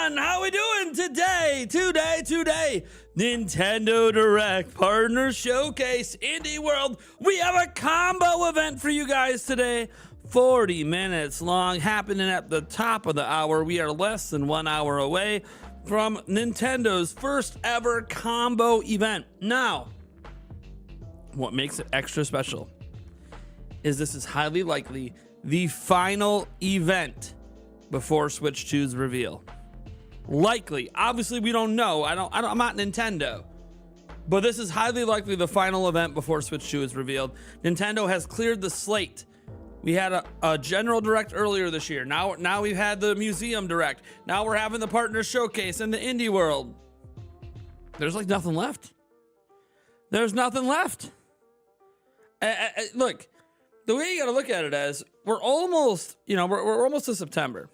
everyone, how we doing today? Today, Nintendo Direct Partner Showcase Indie World. We have a combo event for you guys today. 40 minutes long, happening at the top of the hour. We are less than 1 hour away from Nintendo's first ever combo event. Now, what makes it extra special is this is highly likely the final event before Switch 2's reveal. Likely. Obviously, we don't know. I'm not Nintendo. But this is highly likely the final event before Switch 2 is revealed. Nintendo has cleared the slate. We had a general direct earlier this year. Now we've had the museum direct. Now we're having the partner showcase in the indie world. There's like nothing left. There's nothing left. Look, the way you got to look at it is we're almost, we're almost to September.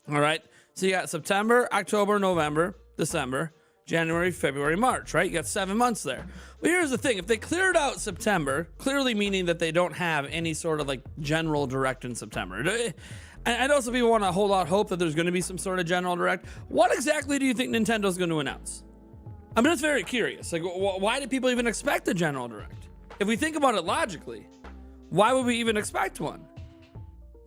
All right. So you got September, October, November, December, January, February, March, right? You got 7 months there. Well, here's the thing. If they cleared out September, clearly meaning that they don't have any sort of like general direct in September. I know some people want to hold out hope that there's going to be some sort of general direct. What exactly do you think Nintendo's going to announce? I mean, it's very curious. Like, why do people even expect a general direct? If we think about it logically, why would we even expect one?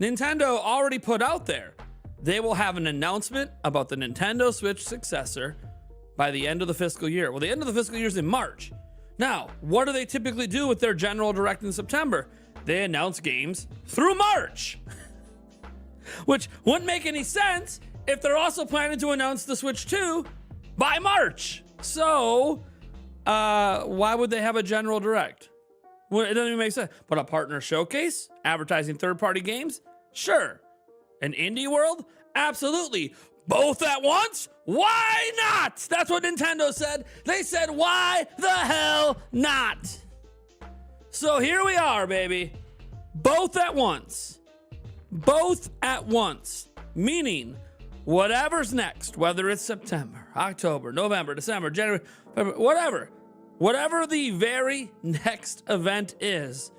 Nintendo already put out there they will have an announcement about the Nintendo Switch successor by the end of the fiscal year. Well, the end of the fiscal year is in March. Now, what do they typically do with their general direct in September? They announce games through March, which wouldn't make any sense if they're also planning to announce the Switch 2 by March. So, why would they have a general direct? Well, it doesn't even make sense. But a partner showcase, advertising third-party games? Sure. An indie world? Absolutely. Both at once? Why not? That's what Nintendo said. They said, why the hell not? So here we are, baby. Both at once. Both at once. Meaning, whatever's next, whether it's September, October, November, December, January, February, whatever the very next event is,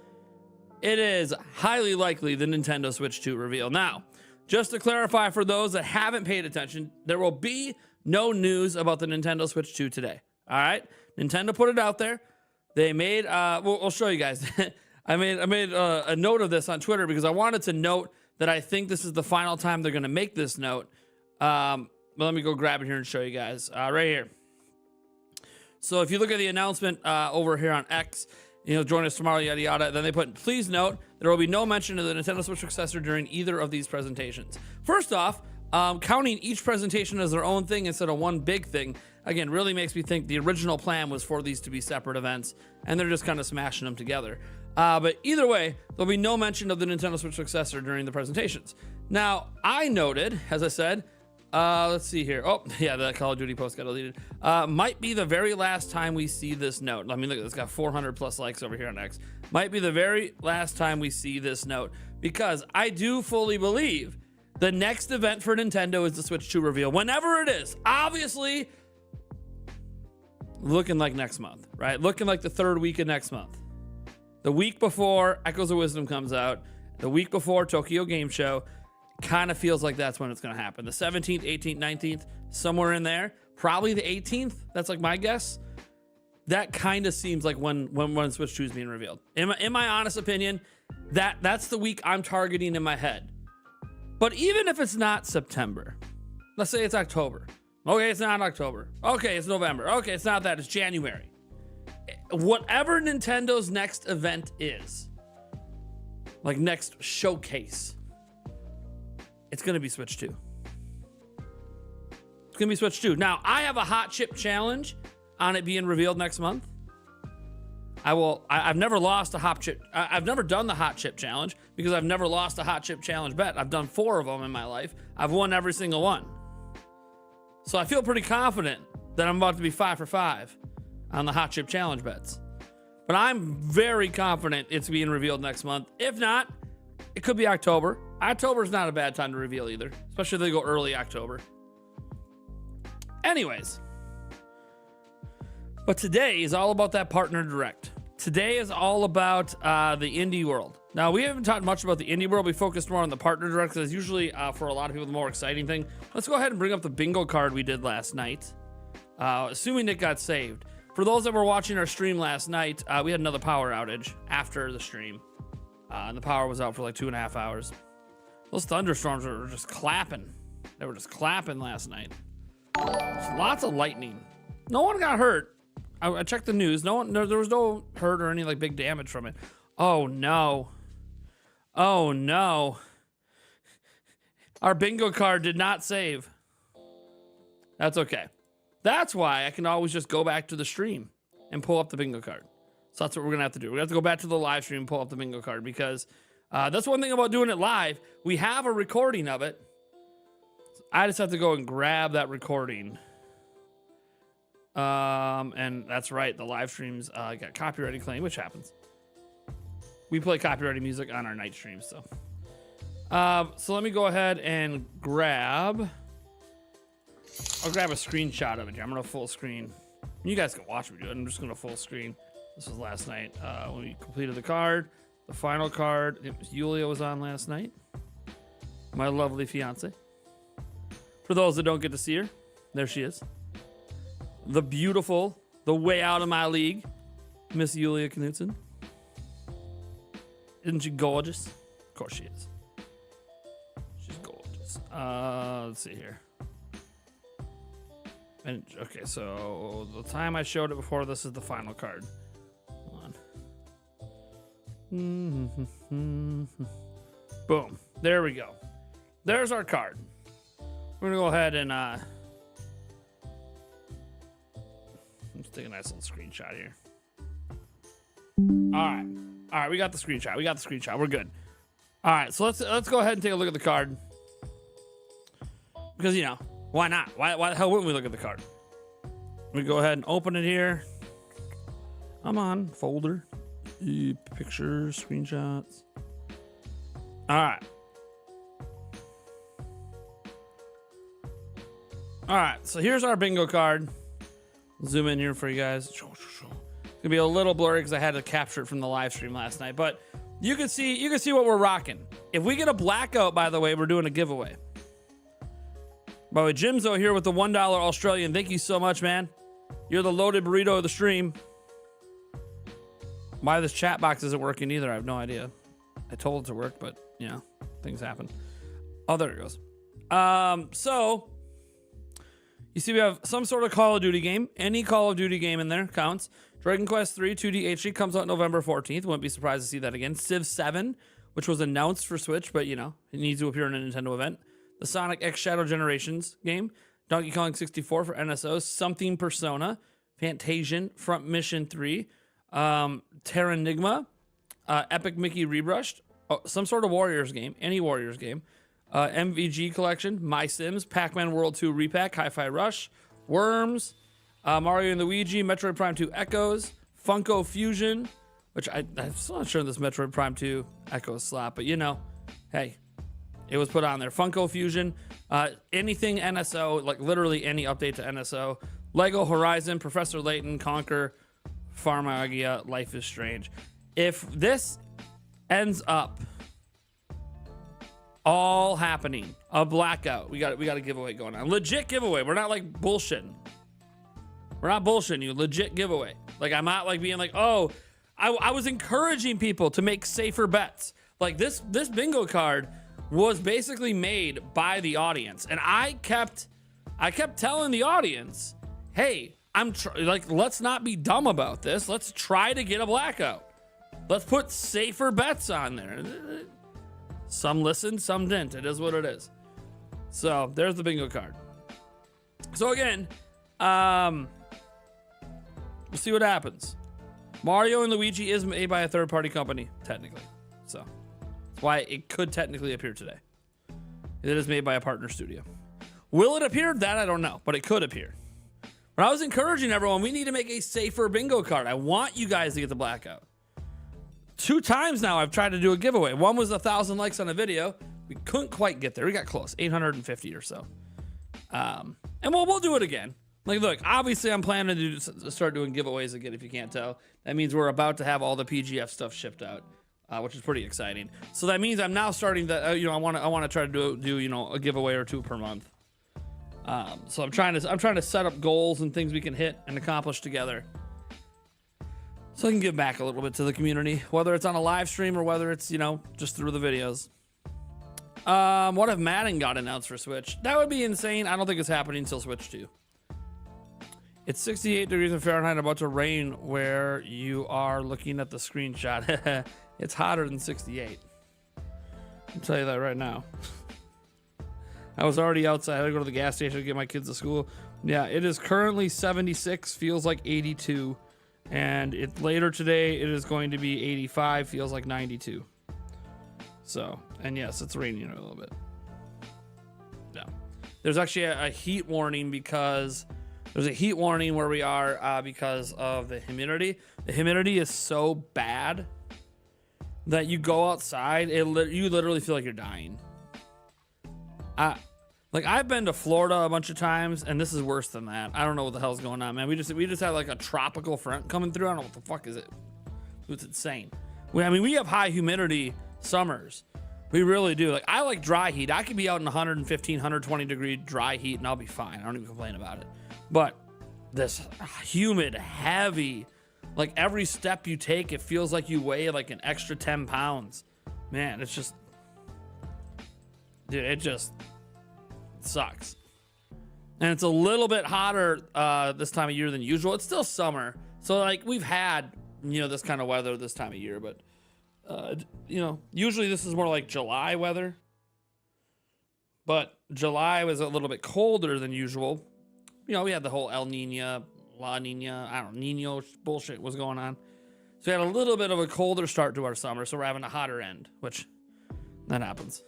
it is highly likely the Nintendo Switch 2 reveal. Now, just to clarify for those that haven't paid attention, there will be no news about the Nintendo Switch 2 today. All right? Nintendo put it out there. They made, we'll show you guys. I made a note of this on Twitter because I wanted to note that I think this is the final time they're going to make this note. But let me go grab it here and show you guys. Right here. So if you look at the announcement over here on X, join us tomorrow, yada, yada. Then they put, please note, there will be no mention of the Nintendo Switch successor during either of these presentations. First off, counting each presentation as their own thing instead of one big thing, again, really makes me think the original plan was for these to be separate events, and they're just kind of smashing them together. But either way, there'll be no mention of the Nintendo Switch successor during the presentations. Now, I noted, as I said, let's see here. Oh, yeah, the Call of Duty post got deleted. Might be the very last time we see this note. I mean, look, it's got 400 plus likes over here on X. Might be the very last time we see this note because I do fully believe the next event for Nintendo is the Switch 2 reveal, whenever it is. Obviously, looking like next month, right? Looking like the third week of next month. The week before Echoes of Wisdom comes out, the week before Tokyo Game Show. Kind of feels like that's when it's going to happen. The 17th, 18th, 19th, somewhere in there. Probably the 18th. That's like my guess. That kind of seems like when Switch 2 is being revealed. In my honest opinion, that's the week I'm targeting in my head. But even if it's not September, let's say it's October. Okay, it's not October. Okay, it's November. Okay, it's not that. It's January. Whatever Nintendo's next event is, like next showcase, it's going to be Switch 2. It's going to be Switch 2. Now, I have a hot chip challenge on it being revealed next month. I've never lost a hot chip. I've never done the hot chip challenge because I've never lost a hot chip challenge bet. I've done 4 of them in my life. I've won every single one. So I feel pretty confident that I'm about to be 5 for 5 on the hot chip challenge bets. But I'm very confident it's being revealed next month. If not, it could be October. October is not a bad time to reveal either, especially if they go early October. Anyways, but today is all about that partner direct. Today is all about the indie world. Now, we haven't talked much about the indie world. We focused more on the partner direct because it's usually, for a lot of people, the more exciting thing. Let's go ahead and bring up the bingo card we did last night, assuming it got saved. For those that were watching our stream last night, we had another power outage after the stream. And the power was out for like 2.5 hours. Those thunderstorms were just clapping. They were just clapping last night. Lots of lightning. No one got hurt. I checked the news. There was no hurt or any like big damage from it. Oh no. Oh no. Our bingo card did not save. That's okay. That's why I can always just go back to the stream and pull up the bingo card. So that's what we're gonna have to do. We're gonna have to go back to the live stream and pull up the bingo card because that's one thing about doing it live. We have a recording of it. I just have to go and grab that recording. And that's right, the live streams got copyrighted claim, which happens. We play copyrighted music on our night streams, so. So let me go ahead and grab. I'll grab a screenshot of it here. I'm gonna full screen. You guys can watch me do it. I'm just gonna full screen. This was last night when we completed the card, the final card. It was Yulia was on last night. My lovely fiance. For those that don't get to see her, there she is. The beautiful, the way out of my league, Miss Yulia Knudsen. Isn't she gorgeous? Of course she is. She's gorgeous. Let's see here. And okay, so the time I showed it before, this is the final card. Hold on. Boom. There we go. There's our card. We're gonna go ahead and let's take a nice little screenshot here. All right, we got the screenshot. We're good. All right, so let's go ahead and take a look at the card. Because, you know, why not? Why the hell wouldn't we look at the card? We go ahead and open it here. I'm on folder, pictures, screenshots. All right. All right, so here's our bingo card. Zoom in here for you guys. It's gonna be a little blurry because I had to capture it from the live stream last night, but you can see what we're rocking. If we get a blackout, by the way, we're doing a giveaway. By the way, Jimzo here with the $1 Australian. Thank you so much, man. You're the loaded burrito of the stream. Why this chat box isn't working either, I have no idea. I told it to work, but you know, things happen. Oh, there it goes. So you see we have some sort of Call of Duty game. Any Call of Duty game in there counts. Dragon Quest 3 2D HD comes out November 14th. Wouldn't be surprised to see that again. Civ 7, which was announced for Switch, but you know, it needs to appear in a Nintendo event. The Sonic X Shadow Generations game. Donkey Kong 64 for NSO. Something Persona. Fantasian. Front Mission 3. Terranigma. Epic Mickey Rebrushed. Oh, some sort of Warriors game. Any Warriors game. MVG Collection. MySims. Pac-Man World 2 Repack. Hi-Fi Rush. Worms. Mario and Luigi. Metroid Prime 2 Echoes. Funko Fusion. Which I'm still not sure this Metroid Prime 2 Echoes slap. But you know, hey. It was put on there. Funko Fusion, anything NSO, like literally any update to NSO. Lego Horizon, Professor Layton, Conquer, Pharmagia, Life is Strange. If this ends up all happening, a blackout, we got a giveaway going on. Legit giveaway. We're not like bullshitting. We're not bullshitting you. Legit giveaway. Like I'm not like being like, oh, I was encouraging people to make safer bets. Like this bingo card was basically made by the audience, and I kept telling the audience, hey, let's not be dumb about this. Let's try to get a blackout. Let's put safer bets on there. Some listened, some didn't. It is what it is. So there's the bingo card. So again, we'll see what happens. Mario and Luigi is made by a third-party company, technically. So why it could technically appear today. It is made by a partner studio. Will it appear? That I don't know, but it could appear. But I was encouraging everyone, we need to make a safer bingo card. I want you guys to get the blackout. 2 times now I've tried to do a giveaway. One was 1,000 likes on a video. We couldn't quite get there. We got close, 850 or so. And we'll do it again. Like, look, obviously I'm planning to start doing giveaways again if you can't tell. That means we're about to have all the PGF stuff shipped out. which is pretty exciting. So that means I'm now starting to, I want to try to do a giveaway or 2 per month. So I'm trying to set up goals and things we can hit and accomplish together, so I can give back a little bit to the community, whether it's on a live stream or whether it's just through the videos. What if Madden got announced for Switch? That would be insane. I don't think it's happening until Switch 2. It's 68 degrees in Fahrenheit, about to rain where you are looking at the screenshot. It's hotter than 68. I'll tell you that right now. I was already outside. I had to go to the gas station to get my kids to school. Yeah, it is currently 76, feels like 82. And later today, it is going to be 85, feels like 92. So, and yes, it's raining a little bit. No. There's actually a heat warning because there's a heat warning where we are because of the humidity. The humidity is so bad that you go outside, you literally feel like you're dying. Like I've been to Florida a bunch of times, and this is worse than that. I don't know what the hell's going on, man. We just had like a tropical front coming through. I don't know what the fuck is it. It's insane. I mean, we have high humidity summers. We really do. Like I like dry heat. I could be out in 115, 120 degree dry heat, and I'll be fine. I don't even complain about it. But this humid, heavy, like every step you take, it feels like you weigh like an extra 10 pounds. Man, it's just, dude, it just sucks. And it's a little bit hotter this time of year than usual. It's still summer. So like we've had, this kind of weather this time of year, but usually this is more like July weather. But July was a little bit colder than usual. We had the whole El Nino, La Nina, I don't know, Nino bullshit was going on. So we had a little bit of a colder start to our summer, so we're having a hotter end, which that happens.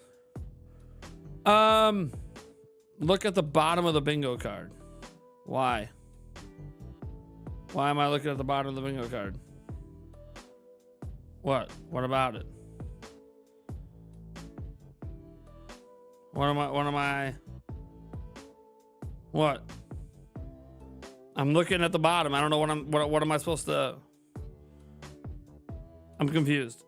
Look at the bottom of the bingo card. Why? Why am I looking at the bottom of the bingo card? What? What about it? What? I'm looking at the bottom. I don't know what am I supposed to? I'm confused.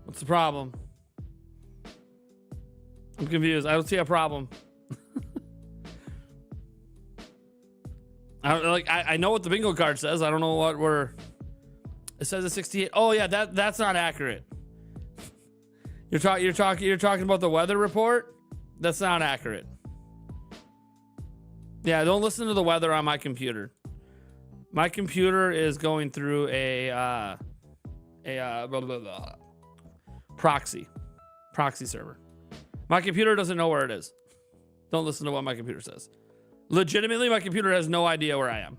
What's the problem? I'm confused. I don't see a problem. I know what the bingo card says. I don't know what it says a 68. Oh yeah, that's not accurate. You're talking about the weather report? That's not accurate. Yeah, don't listen to the weather on my computer. My computer is going through a proxy server. My computer doesn't know where it is. Don't listen to what my computer says. Legitimately, my computer has no idea where I am.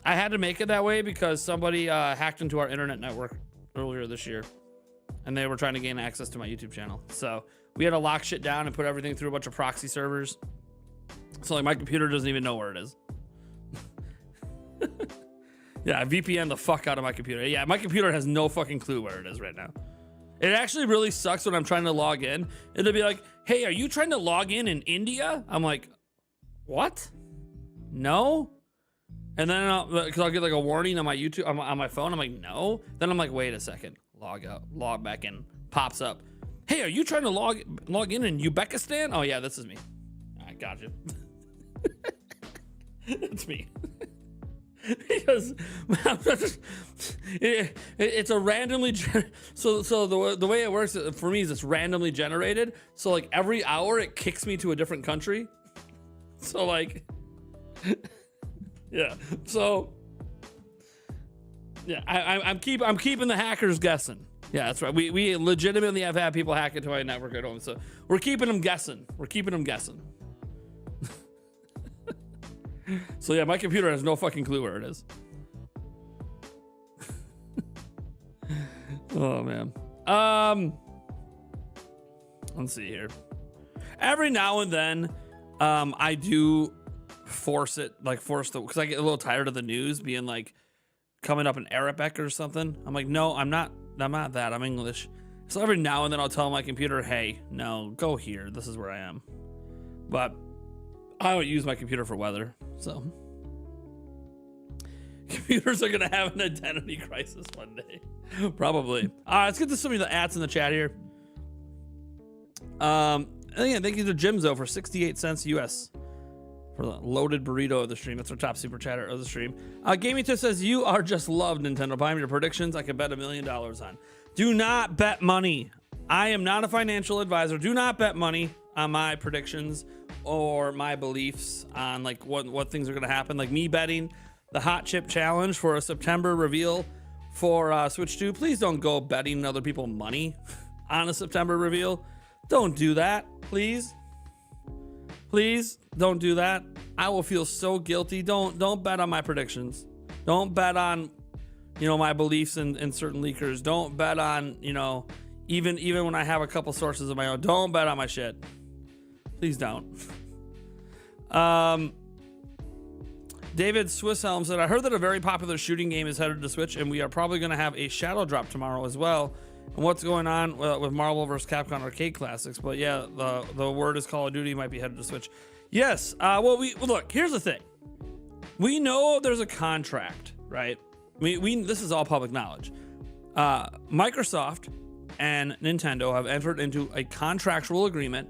I had to make it that way because somebody hacked into our internet network earlier this year, and they were trying to gain access to my YouTube channel. So we had to lock shit down and put everything through a bunch of proxy servers. So like my computer doesn't even know where it is. Yeah, I VPN the fuck out of my computer. Yeah, my computer has no fucking clue where it is right now. It actually really sucks when I'm trying to log in. It'll be like, hey, are you trying to log in India? I'm like, what? No? And then I'll get like a warning on my YouTube, on my phone. I'm like, no. Then I'm like, wait a second. Log out, log back in. Pops up. Hey, are you trying to log in Uzbekistan? Oh yeah, this is me. I got you. It's me. Because it's a randomly so the way it works for me is it's randomly generated. So like every hour it kicks me to a different country. So like yeah. So yeah, I'm keeping the hackers guessing. Yeah, that's right. We legitimately have had people hack into my network at home. So we're keeping them guessing. So yeah, my computer has no fucking clue where it is. Oh man. Let's see here. Every now and then, I do force because I get a little tired of the news being like coming up in Arabic or something. I'm like, no, I'm not that. I'm English. So every now and then I'll tell my computer, hey, no, go here. This is where I am. But I don't use my computer for weather. So Computers are gonna have an identity crisis one day. Probably. Let's get to some of the ads in the chat here. And again, thank you to Jimzo for 68 cents US for the loaded burrito of the stream. That's our top super chatter of the stream. Gaming Tiff says, you are just loved, Nintendo. Buy me your predictions. I could bet $1 million on. Do not bet money. I am not a financial advisor. Do not bet money on my predictions or my beliefs on like what things are going to happen. Like me betting the hot chip challenge for a September reveal for Switch 2. Please don't go betting other people money on a September reveal. Don't do that, please. Please don't do that. I will feel so guilty. Don't bet on my predictions. Don't bet on, you know, my beliefs in certain leakers. Don't bet on, you know, even when I have a couple sources of my own. Don't bet on my shit. Please don't. David Swisshelm said, I heard that a very popular shooting game is headed to Switch, and we are probably going to have a shadow drop tomorrow as well. And what's going on with Marvel vs. Capcom Arcade Classics? But yeah, the word is Call of Duty might be headed to Switch. Yes. Well, look, here's the thing. We know there's a contract, right? This is all public knowledge. Microsoft and Nintendo have entered into a contractual agreement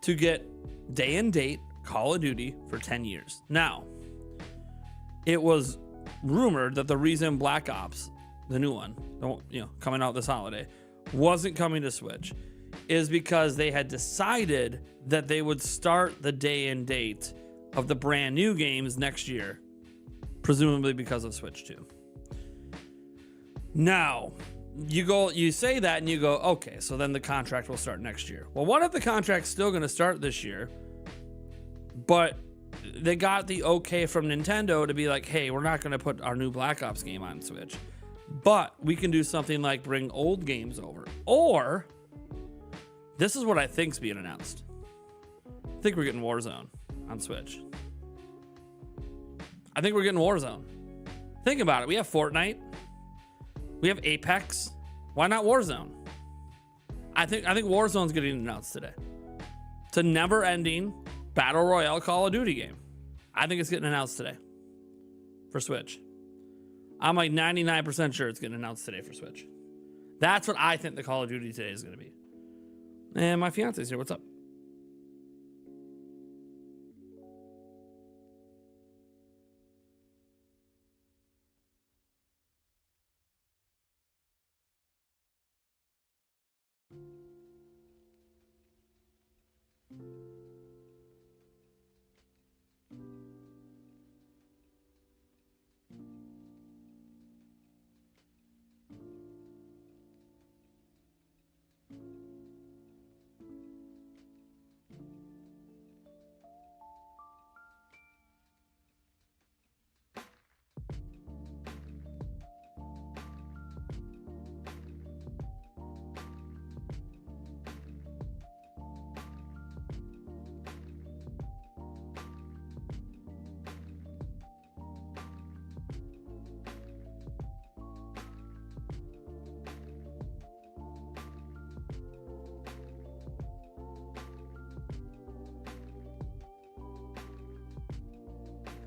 to get day and date Call of Duty for 10 years. Now, it was rumored that the reason Black Ops, the new one, coming out this holiday, wasn't coming to Switch is because they had decided that they would start the day and date of the brand new games next year, presumably because of Switch 2. Now, you say that and you go, okay, so then the contract will start next year. Well, what if the contract's still going to start this year, but they got the okay from Nintendo to be like, hey, we're not going to put our new Black Ops game on Switch, but we can do something like bring old games over. Or, this is what I think's being announced. I think we're getting Warzone on Switch. I think we're getting Warzone. Think about it. We have Fortnite. We have Apex. Why not Warzone? I think Warzone's getting announced today. It's a never-ending Battle Royale Call of Duty game. I think it's getting announced today for Switch. I'm like 99% sure it's getting announced today for Switch. That's what I think the Call of Duty today is going to be. And my fiance's here. What's up?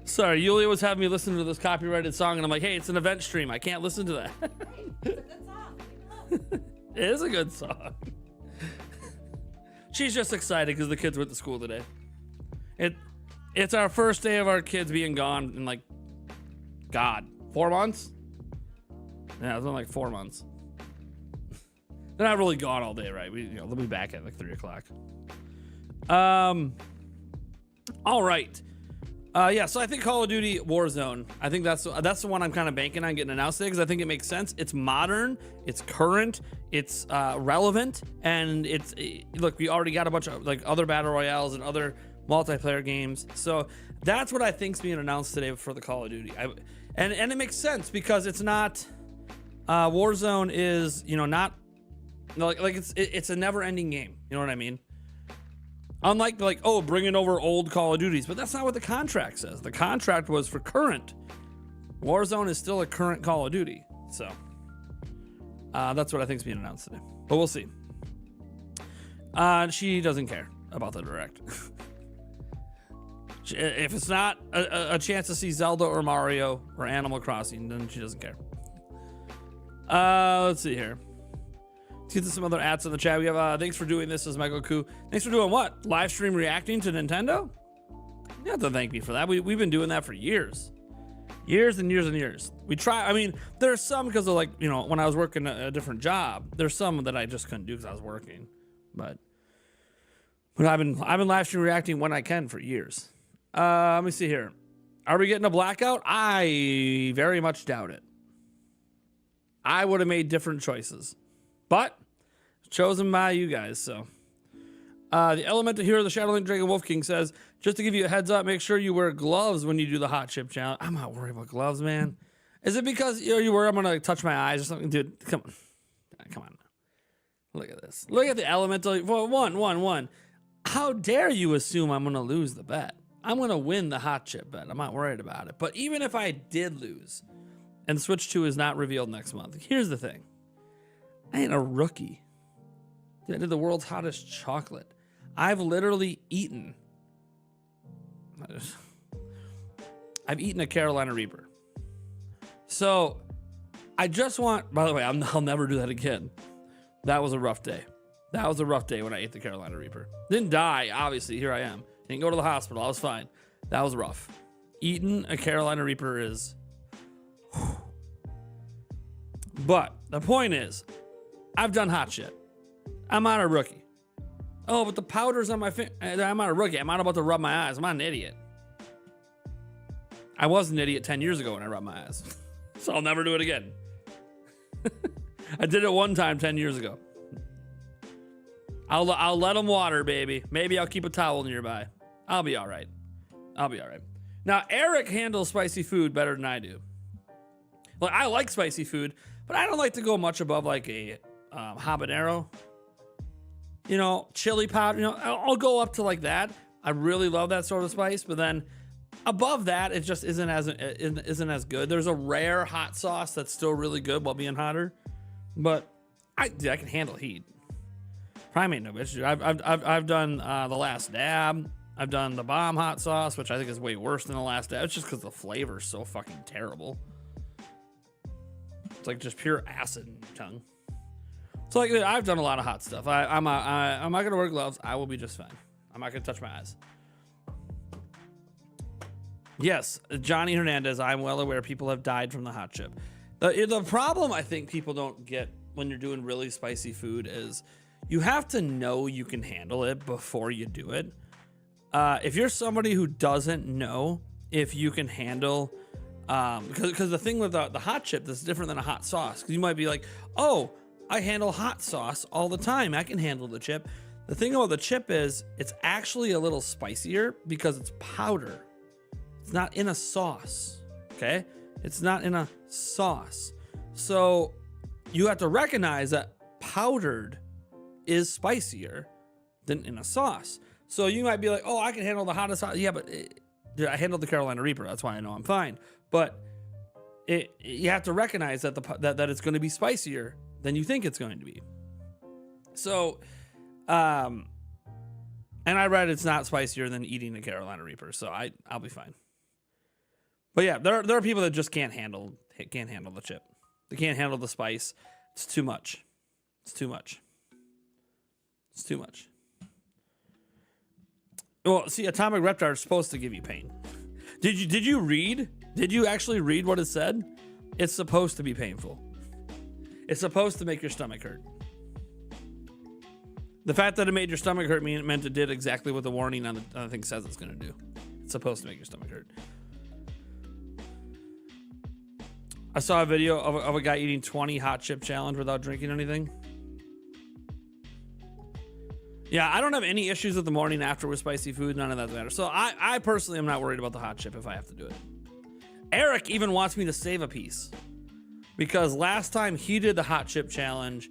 Sorry, Yulia was having me listen to this copyrighted song, and I'm like, hey, it's an event stream. I can't listen to that. It's a good song. It is a good song. She's just excited because the kids went to school today. It's our first day of our kids being gone in, like, God, 4 months? Yeah, it's been like 4 months. They're not really gone all day, right? They'll be back at like 3 o'clock. All right. Yeah, so I think Call of Duty Warzone, I think that's the one I'm kind of banking on getting announced today because I think it makes sense. It's modern, it's current, it's relevant, and look, we already got a bunch of like other battle royales and other multiplayer games. So that's what I think's being announced today for the Call of Duty. And it makes sense because it's not Warzone is, not like it's a never-ending game. You know what I mean? Unlike bringing over old Call of Duties, but that's not what the contract says. The contract was for current. Warzone is still a current Call of Duty, so that's what I think is being announced today. But we'll see. She doesn't care about the direct. If it's not a chance to see Zelda or Mario or Animal Crossing, then she doesn't care. Let's see here. Let's get to some other ads in the chat. We have thanks for doing this, as Michael Koo. Thanks for doing what? Live stream reacting to Nintendo? You have to thank me for that. We've been doing that for years. Years and years and years. We try. I mean, there's some because of, like, you know, when I was working a different job, there's some that I just couldn't do because I was working. But I've been live stream reacting when I can for years. Let me see here. Are we getting a blackout? I very much doubt it. I would have made different choices, but chosen by you guys. So the Elemental Hero, the Shadowlink Dragon Wolf King says, just to give you a heads up, make sure you wear gloves when you do the hot chip challenge. I'm not worried about gloves, man. Is it because you worry I'm gonna touch my eyes or something? Dude, come on. Look at this. Look at the Elemental. Well, one. How dare you assume I'm gonna lose the bet? I'm gonna win the hot chip bet. I'm not worried about it. But even if I did lose, and Switch 2 is not revealed next month, here's the thing. I ain't a rookie. Dude, I did the world's hottest chocolate. I've literally eaten. I've eaten a Carolina Reaper. So I just want, by the way, I'll never do that again. That was a rough day. That was a rough day when I ate the Carolina Reaper. Didn't die, obviously. Here I am. Didn't go to the hospital. I was fine. That was rough. Eating a Carolina Reaper is... But the point is, I've done hot shit. I'm not a rookie. Oh, but the powder's on my finger. I'm not a rookie. I'm not about to rub my eyes. I'm not an idiot. I was an idiot 10 years ago when I rubbed my eyes. So I'll never do it again. I did it one time 10 years ago. I'll let them water, baby. Maybe I'll keep a towel nearby. I'll be all right. I'll be all right. Now, Eric handles spicy food better than I do. Well, I like spicy food, but I don't like to go much above like a habanero. You know, chili powder. You know, I'll go up to like that. I really love that sort of spice, but then above that, it just isn't as good. There's a rare hot sauce that's still really good while being hotter, but I can handle heat. Prime ain't no bitch. I've done the Last Dab. I've done the Bomb hot sauce, which I think is way worse than the Last Dab. It's just because the flavor is so fucking terrible. It's like just pure acid in your tongue. So like I've done a lot of hot stuff. I'm not gonna wear gloves. I will be just fine. I'm not gonna touch my eyes. Yes, Johnny Hernandez. I'm well aware people have died from the hot chip. The problem I think people don't get when you're doing really spicy food is you have to know you can handle it before you do it. If you're somebody who doesn't know if you can handle, because the thing with the hot chip that's different than a hot sauce, because you might be like, oh, I handle hot sauce all the time. I can handle the chip. The thing about the chip is it's actually a little spicier because it's powder. It's not in a sauce, okay? It's not in a sauce. So you have to recognize that powdered is spicier than in a sauce. So you might be like, oh, I can handle the hottest sauce. Yeah, but dude, I handled the Carolina Reaper. That's why I know I'm fine. But you have to recognize that that it's going to be spicier than you think it's going to be. So, and I read it's not spicier than eating a Carolina Reaper, so I'll be fine. But yeah, there are people that just can't handle the chip. They can't handle the spice. It's too much. It's too much. It's too much. Well, see, Atomic Reptar is supposed to give you pain. Did you read? Did you actually read what it said? It's supposed to be painful. It's supposed to make your stomach hurt. The fact that it made your stomach hurt meant it did exactly what the warning on the thing says it's going to do. It's supposed to make your stomach hurt. I saw a video of a guy eating 20 hot chip challenge without drinking anything. Yeah, I don't have any issues with the morning after with spicy food. None of that matters. So I personally am not worried about the hot chip if I have to do it. Eric even wants me to save a piece because last time he did the hot chip challenge,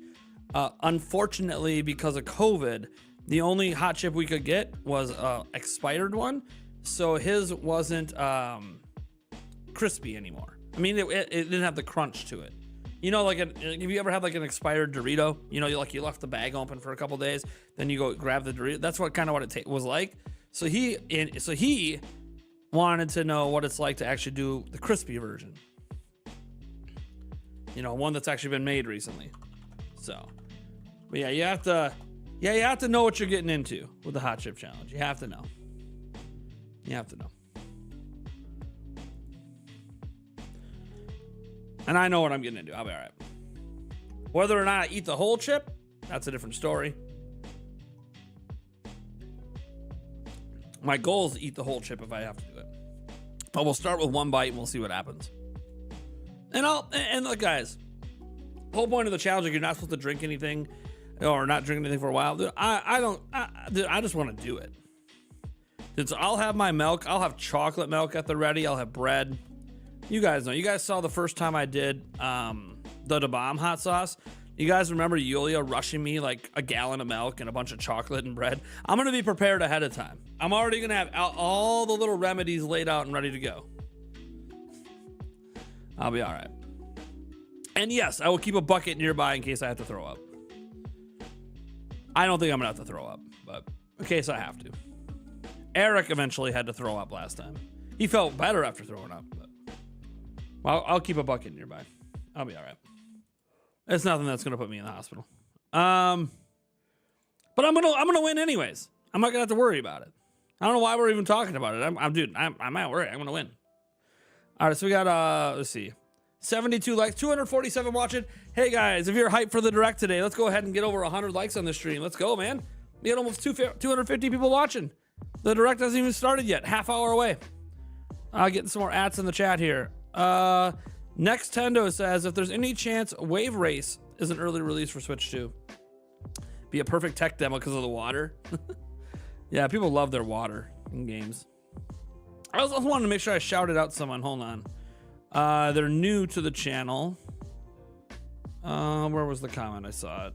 unfortunately because of COVID, the only hot chip we could get was an expired one. So his wasn't crispy anymore. I mean, it didn't have the crunch to it. You know, like have you ever had like an expired Dorito? You know, you left the bag open for a couple days, then you go grab the Dorito. That's what kind of what it was like. So he wanted to know what it's like to actually do the crispy version. You know, one that's actually been made recently. So, but yeah, you have to know what you're getting into with the hot chip challenge. You have to know. You have to know. And I know what I'm getting into. I'll be all right. Whether or not I eat the whole chip, that's a different story. My goal is to eat the whole chip if I have to do it. But we'll start with one bite and we'll see what happens. And look, guys, the whole point of the challenge is you're not supposed to drink anything or not drink anything for a while. Dude, I just want to do it. Dude, so I'll have my milk. I'll have chocolate milk at the ready. I'll have bread. You guys know. You guys saw the first time I did the Da Bomb hot sauce. You guys remember Yulia rushing me like a gallon of milk and a bunch of chocolate and bread? I'm going to be prepared ahead of time. I'm already going to have all the little remedies laid out and ready to go. I'll be all right. And yes, I will keep a bucket nearby in case I have to throw up. I don't think I'm going to have to throw up, but in case I have to. Eric eventually had to throw up last time. He felt better after throwing up, but I'll keep a bucket nearby. I'll be all right. It's nothing that's going to put me in the hospital. But I'm going to win anyways. I'm not going to have to worry about it. I don't know why we're even talking about it. I'm not worried. I'm going to win. All right, so we got, let's see, 72 likes, 247 watching. Hey, guys, if you're hyped for the direct today, let's go ahead and get over 100 likes on the stream. Let's go, man. We got almost 250 people watching. The direct hasn't even started yet. Half hour away. Getting some more ads in the chat here. Nextendo says, if there's any chance Wave Race is an early release for Switch 2. Be a perfect tech demo because of the water. Yeah, people love their water in games. I also wanted to make sure I shouted out someone. Hold on. They're new to the channel. Where was the comment? I saw it.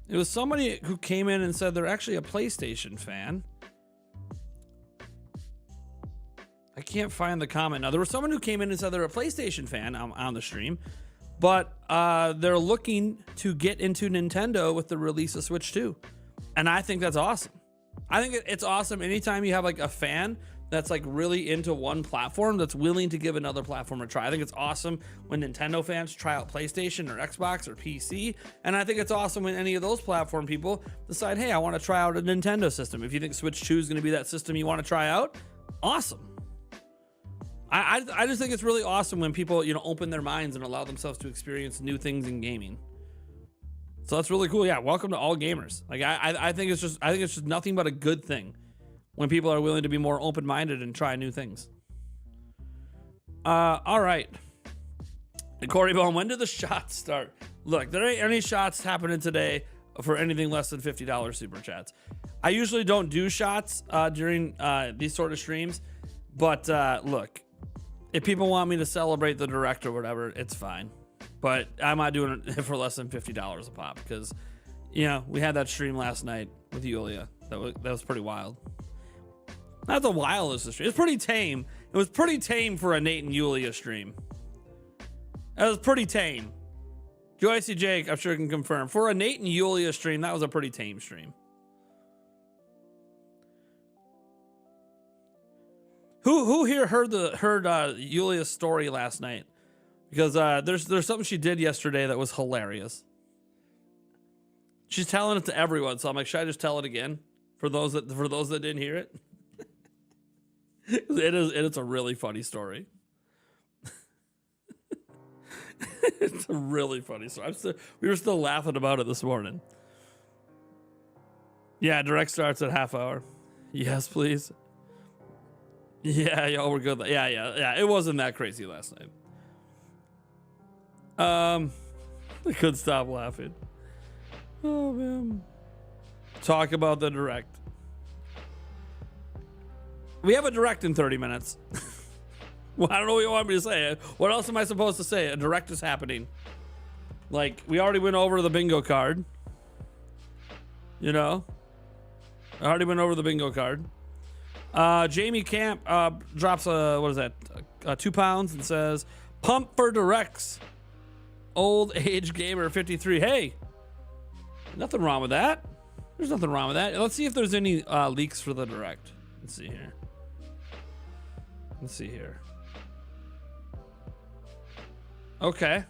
It was somebody who came in and said they're actually a PlayStation fan. I can't find the comment. Now, there was someone who came in and said they're a PlayStation fan on the stream, but they're looking to get into Nintendo with the release of Switch 2. And I think that's awesome. I think it's awesome anytime you have like a fan that's like really into one platform that's willing to give another platform a try. I think it's awesome when Nintendo fans try out PlayStation or Xbox or PC. And I think it's awesome when any of those platform people decide, hey, I want to try out a Nintendo system. If you think Switch 2 is going to be that system you want to try out, awesome. I just think it's really awesome when people, you know, open their minds and allow themselves to experience new things in gaming. So that's really cool. Yeah, welcome to all gamers. Like I think it's just nothing but a good thing when people are willing to be more open-minded and try new things. All right. And Corey Bone, when do the shots start? Look, there ain't any shots happening today for anything less than $50 super chats. I usually don't do shots during these sort of streams, but look, if people want me to celebrate the direct or whatever, it's fine. But I'm not doing it for less than $50 a pop because, you know, we had that stream last night with Yulia. That was pretty wild. Not the wildest stream. It was pretty tame. It was pretty tame for a Nate and Yulia stream. That was pretty tame. Joycey Jake, I'm sure can confirm. For a Nate and Yulia stream, that was a pretty tame stream. Who here heard Yulia's story last night? Because there's something she did yesterday that was hilarious. She's telling it to everyone, so I'm like, should I just tell it again for those that didn't hear it? It's a really funny story. It's a really funny story. We were still laughing about it this morning. Yeah, direct starts at half hour. Yes, please. Yeah, y'all were good. Yeah. It wasn't that crazy last night. I couldn't stop laughing. Oh man. Talk about the direct. We have a direct in 30 minutes. Well, I don't know what you want me to say. What else am I supposed to say? A direct is happening. Like, we already went over the bingo card. You know? I already went over the bingo card. Jamie Camp drops what is that? 2 pounds and says, pump for directs. Old age gamer 53. Hey, nothing wrong with that. There's nothing wrong with that. Let's see if there's any leaks for the direct. Let's see here. Let's see here. Okay.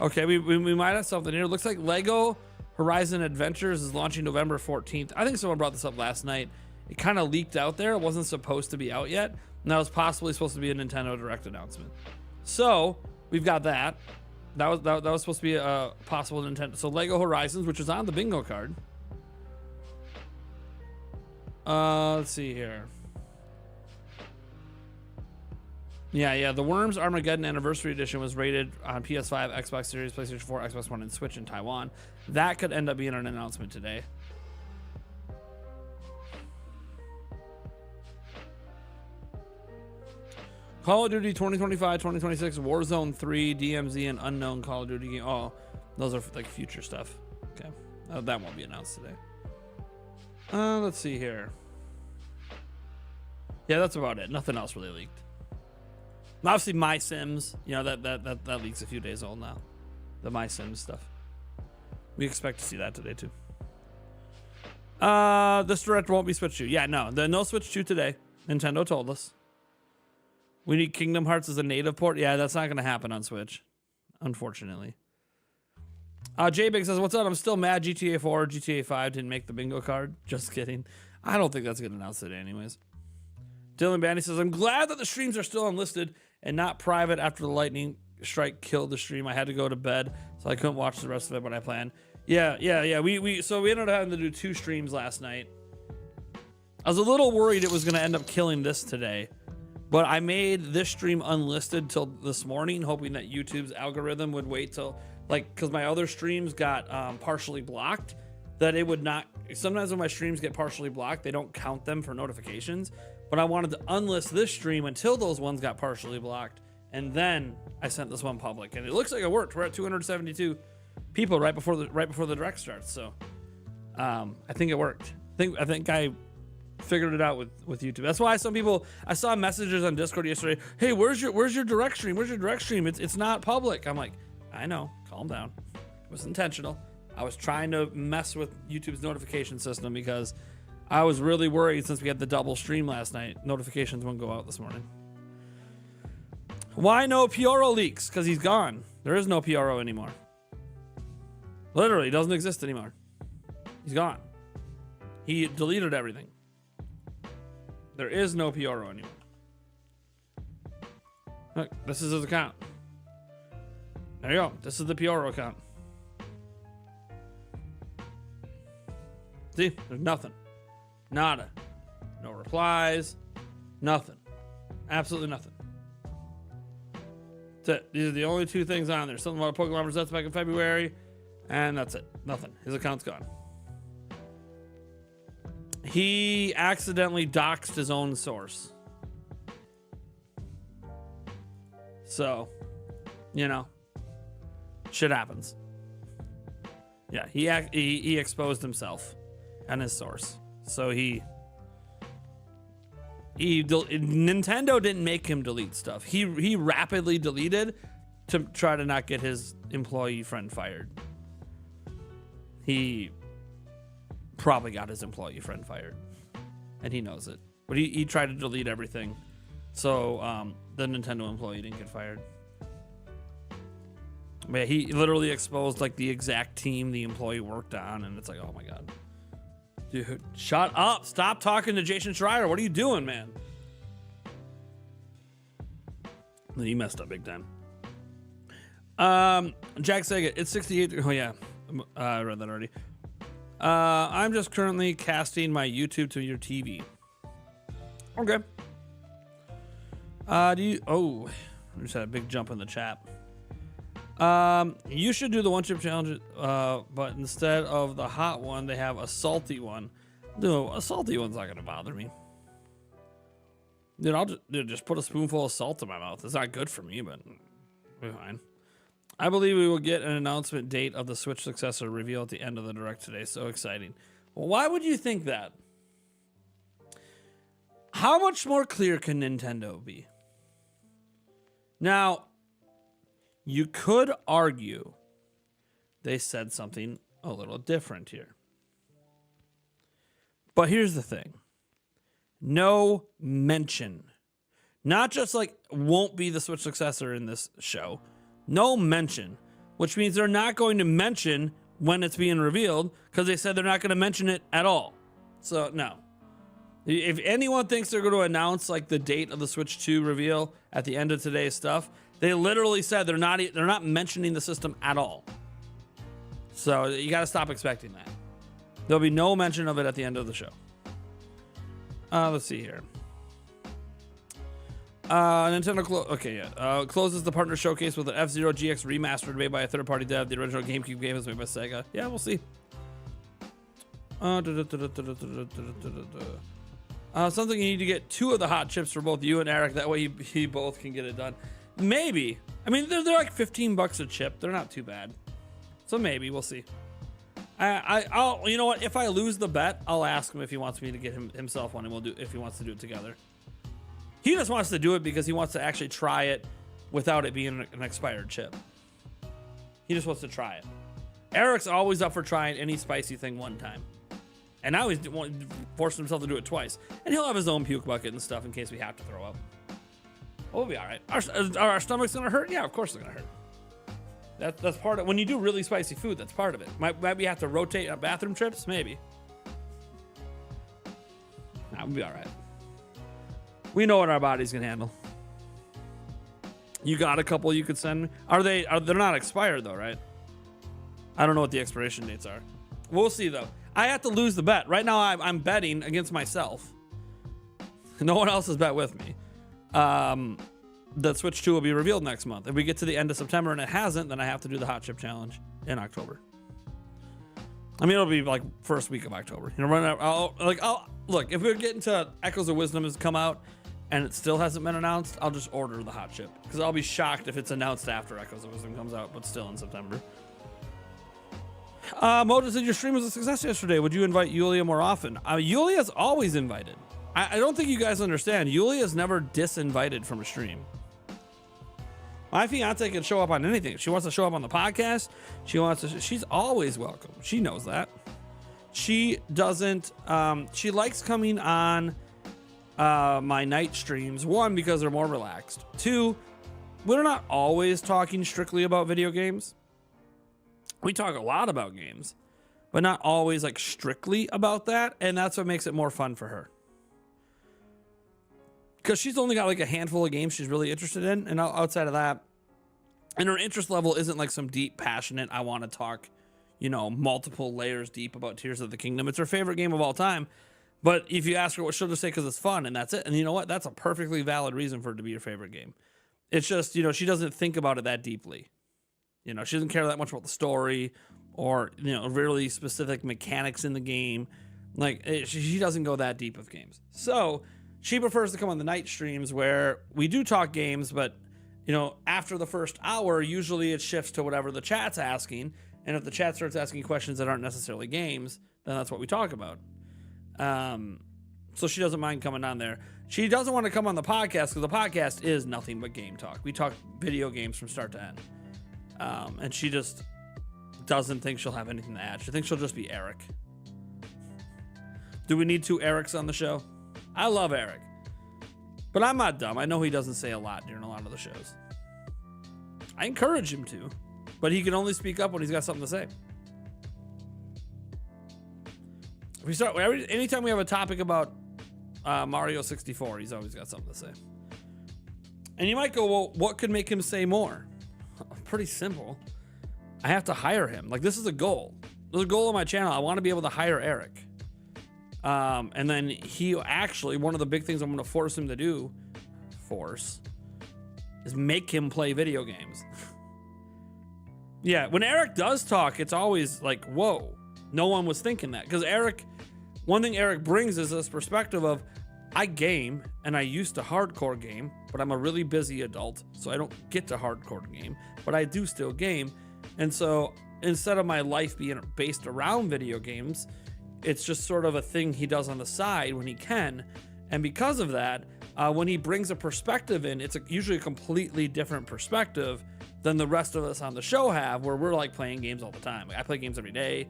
Okay, we might have something here. It looks like Lego Horizon Adventures is launching November 14th. I think someone brought this up last night. It kind of leaked out there. It wasn't supposed to be out yet. And that was possibly supposed to be a Nintendo Direct announcement. So we've got that. That was supposed to be a possible Nintendo. So Lego Horizons, which is on the bingo card. Let's see here. Yeah. The Worms Armageddon Anniversary Edition was rated on PS5, Xbox Series, PlayStation 4, Xbox One, and Switch in Taiwan. That could end up being an announcement today. Call of Duty 2025, 2026, Warzone 3, DMZ, and unknown Call of Duty game. Oh, those are like future stuff. Okay. That won't be announced today. Let's see here. Yeah, that's about it. Nothing else really leaked. Obviously, MySims. You know, that leaks a few days old now. The MySims stuff. We expect to see that today, too. This Direct won't be Switch 2. Yeah, no Switch 2 today. Nintendo told us. We need Kingdom Hearts as a native port. Yeah, that's not going to happen on Switch, unfortunately. J-Big says, what's up? I'm still mad GTA 4, GTA 5 didn't make the bingo card. Just kidding. I don't think that's getting announced today anyways. Dylan Bandy says, I'm glad that the streams are still unlisted and not private after the lightning strike killed the stream. I had to go to bed, so I couldn't watch the rest of it, but I planned. Yeah. So we ended up having to do 2 streams last night. I was a little worried it was going to end up killing this today. But I made this stream unlisted till this morning, hoping that YouTube's algorithm would wait till, like, because my other streams got partially blocked, that it would not. Sometimes when my streams get partially blocked, they don't count them for notifications. But I wanted to unlist this stream until those ones got partially blocked, and then I sent this one public, and it looks like it worked. We're at 272 people right before the direct starts, so I think it worked. I think I figured it out with YouTube. That's why some people, I saw messages on Discord yesterday, hey, where's your direct stream? Where's your direct stream? It's not public. I'm like, I know, calm down. It was intentional. I was trying to mess with YouTube's notification system because I was really worried since we had the double stream last night. Notifications wouldn't go out this morning. Why no PRO leaks? Because he's gone. There is no PRO anymore. Literally, doesn't exist anymore. He's gone. He deleted everything. There is no PRO anymore. Look, this is his account. There you go. This is the PRO account. See, there's nothing. Nada. No replies. Nothing. Absolutely nothing. That's it. These are the only 2 things on there. Something about Pokemon Presents back in February. And that's it. Nothing. His account's gone. He accidentally doxed his own source. So, you know, shit happens. Yeah, he exposed himself and his source. So Nintendo didn't make him delete stuff. He rapidly deleted to try to not get his employee friend fired. He probably got his employee friend fired, and he knows it. But he tried to delete everything, so the Nintendo employee didn't get fired. But yeah, he literally exposed like the exact team the employee worked on, and it's like, oh my god, dude, shut up! Stop talking to Jason Schreier. What are you doing, man? He messed up big time. Jack Saget, it's 68. Oh yeah, I read that already. I'm just currently casting my YouTube to your TV. Okay. I just had a big jump in the chat. You should do the 1-chip challenge, but instead of the hot one, they have a salty one. No, a salty one's not gonna bother me. Dude, I'll just put a spoonful of salt in my mouth. It's not good for me, but we're fine. I believe we will get an announcement date of the Switch successor reveal at the end of the Direct today. So exciting. Well, why would you think that? How much more clear can Nintendo be? Now, you could argue they said something a little different here. But here's the thing. No mention, Not just like won't be the Switch successor in this show. No mention, which means they're not going to mention when it's being revealed because they said they're not going to mention it at all. So no. If anyone thinks they're going to announce like the date of the Switch 2 reveal at the end of today's stuff, they literally said they're not mentioning the system at all. So you got to stop expecting that. There'll be no mention of it at the end of the show. Let's see here. Nintendo closes the partner showcase with an F-Zero GX remastered made by a third-party dev. The original GameCube game is made by Sega. Yeah, we'll see. Something you need to get 2 of the hot chips for both you and Eric. That way you both can get it done. Maybe. I mean, they're like $15 a chip. They're not too bad. So maybe we'll see. I'll you know what? If I lose the bet, I'll ask him if he wants me to get himself one, and we'll do if he wants to do it together. He just wants to do it because he wants to actually try it without it being an expired chip. He just wants to try it. Eric's always up for trying any spicy thing one time. And now he's forcing himself to do it twice. And he'll have his own puke bucket and stuff in case we have to throw up. We'll be all right. Are our stomachs going to hurt? Yeah, of course they're going to hurt. That's part of when you do really spicy food. That's part of it. Might we have to rotate bathroom trips? Maybe. Nah, we'll be all right. We know what our bodies can handle. You got a couple you could send me? They're not expired though, right? I don't know what the expiration dates are. We'll see though. I have to lose the bet. Right now I'm betting against myself. No one else has bet with me. That Switch 2 will be revealed next month. If we get to the end of September and it hasn't, then I have to do the Hot Chip Challenge in October. I mean, it'll be like first week of October. You know, look, if we're getting to Echoes of Wisdom has come out and it still hasn't been announced, I'll just order the Hot Chip because I'll be shocked if it's announced after Echoes of Wisdom comes out, but still in September. Mojo said your stream was a success yesterday. Would you invite Yulia more often? Yulia's always invited. I don't think you guys understand. Yulia's never disinvited from a stream. My fiance can show up on anything. If she wants to show up on the podcast, she's always welcome. She knows that. She doesn't, she likes coming on my night streams. 1, because they're more relaxed. 2, we're not always talking strictly about video games. We talk a lot about games, but not always like strictly about that. And that's what makes it more fun for her. Because she's only got like a handful of games she's really interested in. And outside of that, and her interest level isn't like some deep, passionate, I want to talk, you know, multiple layers deep about Tears of the Kingdom. It's her favorite game of all time. But if you ask her what she'll just say because it's fun and that's it. And you know what? That's a perfectly valid reason for it to be your favorite game. It's just, you know, she doesn't think about it that deeply. You know, she doesn't care that much about the story or, you know, really specific mechanics in the game. Like, she doesn't go that deep with games. So she prefers to come on the night streams where we do talk games, but, you know, after the first hour, usually it shifts to whatever the chat's asking. And if the chat starts asking questions that aren't necessarily games, then that's what we talk about. So she doesn't mind coming on there. She doesn't want to come on the podcast because the podcast is nothing but game talk. We talk video games from start to end. And she just doesn't think she'll have anything to add. She thinks she'll just be Eric. Do we need 2 Erics on the show? I love Eric. But I'm not dumb. I know he doesn't say a lot during a lot of the shows. I encourage him to. But he can only speak up when he's got something to say. We start anytime we have a topic about Mario 64, he's always got something to say. And you might go, well, what could make him say more? Pretty simple. I have to hire him. Like, this is a goal. There's a goal on my channel. I want to be able to hire Eric. And then he actually, one of the big things I'm going to force him to do, is make him play video games. Yeah, when Eric does talk, it's always like, whoa, no one was thinking that. Because one thing Eric brings is this perspective of, I game, and I used to hardcore game, but I'm a really busy adult, so I don't get to hardcore game, but I do still game. And so instead of my life being based around video games, it's just sort of a thing he does on the side when he can. And because of that, when he brings a perspective in, it's usually a completely different perspective than the rest of us on the show have, where we're like playing games all the time. Like, I play games every day,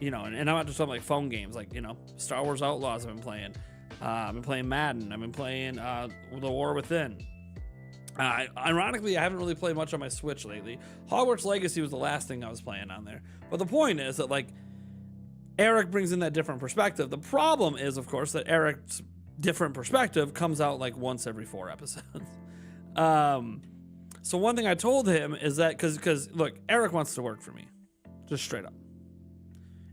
you know, and I'm not just talking like phone games, like, you know, Star Wars Outlaws I've been playing. I've been playing Madden. I've been playing The War Within. Ironically, I haven't really played much on my Switch lately. Hogwarts Legacy was the last thing I was playing on there. But the point is that, like, Eric brings in that different perspective. The problem is, of course, that Eric's different perspective comes out like once every 4 episodes. So one thing I told him is that, because look, Eric wants to work for me, just straight up.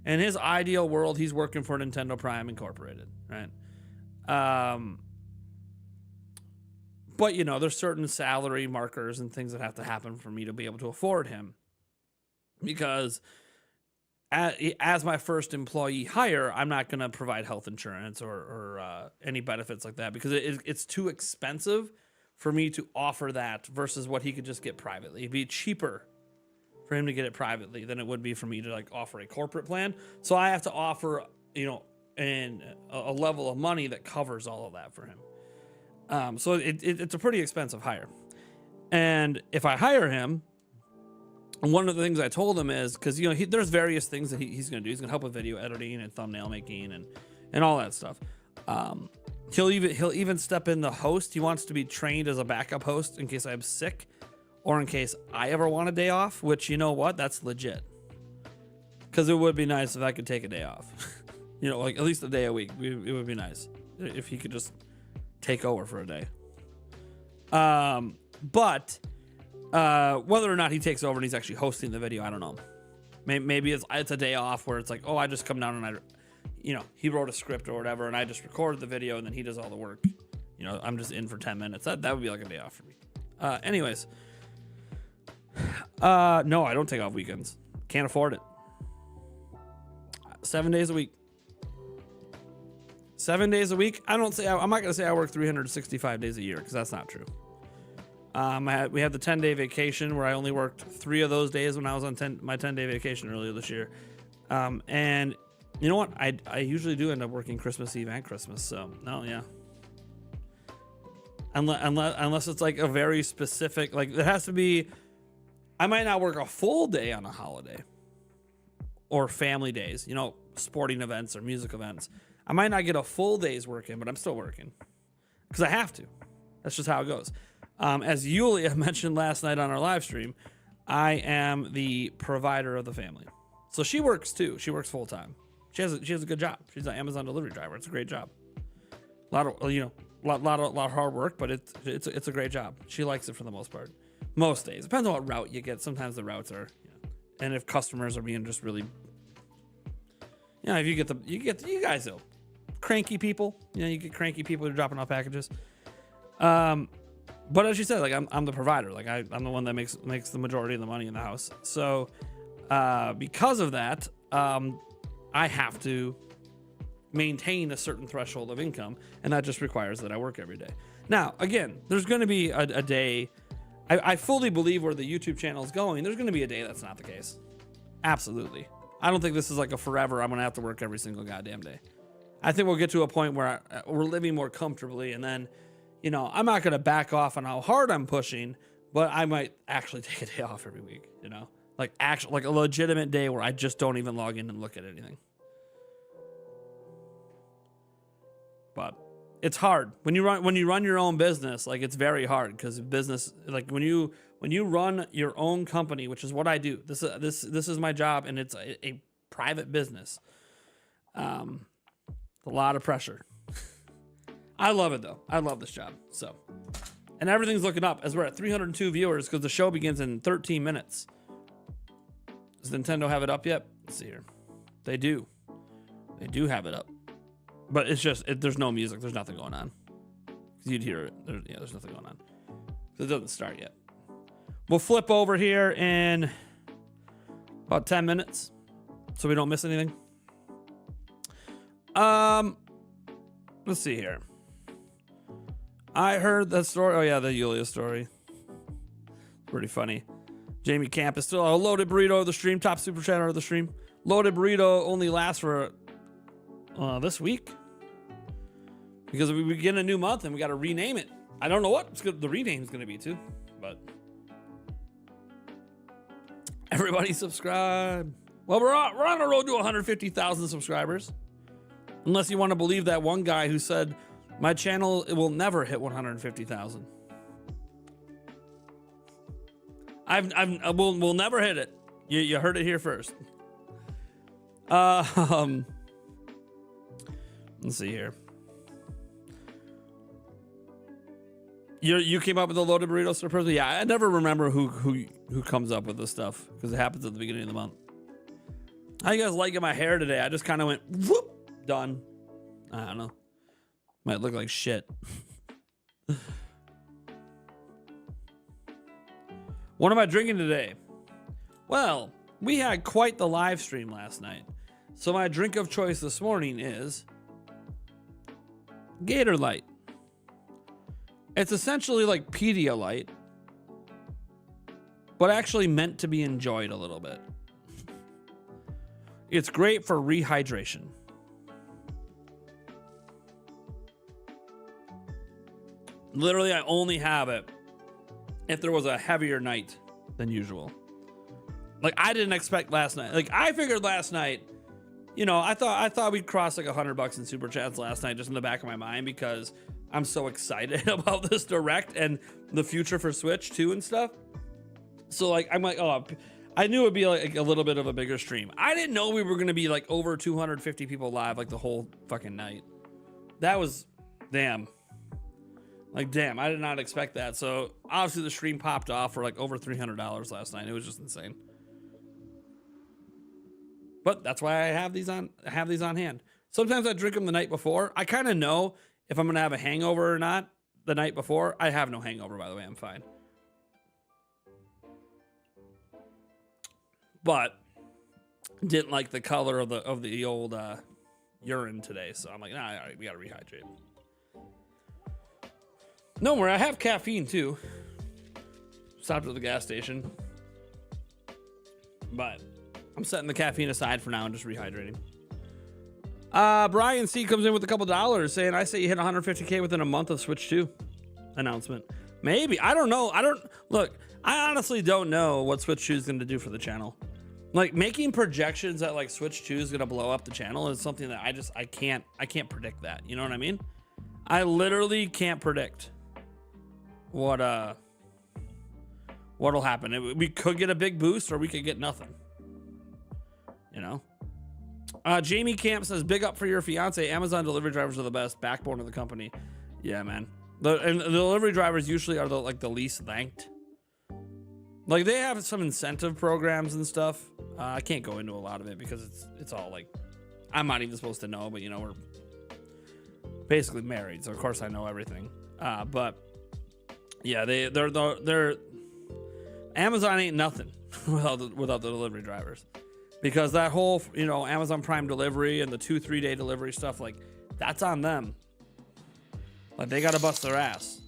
In his ideal world, he's working for Nintendo Prime Incorporated, right? But, you know, there's certain salary markers and things that have to happen for me to be able to afford him. Because as my first employee hire, I'm not going to provide health insurance or any benefits like that, because it's too expensive for me to offer that versus what he could just get privately. It'd be cheaper for him to get it privately than it would be for me to, like, offer a corporate plan. So I have to offer, you know, a level of money that covers all of that for him. So it's a pretty expensive hire. And if I hire him, one of the things I told him is, because, you know, there's various things that he's going to do. He's going to help with video editing and thumbnail making and all that stuff. He'll even step in the host. He wants to be trained as a backup host in case I'm sick or in case I ever want a day off, which, you know what, that's legit. Because it would be nice if I could take a day off. You know, like at least a day a week. It would be nice if he could just take over for a day. But whether or not he takes over and he's actually hosting the video, I don't know. Maybe it's a day off where it's like, oh, I just come down and he wrote a script or whatever, and I just recorded the video and then he does all the work. You know, I'm just in for 10 minutes. That would be like a day off for me. Anyways, no, I don't take off weekends. Can't afford it. 7 days a week. 7 days a week. I'm not going to say I work 365 days a year, because that's not true. We had the 10-day vacation where I only worked 3 of those days when I was on my 10-day vacation earlier this year. And you know what? I usually do end up working Christmas Eve and Christmas. So no, yeah. Unless it's like a very specific, like there has to be, I might not work a full day on a holiday or family days, you know, sporting events or music events. I might not get a full day's work in, but I'm still working because I have to. That's just how it goes. As Yulia mentioned last night on our live stream, I am the provider of the family. So she works too. She works full time. She has a good job. She's an Amazon delivery driver. It's a great job. A lot of hard work, but it's a great job. She likes it for the most part. Most days. Depends on what route you get. Sometimes the routes are, and if customers are being just really, if you guys know, cranky people. You get cranky people who are dropping off packages. But as you said, like I'm the provider. Like I'm the one that makes the majority of the money in the house. So because of that, I have to maintain a certain threshold of income, and that just requires that I work every day. Now, again, there's going to be a day. I fully believe where the YouTube channel is going. There's going to be a day that's not the case. Absolutely. I don't think this is like a forever. I'm going to have to work every single goddamn day. I think we'll get to a point where we're living more comfortably, and then, I'm not going to back off on how hard I'm pushing, but I might actually take a day off every week, like a legitimate day where I just don't even log in and look at anything. But it's hard when you run your own business. Like, it's very hard because business, like when you run your own company, which is what I do. This is my job, and it's a private business. A lot of pressure. I love it though. I love this job. So, and everything's looking up as we're at 302 viewers because the show begins in 13 minutes. Does Nintendo have it up yet? Let's see here. They do. They do have it up. But it's just, there's no music. There's nothing going on. You'd hear it. There's nothing going on. So it doesn't start yet. We'll flip over here in about 10 minutes so we don't miss anything. Let's see here. I heard that story. Oh yeah, the Yulia story. Pretty funny. Jamie Camp is still a loaded burrito of the stream. Top super chatter of the stream. Loaded burrito only lasts for this week because we begin a new month and we got to rename it. I don't know what the rename is going to be too, but everybody subscribe. Well, we're on a road to 150,000 subscribers. Unless you want to believe that one guy who said, my channel will never hit 150,000. We'll never hit it. You heard it here first. Let's see here. You came up with the loaded burrito surprise? Yeah, I never remember who comes up with this stuff because it happens at the beginning of the month. How you guys liking my hair today? I just kind of went whoop, done. I don't know. Might look like shit. What am I drinking today? Well, we had quite the live stream last night. So my drink of choice this morning is Gator Light. It's essentially like Pedialyte, but actually meant to be enjoyed a little bit. It's great for rehydration. Literally, I only have it if there was a heavier night than usual. Like, I didn't expect last night. Like, I figured last night, you know, I thought we'd cross like $100 in super chats last night, just in the back of my mind, because I'm so excited about this direct and the future for Switch 2 and stuff. So like, I'm like, oh, I knew it'd be like a little bit of a bigger stream. I didn't know we were gonna be like over 250 people live like the whole fucking night. That was, damn. Like, damn, I did not expect that. So obviously the stream popped off for like over $300 last night. It was just insane. But that's why I have these on hand. Sometimes I drink them the night before. I kind of know if I'm gonna have a hangover or not the night before. I have no hangover, by the way. I'm fine. But didn't like the color of the old urine today, so I'm like, nah, all right, we gotta rehydrate. No more. I have caffeine too. Stopped at the gas station, but I'm setting the caffeine aside for now and just rehydrating. Brian C comes in with a couple dollars saying, I say you hit 150K within a month of Switch 2 announcement. Maybe. I don't know. I honestly don't know what Switch 2 is going to do for the channel. Like, making projections that like Switch 2 is going to blow up the channel is something that I can't predict that. You know what I mean? I literally can't predict what'll happen. We could get a big boost or we could get nothing. You know? Jamie Camp says, big up for your fiance. Amazon delivery drivers are the best backbone of the company. Yeah, man. And the delivery drivers usually are the least thanked. Like, they have some incentive programs and stuff. I can't go into a lot of it because it's all like, I'm not even supposed to know, but you know, we're basically married, so of course I know everything. But yeah, they're Amazon ain't nothing without the delivery drivers. Because that whole, you know, Amazon Prime delivery and the 2-3 day delivery stuff, like, that's on them. Like, they gotta bust their ass.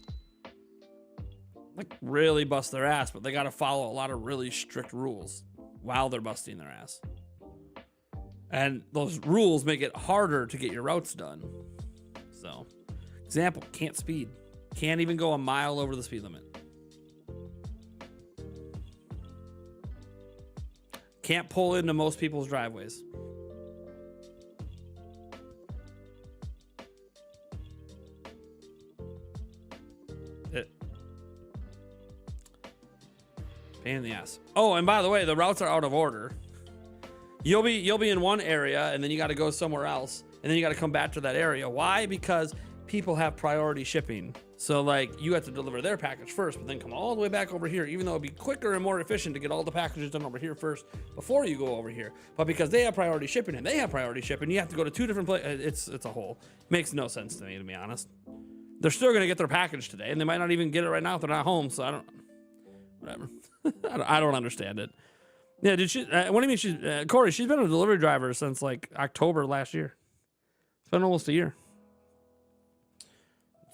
Like, really bust their ass, but they gotta follow a lot of really strict rules while they're busting their ass. And those rules make it harder to get your routes done. So, example, can't speed. Can't even go a mile over the speed limit. Can't pull into most people's driveways. Pain in the ass. Oh, and by the way, the routes are out of order. You'll be in one area and then you got to go somewhere else and then you got to come back to that area. Why? Because people have priority shipping. So like, you have to deliver their package first, but then come all the way back over here, even though it'd be quicker and more efficient to get all the packages done over here first before you go over here. But because they have priority shipping and they have priority shipping, you have to go to two different places. It's a whole, makes no sense to me, to be honest. They're still going to get their package today and they might not even get it right now if they're not home. So whatever. I don't understand it. Yeah, did she, what do you mean she's, Corey, she's been a delivery driver since like October last year. It's been almost a year.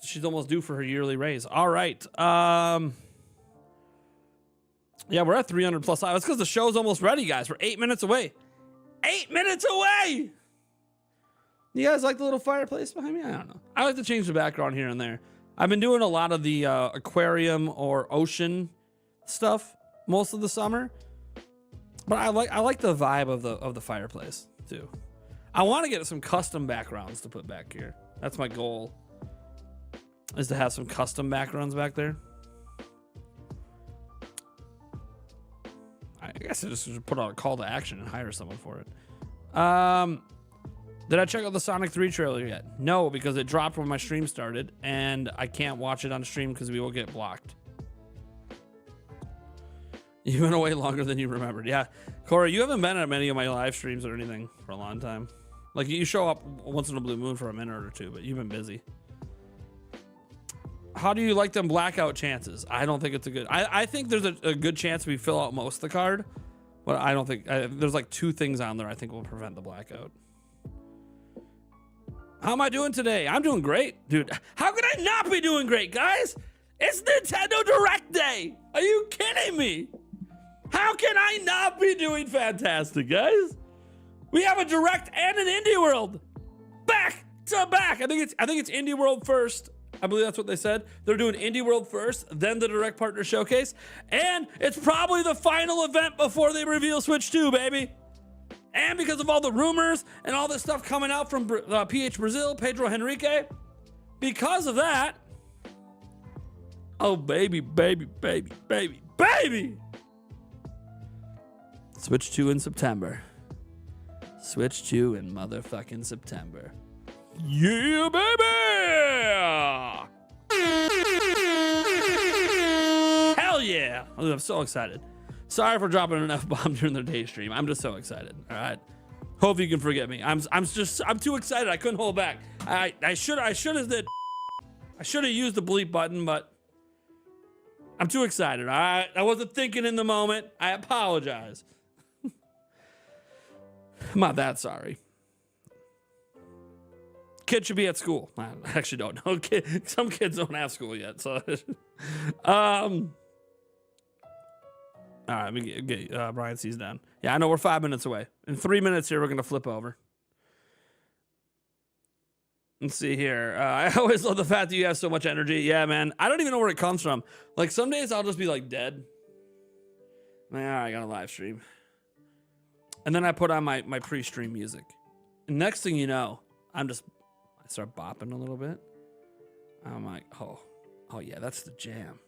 She's almost due for her yearly raise. All right. Yeah, we're at 300 plus. That's because the show's almost ready, guys. We're 8 minutes away. 8 minutes away! You guys like the little fireplace behind me? I don't know. I like to change the background here and there. I've been doing a lot of the aquarium or ocean stuff most of the summer. But I like the vibe of the fireplace, too. I want to get some custom backgrounds to put back here. That's my goal, is to have some custom backgrounds back there. I guess I just should put out a call to action and hire someone for it. Did I check out the Sonic 3 trailer yet? No, because it dropped when my stream started, and I can't watch it on stream because we will get blocked. You've been away longer than you remembered. Yeah, Corey, you haven't been at many of my live streams or anything for a long time. Like, you show up once in a blue moon for a minute or two, but you've been busy. How do you like them blackout chances? I don't think it's a good... I think there's a good chance we fill out most of the card, but I don't think... there's like 2 things on there I think will prevent the blackout. How am I doing today? I'm doing great, dude. How could I not be doing great, guys? It's Nintendo Direct Day. Are you kidding me? How can I not be doing fantastic, guys? We have a Direct and an Indie World back to back. I think it's Indie World first. I believe that's what they said. They're doing Indie World first, then the Direct Partner Showcase, and it's probably the final event before they reveal Switch 2, baby. And because of all the rumors and all this stuff coming out from PH Brazil, Pedro Henrique, because of that, oh baby, baby, baby, baby, baby. Switch 2 in September. Switch 2 in motherfucking September. Yeah, baby! Hell yeah! I'm so excited. Sorry for dropping an F-bomb during the day stream. I'm just so excited. All right. Hope you can forget me. I'm too excited. I couldn't hold back. I should have used the bleep button, but I'm too excited. All right. I wasn't thinking in the moment. I apologize. I'm not that sorry. Kid should be at school. I actually don't know. Some kids don't have school yet. So, all right, let me get Brian C's done. Yeah, I know we're 5 minutes away. In 3 minutes here, we're gonna flip over. Let's see here. I always love the fact that you have so much energy. Yeah, man. I don't even know where it comes from. Like, some days I'll just be like dead. Like, all right, I got a live stream. And then I put on my pre-stream music. And next thing you know, I start bopping a little bit. I'm like, oh yeah, that's the jam.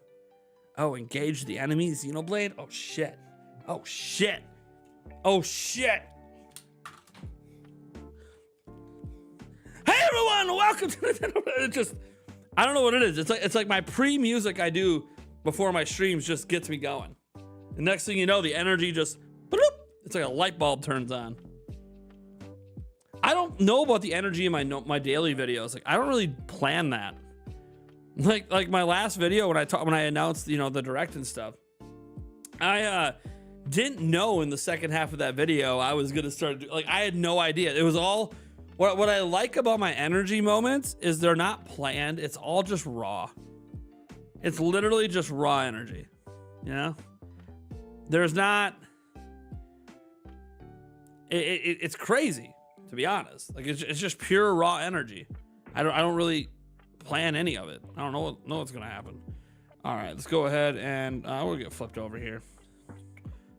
Oh, engage the enemy, Xenoblade. Oh shit. Oh shit. Oh shit. Hey everyone, welcome to Nintendo. I don't know what it is. It's like my pre-music I do before my streams just gets me going. The next thing you know, the energy just, it's like a light bulb turns on. I don't know about the energy in my daily videos. Like, I don't really plan that. Like my last video when I announced, you know, the Direct and stuff, I didn't know in the second half of that video I was gonna start, like, I had no idea. It was all what I like about my energy moments is they're not planned. It's all just raw. It's literally just raw energy. You know, there's not. It's crazy, to be honest. Like, it's just pure raw energy. I don't really plan any of it. I don't know what's gonna happen. All right, let's go ahead and we'll get flipped over here.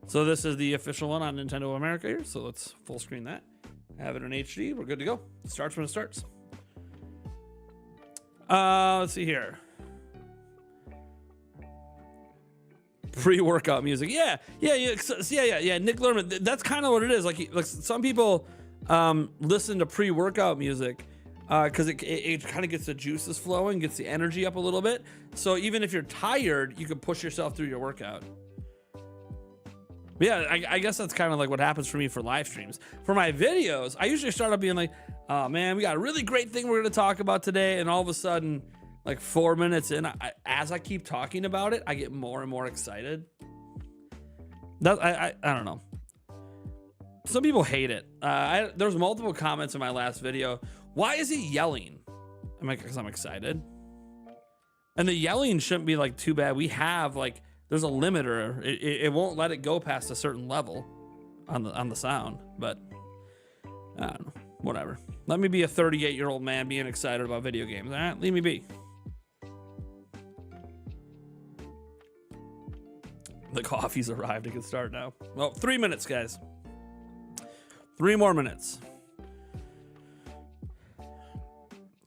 So this is the official one on Nintendo of America here. So let's full screen that. Have it in HD. We're good to go. It starts when it starts. Let's see here. Pre-workout music. Yeah. Nick Lerman. That's kind of what it is. Like some people listen to pre-workout music because it kind of gets the juices flowing, gets the energy up a little bit. So even if you're tired, you can push yourself through your workout. But yeah, I guess that's kind of like what happens for me for live streams. For my videos, I usually start up being like, oh man, we got a really great thing we're going to talk about today. And all of a sudden, like 4 minutes in, as I keep talking about it, I get more and more excited. I don't know. Some people hate it. There was multiple comments in my last video. Why is he yelling? I'm like, because I'm excited. And the yelling shouldn't be like too bad. We have like, there's a limiter. It won't let it go past a certain level on the sound. But I don't know. Whatever. Let me be a 38-year-old man being excited about video games. All right, leave me be. The coffee's arrived. It can start now. Well, 3 minutes, guys. 3 more minutes.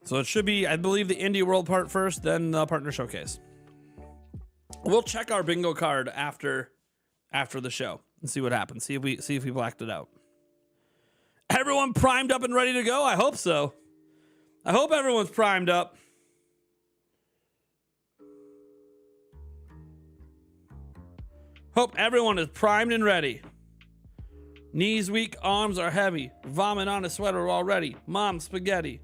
So it should be, I believe, the Indie World part first, then the partner showcase. We'll check our bingo card after the show and see what happens. See if we blacked it out. Everyone primed up and ready to go? I hope so. I hope everyone's primed up. Hope everyone is primed and ready. Knees weak, arms are heavy. Vomit on a sweater already. Mom spaghetti.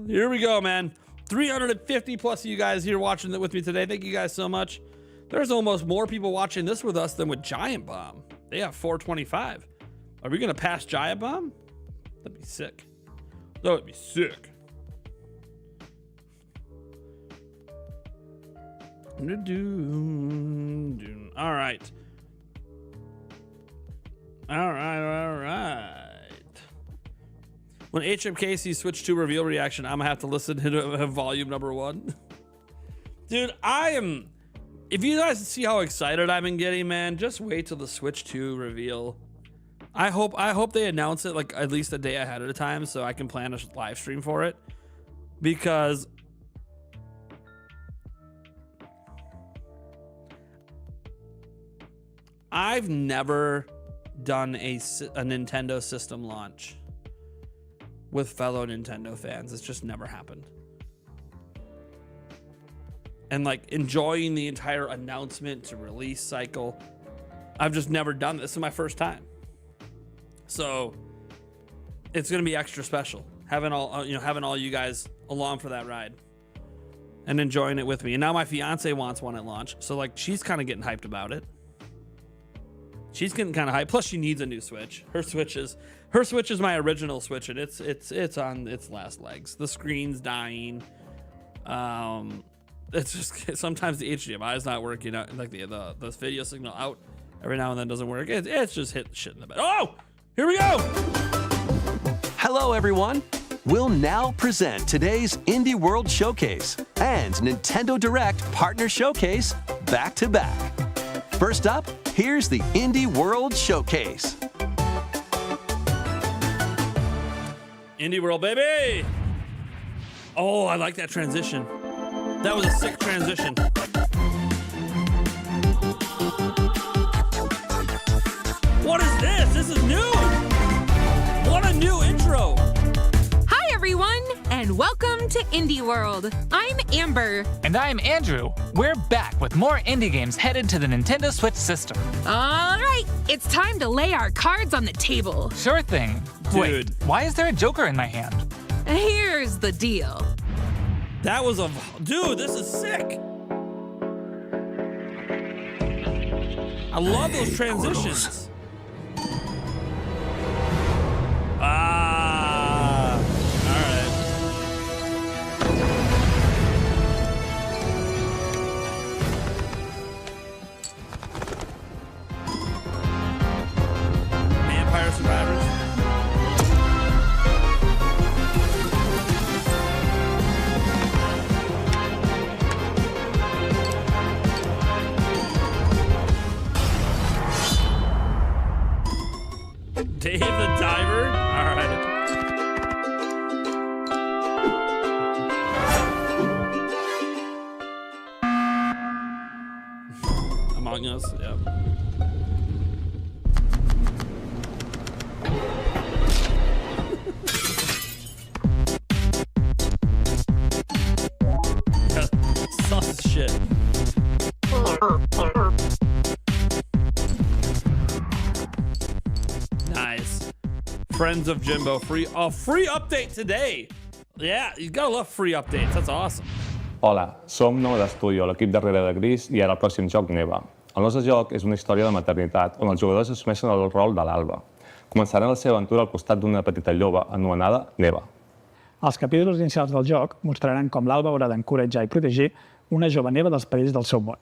Here we go, man. 350 plus of you guys here watching it with me today. Thank you guys so much. There's almost more people watching this with us than with Giant Bomb. They have 425. Are we gonna pass Giant Bomb? That'd be sick. That would be sick. All right. All right. When HMK sees Switch 2 reveal reaction, I'm gonna have to listen to volume number 1. Dude, if you guys see how excited I've been getting, man, just wait till the Switch 2 reveal. I hope they announce it like at least a day ahead of time so I can plan a live stream for it. Because I've never done a Nintendo system launch with fellow Nintendo fans. It's just never happened. And like enjoying the entire announcement to release cycle, I've just never done this. This is my first time. So it's gonna be extra special having all you guys along for that ride and enjoying it with me. And now my fiance wants one at launch, so like she's kind of getting hyped about it. She's getting kind of hyped. Plus, she needs a new Switch. Her Switch is my original Switch, and it's on its last legs. The screen's dying. It's just sometimes the HDMI is not working out, like the video signal out every now and then doesn't work. It's just hit shit in the bed. Oh, here we go. Hello, everyone. We'll now present today's Indie World Showcase and Nintendo Direct Partner Showcase back to back. First up, here's the Indie World Showcase. Indie World, baby! Oh, I like that transition. That was a sick transition. What is this? This is new! What a new intro! Hi, everyone, and welcome to Indie World. I'm Amber. And I'm Andrew. We're back with more indie games headed to the Nintendo Switch system. All right, it's time to lay our cards on the table. Sure thing. Dude. Wait, why is there a Joker in my hand? Here's the deal. That was dude, this is sick. I love those transitions. All right. Vampire Survivors. Dave the Diver? All right. Among Us, yeah. Sus as shit. Nice. Friends of Jimbo, free update today. Yeah, you gotta love free updates. That's awesome. Hola, som Nou d'Estudio, l'equip darrere de Gris i ara el pròxim joc Neva. El nostre joc és una història de maternitat on els jugadors assumeixen el rol de l'Alba. Començaran la seva aventura al costat d'una petita lloba anomenada Neva. Els capítols inicials del joc mostraran com l'Alba haurà d'encoratjar i protegir una jove Neva dels perills del seu món.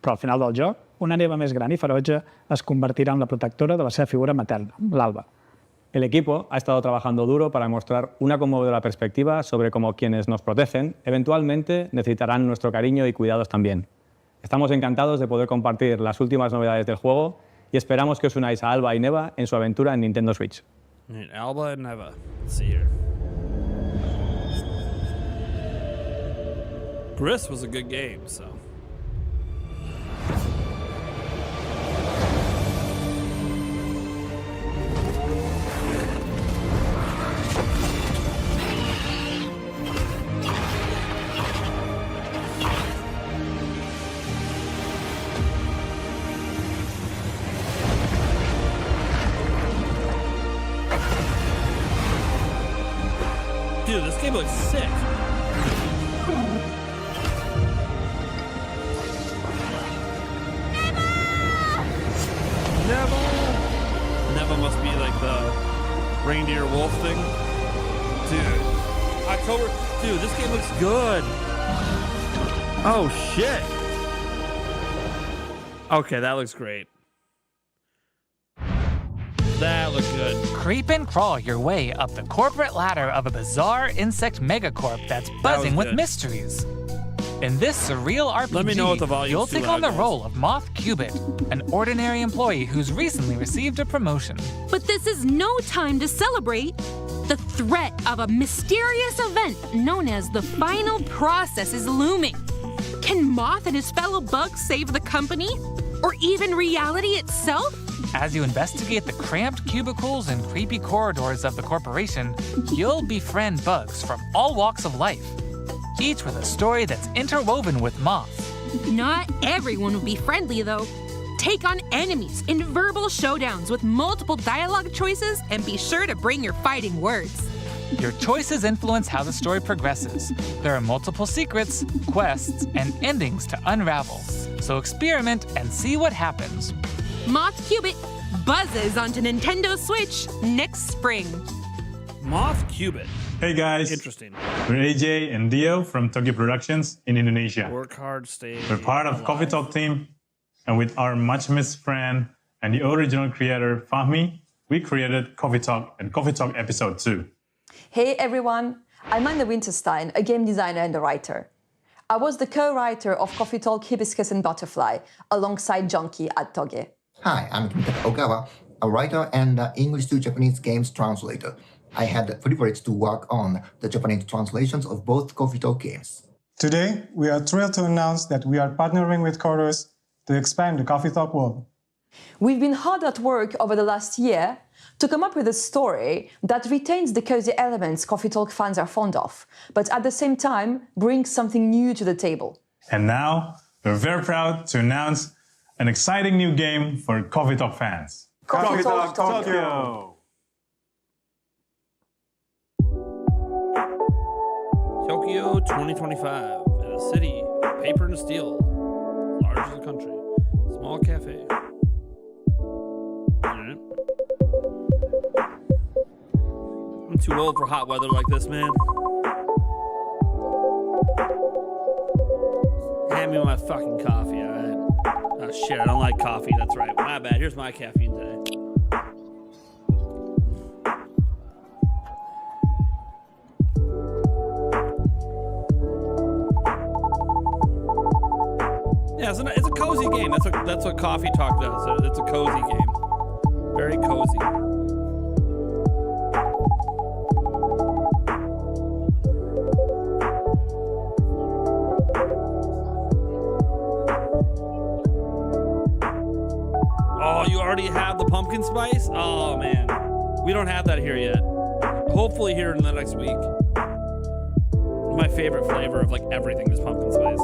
Però al final del joc, una Neva més gran i ferotge es convertirà en la protectora de la seva figura materna, l'Alba. El equipo ha estado trabajando duro para mostrar una conmovedora perspectiva sobre cómo quienes nos protegen eventualmente necesitarán nuestro cariño y cuidados también. Estamos encantados de poder compartir las últimas novedades del juego y esperamos que os unáis a Alba y Neva en su aventura en Nintendo Switch. Alba and Neva. Let's see here. Gris was a good game, so. Dude, this game looks sick. Neva must be like the reindeer wolf thing. Dude. October. Dude, this game looks good. Oh, shit. Okay, that looks great. That looks good. Creep and crawl your way up the corporate ladder of a bizarre insect megacorp that's buzzing with good. mysteries. In this surreal RPG, Let me know what the volume's you'll too take loud, on the guys. role of Moth Cubit, an ordinary employee who's recently received a promotion. But this is no time to celebrate. The threat of a mysterious event known as the final process is looming. Can Moth and his fellow bugs save the company? Or even reality itself? As you investigate the cramped cubicles and creepy corridors of the corporation, you'll befriend bugs from all walks of life, each with a story that's interwoven with Moth. Not everyone will be friendly, though. Take on enemies in verbal showdowns with multiple dialogue choices, and be sure to bring your fighting words. Your choices influence how the story progresses. There are multiple secrets, quests, and endings to unravel. So experiment and see what happens. Moth Cubit buzzes onto Nintendo Switch next spring. Moth Cubit. Hey guys, Interesting. we're AJ and Dio from Tokyo Productions in Indonesia. Work hard, stay. We're part of Coffee Talk team, and with our much missed friend and the original creator Fahmi, we created Coffee Talk and Coffee Talk Episode 2. Hey everyone, I'm Anna Winterstein, a game designer and a writer. I was the co-writer of Coffee Talk Hibiscus and Butterfly alongside Janc at Toge. Hi, I'm Kintaka Ogawa, a writer and English to Japanese games translator. I had the privilege to work on the Japanese translations of both Coffee Talk games. Today, we are thrilled to announce that we are partnering with Chorus to expand the Coffee Talk world. We've been hard at work over the last year to come up with a story that retains the cozy elements Coffee Talk fans are fond of, but at the same time brings something new to the table. And now, we're very proud to announce an exciting new game for Coffee Talk fans. Coffee Talk Tokyo! Tokyo 2025. In a city of paper and steel. Large as the country. Small cafe. Alright. I'm too old for hot weather like this, man. Hand me my fucking coffee, alright? Oh shit, I don't like coffee, that's right. My bad. Here's my caffeine today. Yeah, it's a cozy game. That's what Coffee Talk does. It's a cozy game. Very cozy. Oh, you already have the pumpkin spice? Oh man, we don't have that here yet. Hopefully here in the next week. My favorite flavor of like everything is pumpkin spice.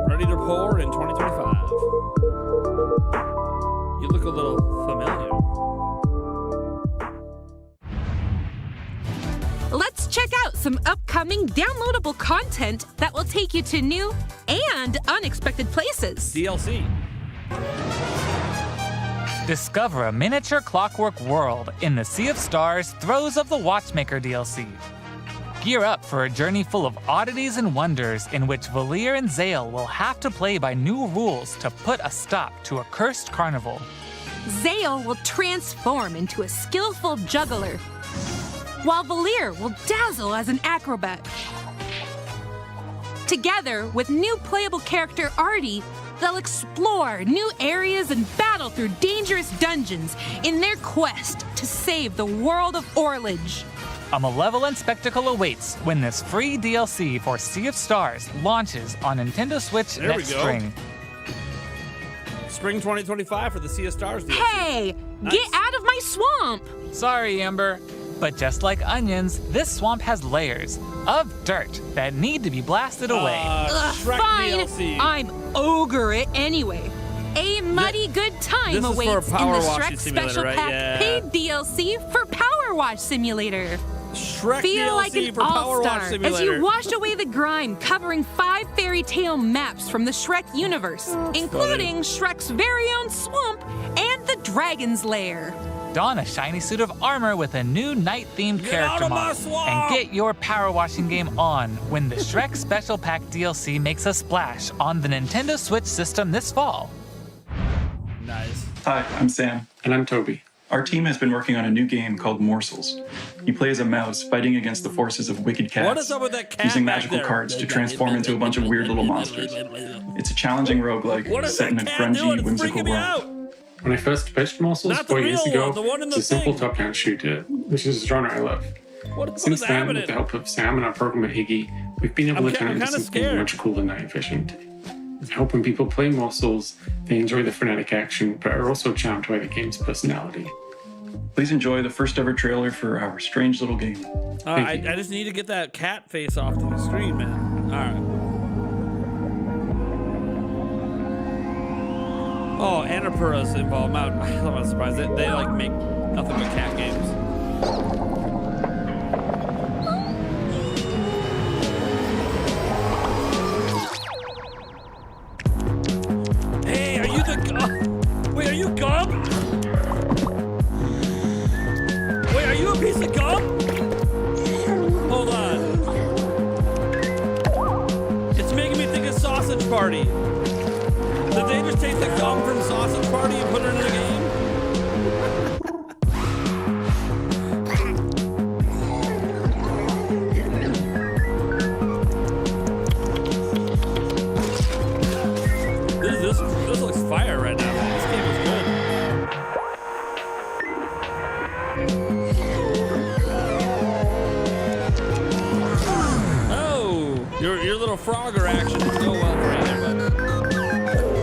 Ready to pour in 2025. You look a little familiar. Let's check out some upcoming downloadable content that will take you to new and unexpected places. DLC. Discover a miniature clockwork world in the Sea of Stars Throes of the Watchmaker DLC. Gear up for a journey full of oddities and wonders in which Valir and Zale will have to play by new rules to put a stop to a cursed carnival. Zale will transform into a skillful juggler, while Valir will dazzle as an acrobat. Together with new playable character Artie, they'll explore new areas and battle through dangerous dungeons in their quest to save the world of Orlage. A malevolent spectacle awaits when this free DLC for Sea of Stars launches on Nintendo Switch There we next go. spring. Spring 2025 for the Sea of Stars DLC. Hey, get out of my swamp! Sorry, Amber. But just like onions, this swamp has layers of dirt that need to be blasted away. Shrek Fine, DLC. I'm ogre it anyway. A muddy good time this is for awaits in Power the Washing Shrek Simulator, Special right? Pack Yeah. paid DLC for Power Wash Simulator. Shrek Feel DLC like an for Power Wash all-star as Simulator. you wash away the grime covering 5 fairy tale maps from the Shrek universe, including Shrek's very own swamp and the Dragon's Lair. Don a shiny suit of armor with a new night-themed Get out character of my mod, swamp! and get your power washing game on when the Shrek Special Pack DLC makes a splash on the Nintendo Switch system this fall. Nice. Hi, I'm Sam. And I'm Toby. Our team has been working on a new game called Morsels. You play as a mouse fighting against the forces of wicked cats, What is up with that cat using back magical there? cards to transform into a bunch of weird little monsters. It's a challenging roguelike What is set in that a cat doing? grungy, It's whimsical freaking me world. out. When I first pitched Morsels Not the 4 years real ago, one, the one in it's the a simple thing. top-down shooter, which is a genre I love. What Since is then, happening? with the help of Sam and our programmer Iggy, we've been able to turn it into kinda something scared. much cooler and efficient. I hope when people play Morsels, they enjoy the frenetic action, but are also charmed by the game's personality. Please enjoy the first ever trailer for our strange little game. I just need to get that cat face off the screen, man. All right. Oh, Annapurna's involved. I'm not surprised. They like make nothing but cat games. Hey, are you the wait? Are you gum? Wait, are you a piece of gum? Hold on. It's making me think of Sausage Party. Did they just take the gum from Sausage Party and put it in the game? This looks fire right now. This game is good. Oh, your little Frogger action is go well for you there, bud.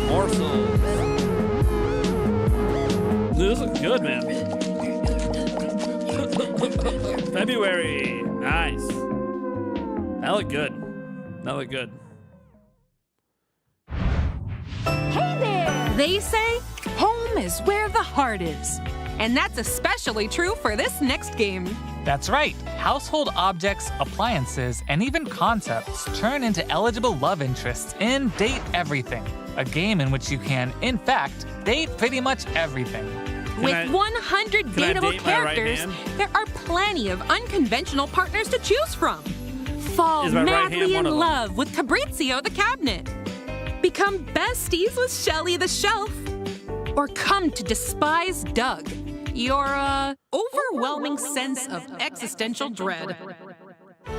Morsels. Dude, this looks good, man. February. Nice. That looked good. That looked good. Hey there! They say home is where the heart is. And that's especially true for this next game. That's right. Household objects, appliances, and even concepts turn into eligible love interests in Date Everything, a game in which you can, in fact, date pretty much everything. With 100 can I dateable date my right characters, hand? there are plenty of unconventional partners to choose from. Fall Is my right hand madly one in of them? love with Fabrizio the cabinet. Become besties with Shelly the shelf. Or come to despise Doug, your overwhelming sense of existential dread.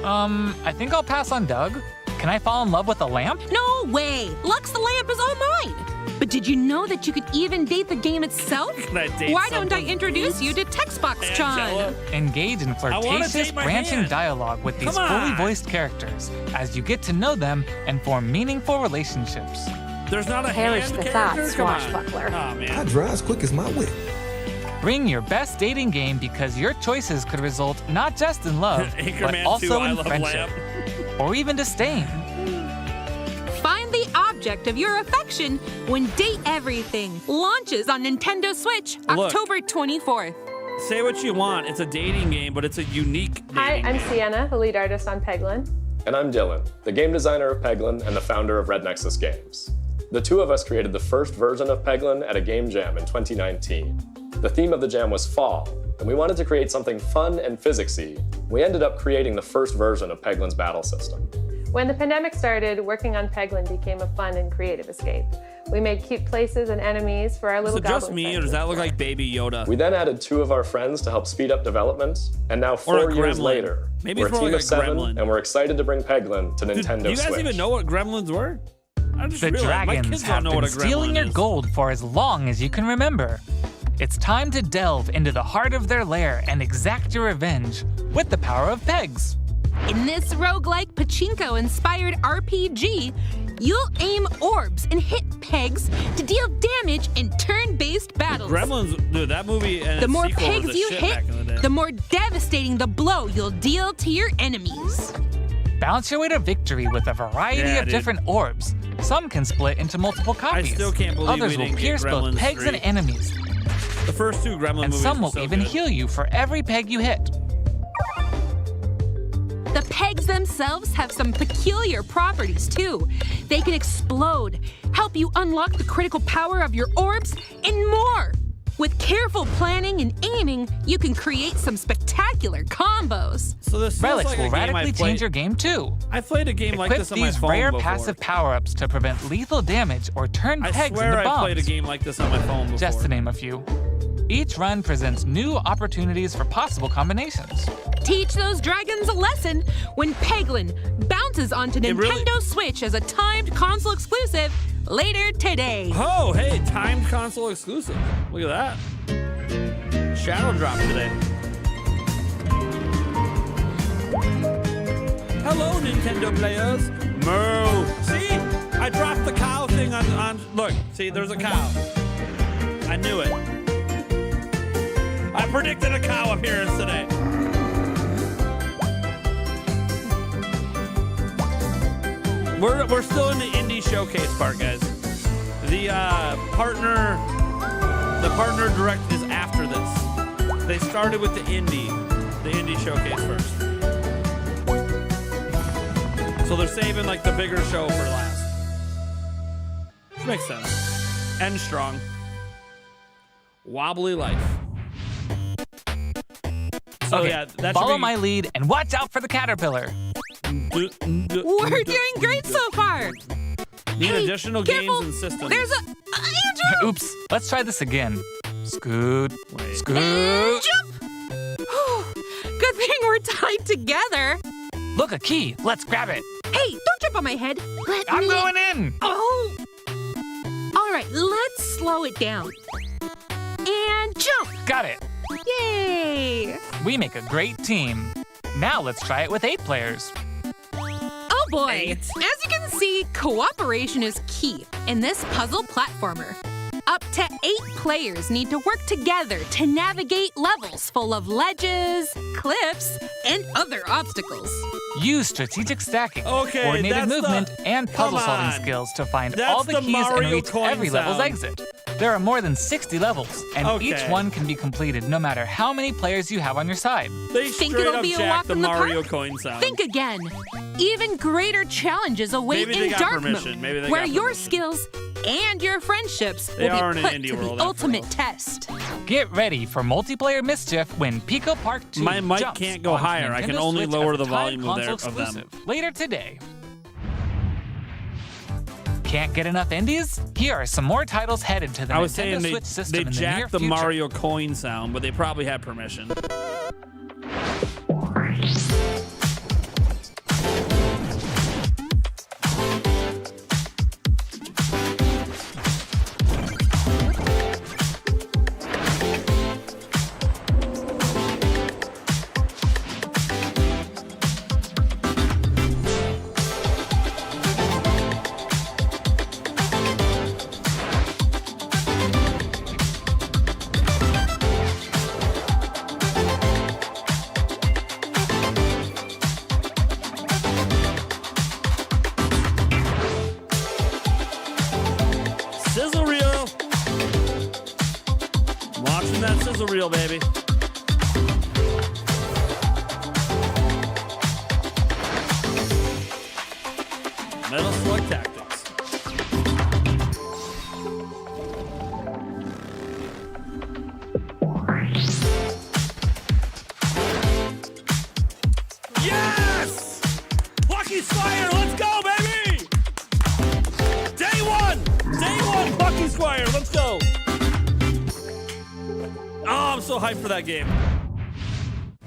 I think I'll pass on Doug. Can I fall in love with a lamp? No way! Lux the lamp is all mine! But did you know that you could even date the game itself? Can I date Why don't I someone's introduce you to Textbox Angela? Chan? Engage in wanna flirtatious, date my branching hand. dialogue with these Come fully on. voiced characters as you get to know them and form meaningful relationships. There's not a Perish hand the character? thought, Come on. swashbuckler. Oh, man. drive as quick as my whip. Bring your best dating game because your choices could result not just in love, but Anchorman 2, also I in Love friendship, Lamp. or even disdain. Find the object of your affection when Date Everything launches on Nintendo Switch Look. October 24th. Say what you want. It's a dating game, but it's a unique dating Hi, I'm game. Sienna, the lead artist on Peglin. And I'm Dylan, the game designer of Peglin and the founder of Red Nexus Games. The two of us created the first version of Peglin at a game jam in 2019. The theme of the jam was fall, and we wanted to create something fun and physicsy. We ended up creating the first version of Peglin's battle system. When the pandemic started, working on Peglin became a fun and creative escape. We made cute places and enemies for our Is little it just goblin me, or friends. does that look like Baby Yoda? We then added 2 of our friends to help speed up development, and now Or 4 a years gremlin. later, Maybe we're a it's more team like of a 7, gremlin. and we're excited to bring Peglin to Nintendo Do you guys Switch. even know what gremlins were? I just The realized my dragons kids have don't know what been a gremlin stealing your is. gold for as long as you can remember. It's time to delve into the heart of their lair and exact your revenge with the power of pegs. In this roguelike pachinko-inspired RPG, you'll aim orbs and hit pegs to deal damage in turn-based battles. Gremlins, dude, that movie and The its more sequel was pegs the you shit hit, back in the day. the more devastating the blow you'll deal to your enemies. Bounce your way to victory with a variety Yeah, of dude. different orbs. Some can split into multiple copies. still can't believe Others we will didn't get pierce both Gremlins pegs 3. and enemies. The first 2 gremlin And movies some were will so even good. heal you for every peg you hit. The pegs themselves have some peculiar properties too. They can explode, help you unlock the critical power of your orbs, and more. With careful planning and aiming, you can create some spectacular combos. So this Relics like will a game radically I've played- change your game too. I played a game like Equip this on my these phone rare before. passive power-ups to prevent lethal damage or turn I pegs swear into bombs. I played a game like this on my phone before. Just to name a few. Each run presents new opportunities for possible combinations. Teach those dragons a lesson when Peglin bounces onto Nintendo Switch as a timed console exclusive later today. Oh, hey, timed console exclusive. Look at that. Shadow drop today. Hello, Nintendo players. Moo. See? I dropped the cow thing on. Look, see, there's a cow. I knew it. I predicted a cow appearance today. We're still in the indie showcase part, guys. The partner direct is after this. They started with the indie showcase first. So they're saving like the bigger show for last. Which makes sense. End strong. Wobbly life. So Okay, yeah, that follow should be, my lead and watch out for the caterpillar. We're doing great so far. Need Hey, additional careful. games and systems. There's a Andrew. Oops, let's try this again. Scoot, Wait. scoot. Jump. Good thing we're tied together. Look, a key. Let's grab it. Hey, don't jump on my head. Let I'm me. going in. Oh. All right, let's slow it down. And jump. Got it. Yay. We make a great team. Now let's try it with 8 players. Oh boy! As you can see, cooperation is key in this puzzle platformer. Up to 8 players need to work together to navigate levels full of ledges, cliffs, and other obstacles. Use strategic stacking, Okay, coordinated that's movement, and come puzzle-solving on. skills to find That's all the the keys Mario and reach coin every level's sound. exit. There are more than 60 levels, and each Okay. one can be completed no matter how many players you have on your side. They Think straight it'll up be a jacked walk the in the Mario park? coin sound. Think again. Even greater challenges await Maybe they in got dark permission. mode, Maybe they where got your permission. skills and your friendships They will are in be an put indie to world the after ultimate test. Get ready for multiplayer mischief when Pico Park 2 My mic jumps can't go onto higher. I can Nintendo only Switch lower as a the volume timed of console them. exclusive later today. Can't get enough indies? Here are some more titles headed to the I was Nintendo saying Switch system they in the near jacked the future. Mario coin sound, but they probably had permission. Sizzle reel. Watching that sizzle reel, baby. Metal Slug Tactics. Yes! Lucky's fire, let's go, baby! Day one so hyped for that game.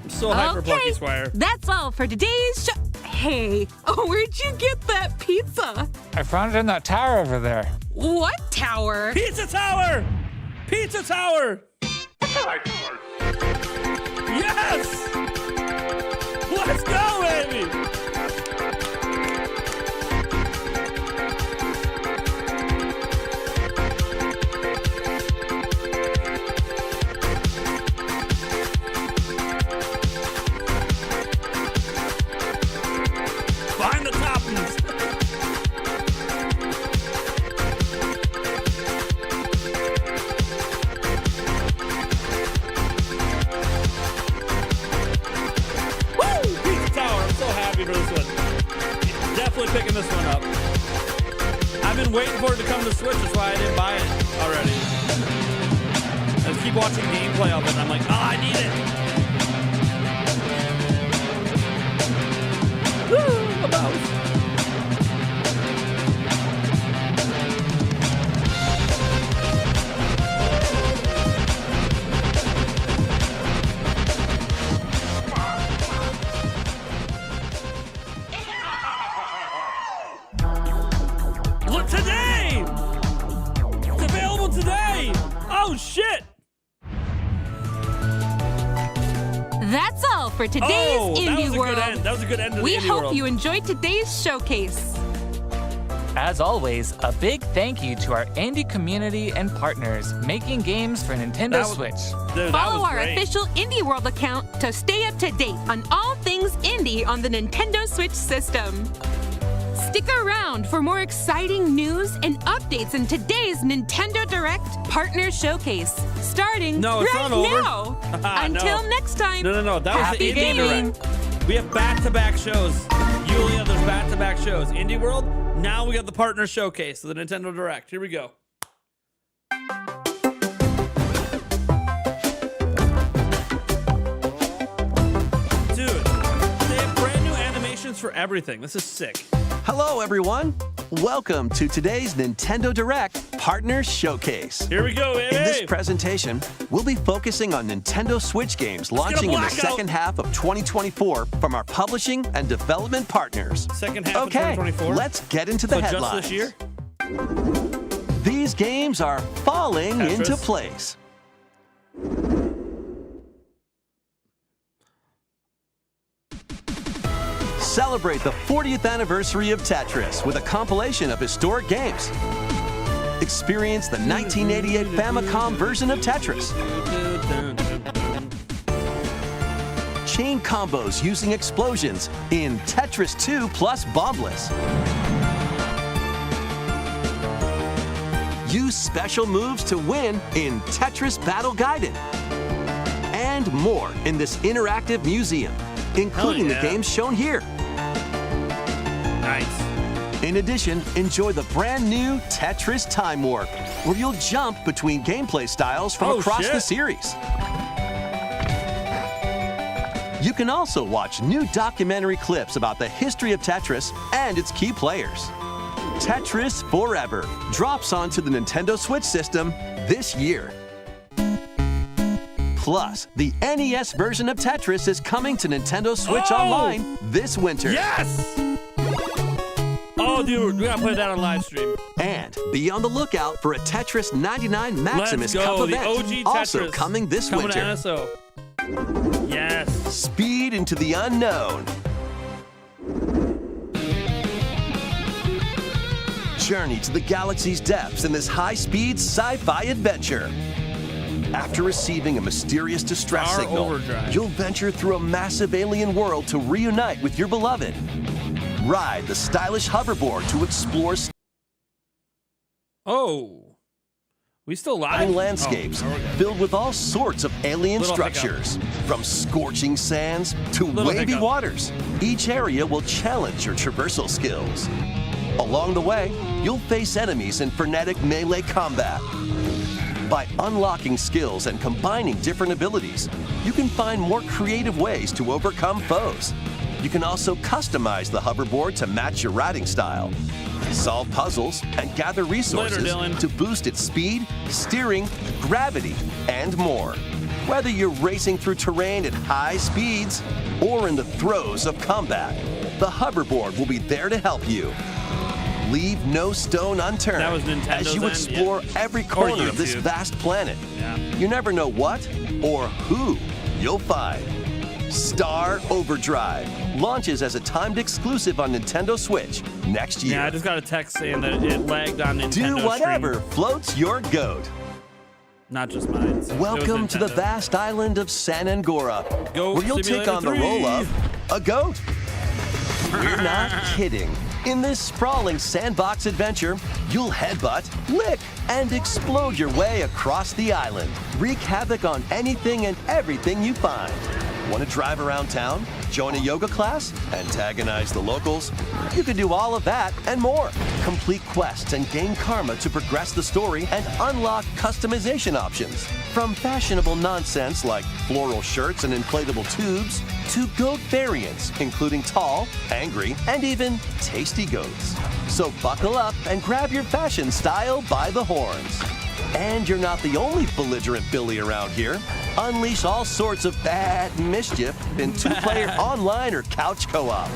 I'm so hyped for Plucky Squire. That's all for today's show. Hey, where'd you get that pizza? I found it in that tower over there. What tower? Pizza Tower! Pizza Tower! Yes! Let's go, baby! Find the toppings! Definitely picking this one up. I've been waiting for it to come to Switch, that's why I didn't buy it already. I just keep watching gameplay of it, and I'm like, oh, I need it. Woo, a mouse. Today! It's available today! Oh, shit! That's all for today's Indie World. That was a good end to the Indie World. We hope you enjoyed today's showcase. As always, a big thank you to our indie community and partners making games for Nintendo Switch. Dude, Follow our official Indie World account to stay up to date on all things indie on the Nintendo Switch system. Stick around for more exciting news and updates in today's Nintendo Direct Partner Showcase, starting right now. Until next time, No. That was the happy Indie gaming. Direct. We have back-to-back shows. Yulia, there's back-to-back shows. Indie World, now we got the Partner Showcase, the Nintendo Direct. Here we go. Dude, they have brand new animations for everything. This is sick. Hello, everyone. Welcome to today's Nintendo Direct Partner Showcase. Here we go, baby. In this presentation, we'll be focusing on Nintendo Switch games launching in the second half of 2024 from our publishing and development partners. Second half of 2024? Let's get into the headlines. Just this year? These games are falling into place. Celebrate the 40th anniversary of Tetris with a compilation of historic games. Experience the 1988 Famicom version of Tetris. Chain combos using explosions in Tetris 2 plus Bombless. Use special moves to win in Tetris Battle Gaiden. And more in this interactive museum, including the games shown here. Nice. In addition, enjoy the brand new Tetris Time Warp, where you'll jump between gameplay styles from across the series. You can also watch new documentary clips about the history of Tetris and its key players. Tetris Forever drops onto the Nintendo Switch system this year. Plus, the NES version of Tetris is coming to Nintendo Switch Online this winter. Yes! Oh, dude, we gotta play that on live stream. And be on the lookout for a Tetris 99 Maximus Cup event, the OG Tetris also coming this winter. To NSO. Yes. Speed into the unknown. Journey to the galaxy's depths in this high-speed sci-fi adventure. After receiving a mysterious distress signal, you'll venture through a massive alien world to reunite with your beloved. Ride the stylish hoverboard to explore we still live? landscapes filled with all sorts of alien structures, from scorching sands to wavy waters. Each area will challenge your traversal skills. Along the way, you'll face enemies in frenetic melee combat. By unlocking skills and combining different abilities, you can find more creative ways to overcome foes. You can also customize the hoverboard to match your riding style, solve puzzles, and gather resources to boost its speed, steering, gravity, and more. Whether you're racing through terrain at high speeds or in the throes of combat, the hoverboard will be there to help you. Leave no stone unturned That was Nintendo's as you end, explore yeah. every Or corner of this YouTube. vast planet. Yeah. You never know what or who you'll find. Star Overdrive launches as a timed exclusive on Nintendo Switch next year. Yeah, I just got a text saying that it lagged on Nintendo Do whatever stream. floats your goat. Not just mine. So it was Welcome to the Nintendo. vast island of San Angora, Goat where you'll take Simulator on the 3. role of a goat. We're not kidding. In this sprawling sandbox adventure, you'll headbutt, lick, and explode your way across the island. Wreak havoc on anything and everything you find. Want to drive around town, join a yoga class, antagonize the locals? You can do all of that and more. Complete quests and gain karma to progress the story and unlock customization options. From fashionable nonsense like floral shirts and inflatable tubes, to goat variants, including tall, angry, and even tasty goats. So buckle up and grab your fashion style by the horns. And you're not the only belligerent Billy around here. Unleash all sorts of bad mischief in two-player online or couch co-op.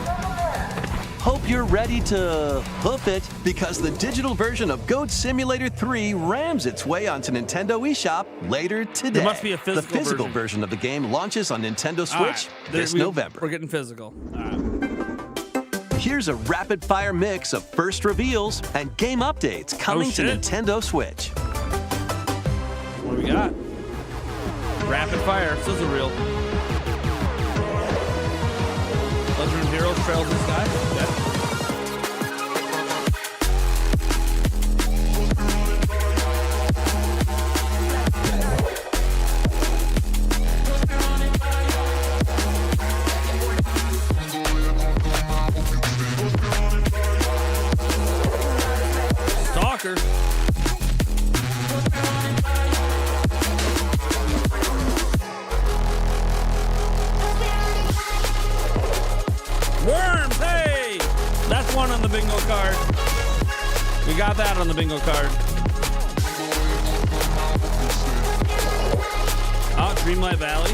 Hope you're ready to hoof it, because the digital version of Goat Simulator 3 rams its way onto Nintendo eShop later today. There must be a physical The physical version of the game launches on Nintendo Switch All right. this We- November. We're getting physical. All right. Here's a rapid-fire mix of first reveals and game updates coming to shit. Nintendo Switch. What do we got? Rapid fire. Sizzle reel. Legend of Heroes Trails in the Sky. Okay. Stalker. Worms, hey! That's one on the bingo card. We got that on the bingo card. Oh, Dreamlight Valley.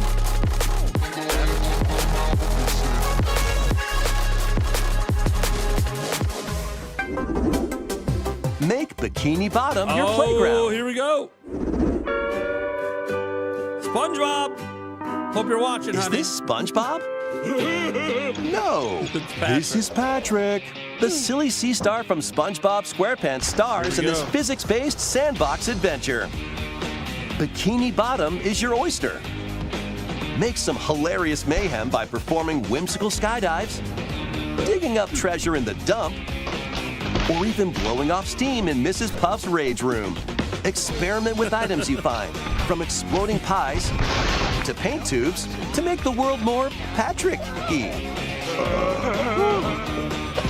Make Bikini Bottom your Oh, playground. here we go. SpongeBob. Hope you're watching, Is honey. this SpongeBob? No, this is Patrick. The silly sea star from SpongeBob SquarePants stars in Here we this go. physics-based sandbox adventure. Bikini Bottom is your oyster. Make some hilarious mayhem by performing whimsical skydives, digging up treasure in the dump, or even blowing off steam in Mrs. Puff's rage room. Experiment with items you find, from exploding pies to paint tubes, to make the world more Patrick-y.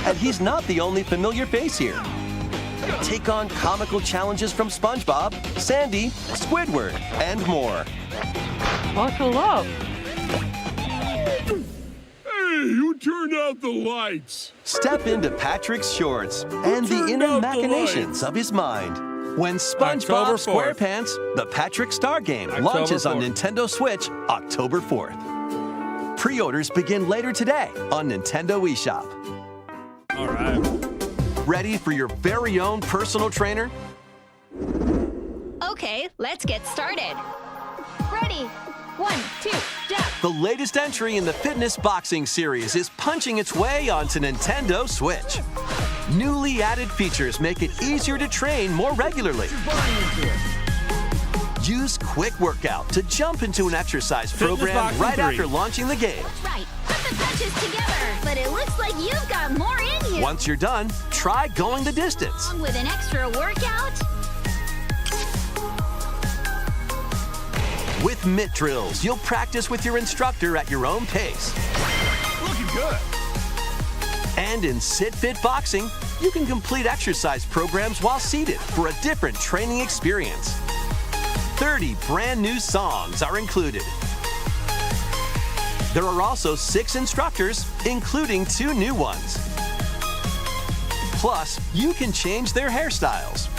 And he's not the only familiar face here. Take on comical challenges from SpongeBob, Sandy, Squidward, and more. Buckle up. Hey, who turned out the lights? Step into Patrick's shorts and the turned inner out the machinations of his mind when SpongeBob October 4th. SquarePants, the Patrick Star game, October launches on 4th. Nintendo Switch October 4th. Pre-orders begin later today on Nintendo eShop. All right. Ready for your very own personal trainer? Okay, let's get started. Ready? 1, 2, jump. The latest entry in the fitness boxing series is punching its way onto Nintendo Switch. Newly added features make it easier to train more regularly. Use Quick Workout to jump into an exercise program Boxing right 3. after launching the game. Right, put the punches together. But it looks like you've got more in you. Once you're done, try going the distance. Along with an extra workout. With mitt drills, you'll practice with your instructor at your own pace. Looking good. And in Sit Fit Boxing, you can complete exercise programs while seated for a different training experience. 30 brand new songs are included. There are also 6 instructors, including 2 new ones. Plus, you can change their hairstyles.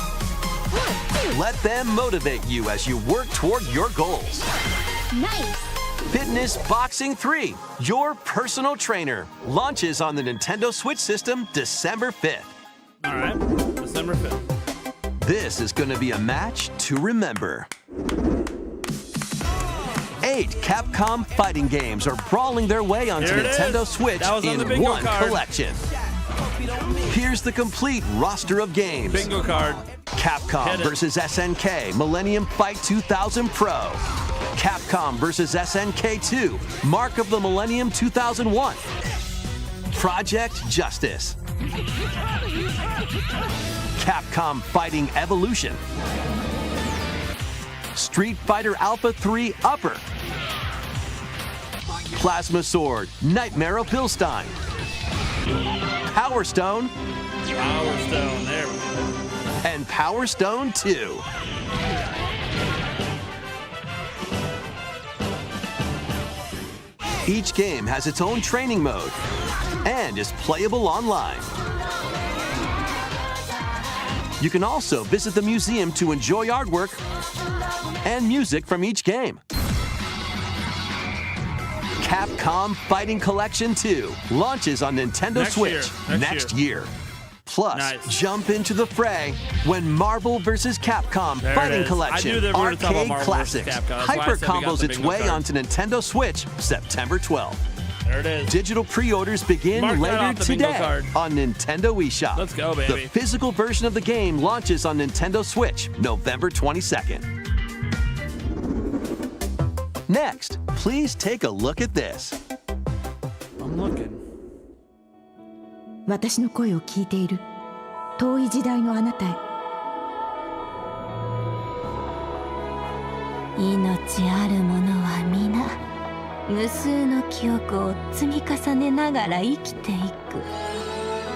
Let them motivate you as you work toward your goals. Nice. Fitness Boxing 3, your personal trainer, launches on the Nintendo Switch system December 5th. All right, December 5th. This is going to be a match to remember. 8 Capcom fighting games are brawling their way onto Nintendo Switch in one collection. Here's the complete roster of games. Bingo card. Capcom vs. SNK Millennium Fight 2000 Pro. Capcom vs. SNK 2 Mark of the Millennium 2001. Project Justice. Capcom Fighting Evolution. Street Fighter Alpha 3 Upper. Plasma Sword Nightmare of Bilstein. Power Stone. Power Stone, there we go. And Power Stone 2. Each game has its own training mode and is playable online. You can also visit the museum to enjoy artwork and music from each game. Capcom Fighting Collection 2 launches on Nintendo Switch next year. Plus, jump into the fray when Marvel vs. Capcom Fighting Collection Arcade Classics hyper combos its way onto Nintendo Switch September 12th. There it is. Digital pre-orders begin later today on Nintendo eShop. Let's go, baby. The physical version of the game launches on Nintendo Switch November 22nd. Next, please take a look at this. I'm looking. 私の声を聞いている遠い時代のあなたへ命ある者は皆無数の記憶を積み重ねながら生きてい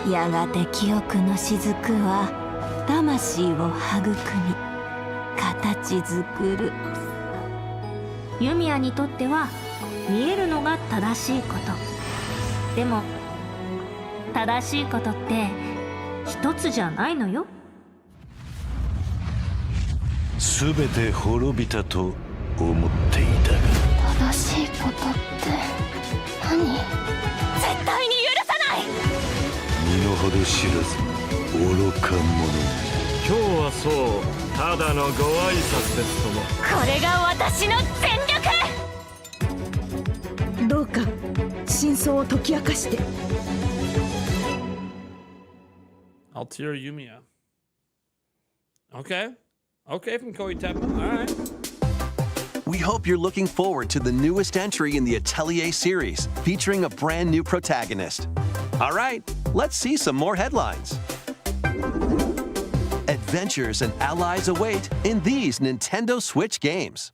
くやがて記憶の雫は魂を育み形作るユミヤにとっては見えるのが正しいことでも正しいことって一つじゃないのよすべて滅びたと思っていたが正しいことって何絶対に許さない身の程知らず愚か者今日はそうただのご挨拶ですともこれが私の全力どうか真相を解き明かしてAltier Yumiya. Okay. Okay, from Koei Teppa. All right. We hope you're looking forward to the newest entry in the Atelier series, featuring a brand new protagonist. All right, let's see some more headlines. Adventures and allies await in these Nintendo Switch games.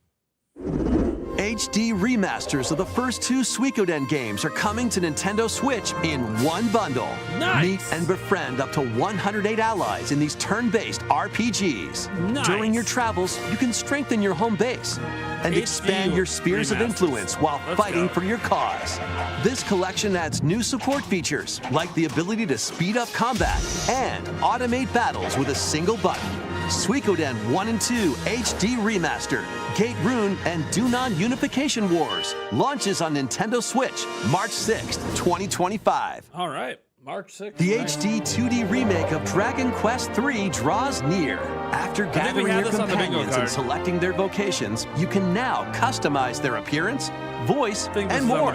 HD remasters of the first 2 Suikoden games are coming to Nintendo Switch in one bundle. Nice. Meet and befriend up to 108 allies in these turn-based RPGs. Nice. During your travels, you can strengthen your home base and expand your spheres of influence while fighting for your cause. This collection adds new support features, like the ability to speed up combat and automate battles with a single button. Suikoden 1 and 2 HD Remaster, Gate Rune, and Dunan Unification Wars launches on Nintendo Switch March 6th, 2025. All right, March 6th. The HD 2D remake of Dragon Quest III draws near. After gathering your companions and selecting their vocations, you can now customize their appearance, voice, and more.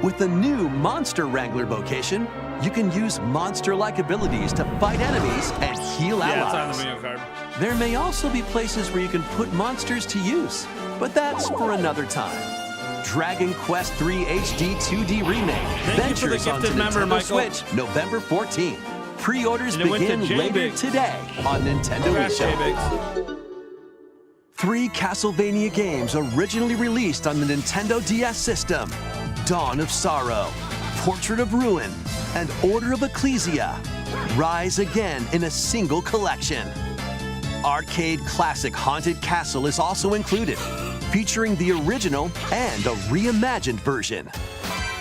With the new Monster Wrangler vocation, you can use monster-like abilities to fight enemies and heal allies. Yeah, it's on the bingo card. There may also be places where you can put monsters to use, but that's for another time. Dragon Quest III HD 2D Remake ventures onto Nintendo Switch November 14th. Pre-orders begin later today on Nintendo eShop. 3 Castlevania games originally released on the Nintendo DS system: Dawn of Sorrow, Portrait of Ruin, and Order of Ecclesia rise again in a single collection. Arcade classic Haunted Castle is also included, featuring the original and a reimagined version.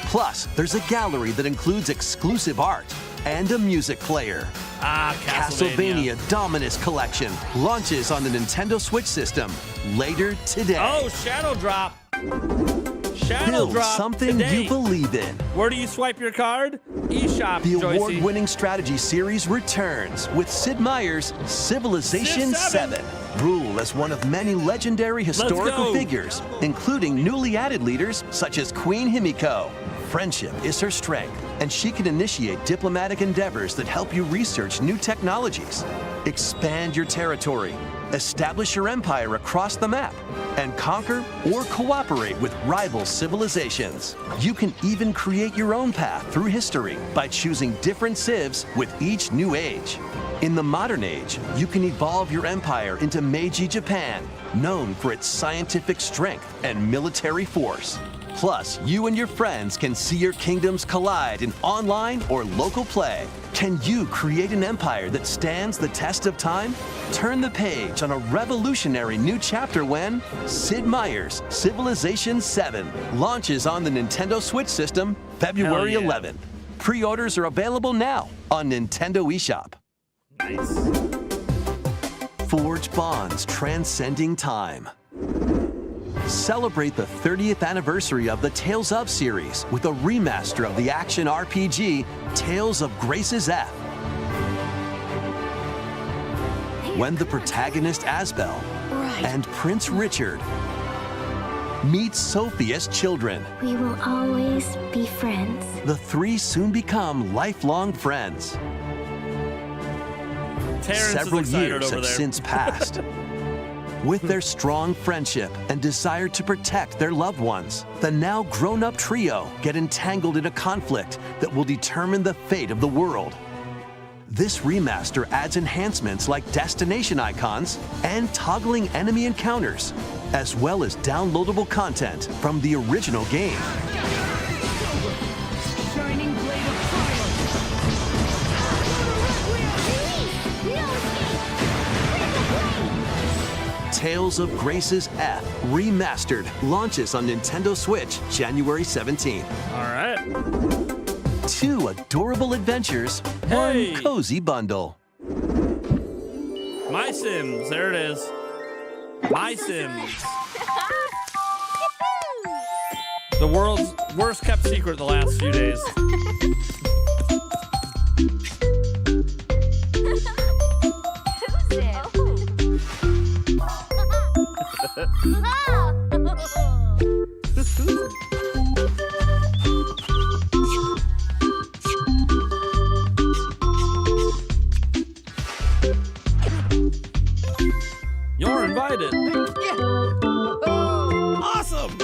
Plus, there's a gallery that includes exclusive art, and a music player. Castlevania Dominus Collection launches on the Nintendo Switch system later today. Oh, Shadow Drop. Shadow Build Drop something today. you believe in. Where do you swipe your card? eShop, The Joycey. award-winning strategy series returns with Sid Meier's Civilization Civ 7. 7. Rule as one of many legendary historical go. figures, including newly added leaders such as Queen Himiko. Friendship is her strength, and she can initiate diplomatic endeavors that help you research new technologies, expand your territory, establish your empire across the map, and conquer or cooperate with rival civilizations. You can even create your own path through history by choosing different civs with each new age. In the modern age, you can evolve your empire into Meiji Japan, known for its scientific strength and military force. Plus, you and your friends can see your kingdoms collide in online or local play. Can you create an empire that stands the test of time? Turn the page on a revolutionary new chapter when Sid Meier's Civilization 7 launches on the Nintendo Switch system February 11. Pre-orders are available now on Nintendo eShop. Nice. Forge bonds transcending time. Celebrate the 30th anniversary of the Tales of series with a remaster of the action RPG Tales of Grace's F. When the protagonist Asbel and Prince Richard meet Sophia's children, We will always be friends. the three soon become lifelong friends. Terrence Several is excited years over have there. since passed. With their strong friendship and desire to protect their loved ones, the now grown-up trio get entangled in a conflict that will determine the fate of the world. This remaster adds enhancements like destination icons and toggling enemy encounters, as well as downloadable content from the original game. Shining blade of fire. Tales of Grace's F Remastered launches on Nintendo Switch January 17th. All right. 2 adorable adventures, Hey. 1 cozy bundle. MySims, there it is. MySims. The world's worst kept secret the last few days. You're invited. Awesome.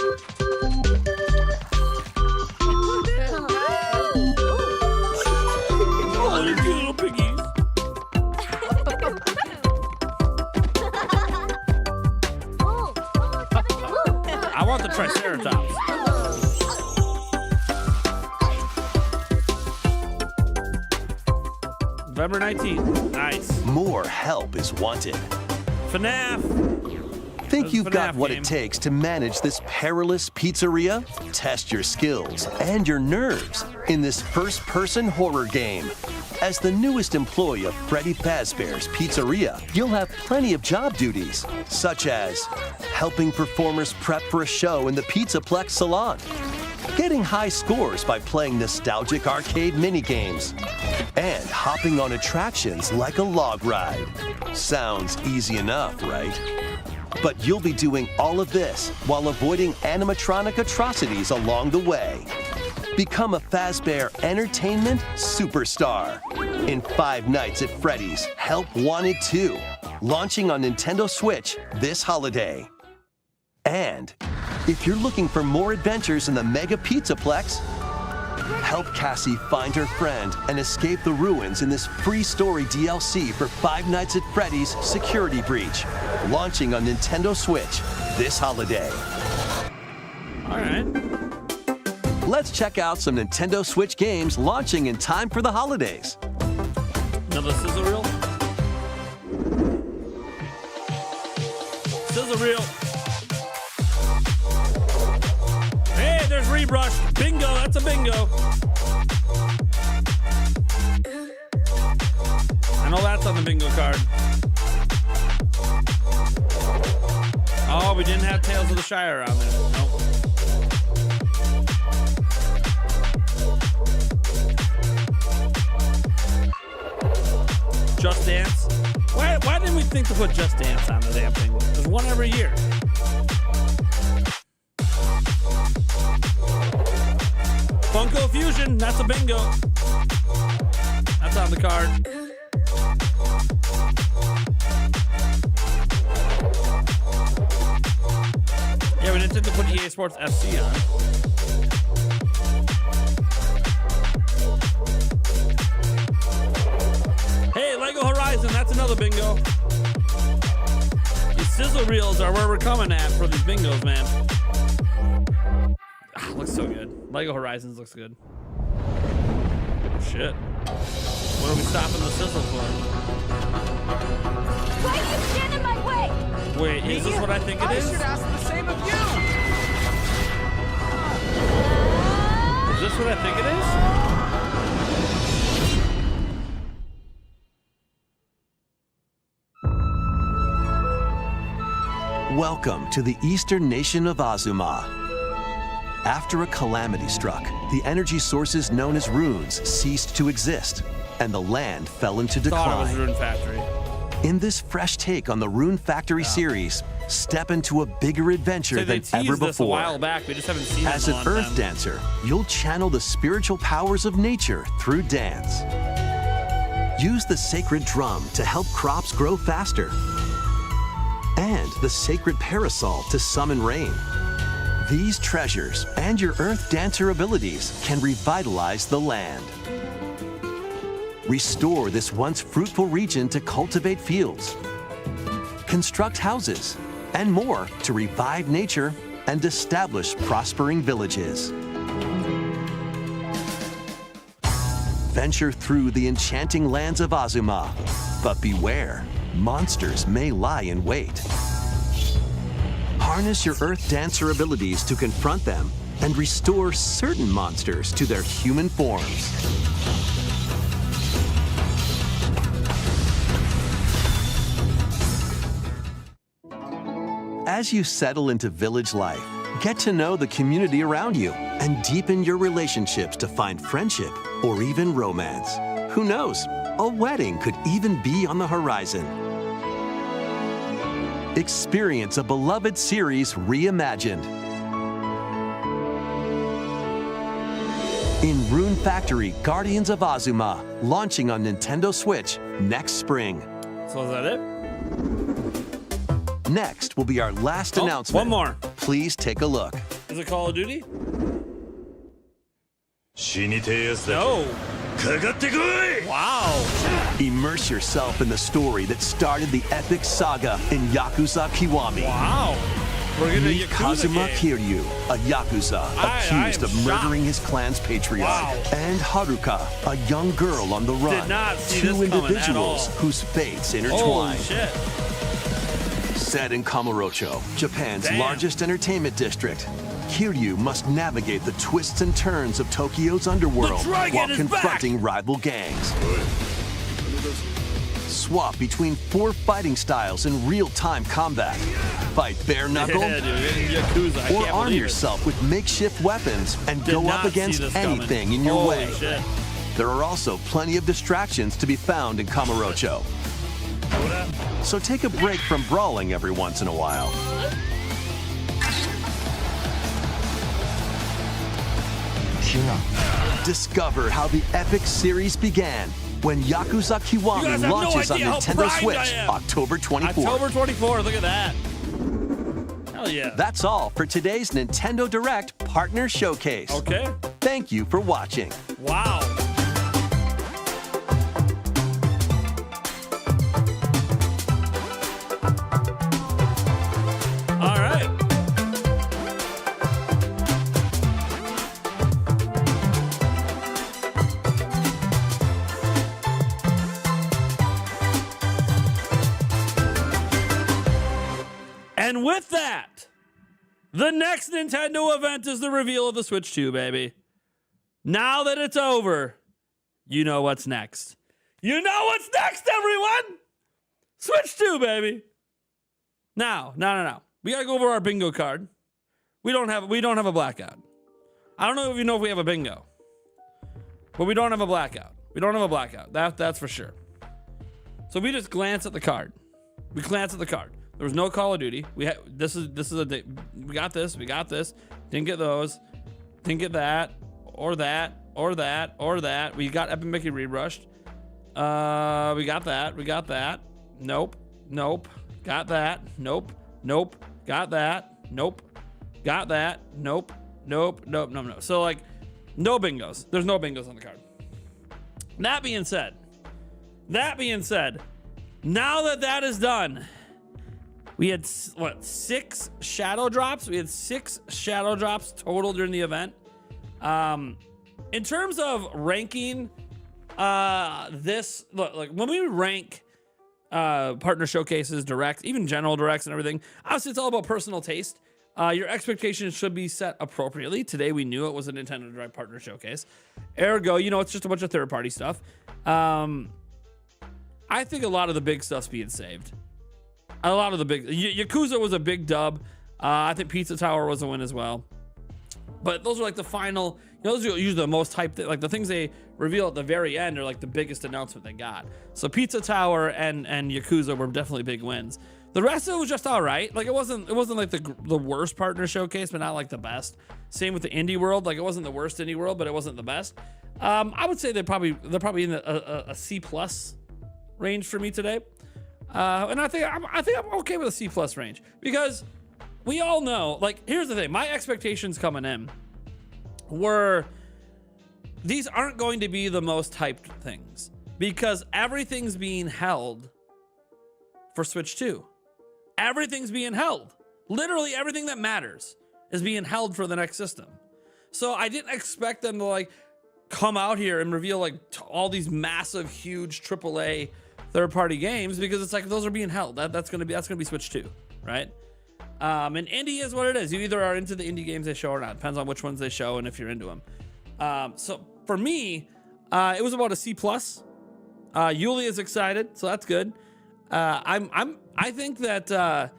Oh, you cute little piggies. I want the Triceratops. November 19th. Nice. More help is wanted. FNAF. Think That's a you've got FNAF what game. it takes to manage this perilous pizzeria? Test your skills and your nerves in this first-person horror game. As the newest employee of Freddy Fazbear's Pizzeria, you'll have plenty of job duties, such as helping performers prep for a show in the Pizzaplex salon, getting high scores by playing nostalgic arcade minigames, and hopping on attractions like a log ride. Sounds easy enough, right? But you'll be doing all of this while avoiding animatronic atrocities along the way. Become a Fazbear Entertainment superstar in 5 Nights at Freddy's Help Wanted 2, launching on Nintendo Switch this holiday. And if you're looking for more adventures in the Mega Pizzaplex, help Cassie find her friend and escape the ruins in this free story DLC for 5 Nights at Freddy's Security Breach, launching on Nintendo Switch this holiday. All right. Let's check out some Nintendo Switch games launching in time for the holidays. Another sizzle reel. Sizzle reel. Hey, there's Rebrush. Bingo, that's a bingo. know that's on the bingo card. Oh, we didn't have Tales of the Shire on there. Nope. Just Dance. Why didn't we think to put Just Dance on the damn thing? There's one every year. Funko Fusion, that's a bingo. That's on the card. Yeah, we didn't think to put EA Sports FC on. Hey, Lego Horizon, that's another bingo. These sizzle reels are where we're coming at for these bingos, man. Ah, looks so good. Lego Horizons looks good. Oh, shit. What are we stopping the sizzle for? Why do you stand in my way? Wait, is this what I think it is? I should ask the same of you. Is this what I think it is? Welcome to the eastern nation of Azuma. After a calamity struck, the energy sources known as runes ceased to exist, and the land fell into decline. Thought it was Rune Factory. In this fresh take on the Rune Factory series, step into a bigger adventure than ever This a before. while back. We just haven't seen it As in a an long earth time. dancer, you'll channel the spiritual powers of nature through dance. Use the sacred drum to help crops grow faster, and the sacred parasol to summon rain. These treasures and your earth dancer abilities can revitalize the land. Restore this once fruitful region to cultivate fields, construct houses, and more to revive nature and establish prospering villages. Venture through the enchanting lands of Azuma, but beware, monsters may lie in wait. Harness your Earth Dancer abilities to confront them and restore certain monsters to their human forms. As you settle into village life, get to know the community around you and deepen your relationships to find friendship or even romance. Who knows? A wedding could even be on the horizon. Experience a beloved series reimagined. In Rune Factory, Guardians of Azuma, launching on Nintendo Switch next spring. So is that it? Next will be our last announcement. One more. Please take a look. Is it Call of Duty? No. Wow. Immerse yourself in the story that started the epic saga in Yakuza Kiwami. Wow. We're gonna Meet Kazuma Kiryu, a Yakuza accused of murdering his clan's patriarch. Wow. And Haruka, a young girl on the run. Did not see Two this coming at individuals all. whose fates intertwine. Holy shit. Set in Kamurocho, Japan's largest entertainment district, Kiryu must navigate the twists and turns of Tokyo's underworld while confronting rival gangs. Swap between 4 fighting styles in real-time combat. Fight bare knuckle, Yeah, dude. Yakuza. I or can't arm believe yourself with makeshift weapons and Did go not up see against this coming. anything in your Holy way. shit. There are also plenty of distractions to be found in Kamurocho. So take a break from brawling every once in a while. Discover how the epic series began when Yakuza You guys Kiwami have no launches on idea how Nintendo primed I Switch am. October 24th. October 24th. Look at that. Hell yeah. That's all for today's Nintendo Direct Partner Showcase. Okay. Thank you for watching. Wow. All right. And with that, the next Nintendo event is the reveal of the Switch 2, baby. Now that it's over, you know what's next. You know what's next, everyone? Switch 2, baby. Now. We gotta go over our bingo card. We don't have a blackout. I don't know if you know if we have a bingo, but we don't have a blackout. We don't have a blackout. That's for sure. So we just glance at the card. We glance at the card. There was no Call of Duty. This is a day. We got this. Didn't get those. Didn't get that or that or that or that. We got Epic Mickey Rebrushed. We got that. Nope. Got that. Nope. Got that. Nope. Got that. Nope. So like, no bingos. There's no bingos on the card. That being said, now that is done, we had 6 shadow drops? We had 6 shadow drops total during the event. In terms of ranking, look, when we rank partner showcases, directs, even general directs and everything, obviously it's all about personal taste. Your expectations should be set appropriately. Today we knew it was a Nintendo Direct partner showcase. Ergo, it's just a bunch of third-party stuff. I think a lot of the big stuff's being saved. A lot of the big... Yakuza was a big dub. I think Pizza Tower was a win as well. But those are like the final... those are usually the most hyped... Like the things they reveal at the very end are like the biggest announcement they got. So Pizza Tower and Yakuza were definitely big wins. The rest of it was just all right. Like it wasn't like the worst partner showcase, but not like the best. Same with the Indie World. Like it wasn't the worst Indie World, but it wasn't the best. I would say they're probably in a C+ range for me today. And I think I'm okay with a C+ range because we all know, like, here's the thing. My expectations coming in were these aren't going to be the most hyped things because everything's being held for Switch 2. Everything's being held. Literally everything that matters is being held for the next system. So I didn't expect them to like come out here and reveal like all these massive, huge AAA third-party games because it's like those are being held. That's gonna be Switch 2, right? And indie is what it is. You either are into the indie games they show or not. Depends on which ones they show and if you're into them. So for me, it was about a C+. Yuli is excited, so that's good. I think that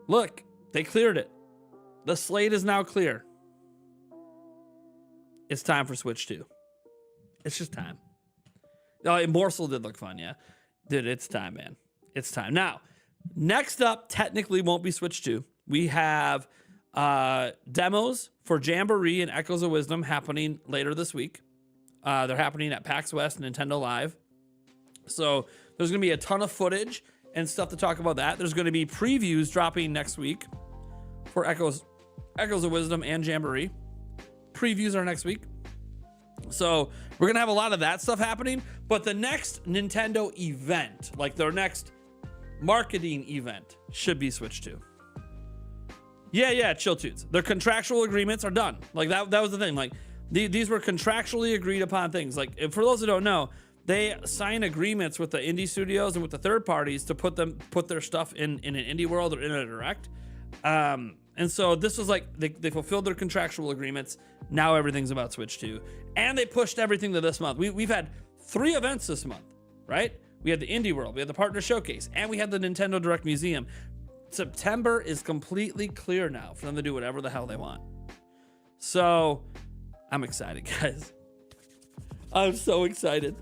look, they cleared it. The slate is now clear. It's time for Switch 2. It's just time. Oh, Morsel did look fun, yeah. Dude, it's time, man. It's time. Now, next up, technically won't be Switch 2. We have demos for Jamboree and Echoes of Wisdom happening later this week. They're happening at PAX West and Nintendo Live. So there's going to be a ton of footage and stuff to talk about that. There's going to be previews dropping next week for Echoes of Wisdom and Jamboree. Previews are next week. So we're going to have a lot of that stuff happening. But the next Nintendo event, like their next marketing event, should be Switch 2. Yeah, chill tunes. Their contractual agreements are done. Like that was the thing. Like these were contractually agreed upon things. Like for those who don't know, they sign agreements with the indie studios and with the third parties to put their stuff in an indie world or in a direct. And so this was like, they fulfilled their contractual agreements. Now everything's about Switch 2. And they pushed everything to this month. We've had 3 events this month, right? We had the Indie World, we had the Partner Showcase, and we had the Nintendo Direct Museum. September is completely clear now for them to do whatever the hell they want. So I'm excited, guys. I'm so excited.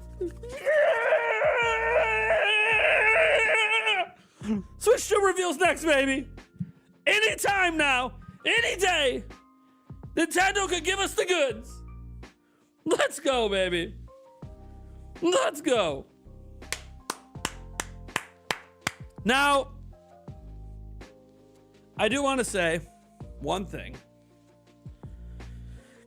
Switch 2 reveals next, baby. Anytime now, any day, Nintendo could give us the goods. Let's go, baby. Let's go. Now, I do want to say one thing.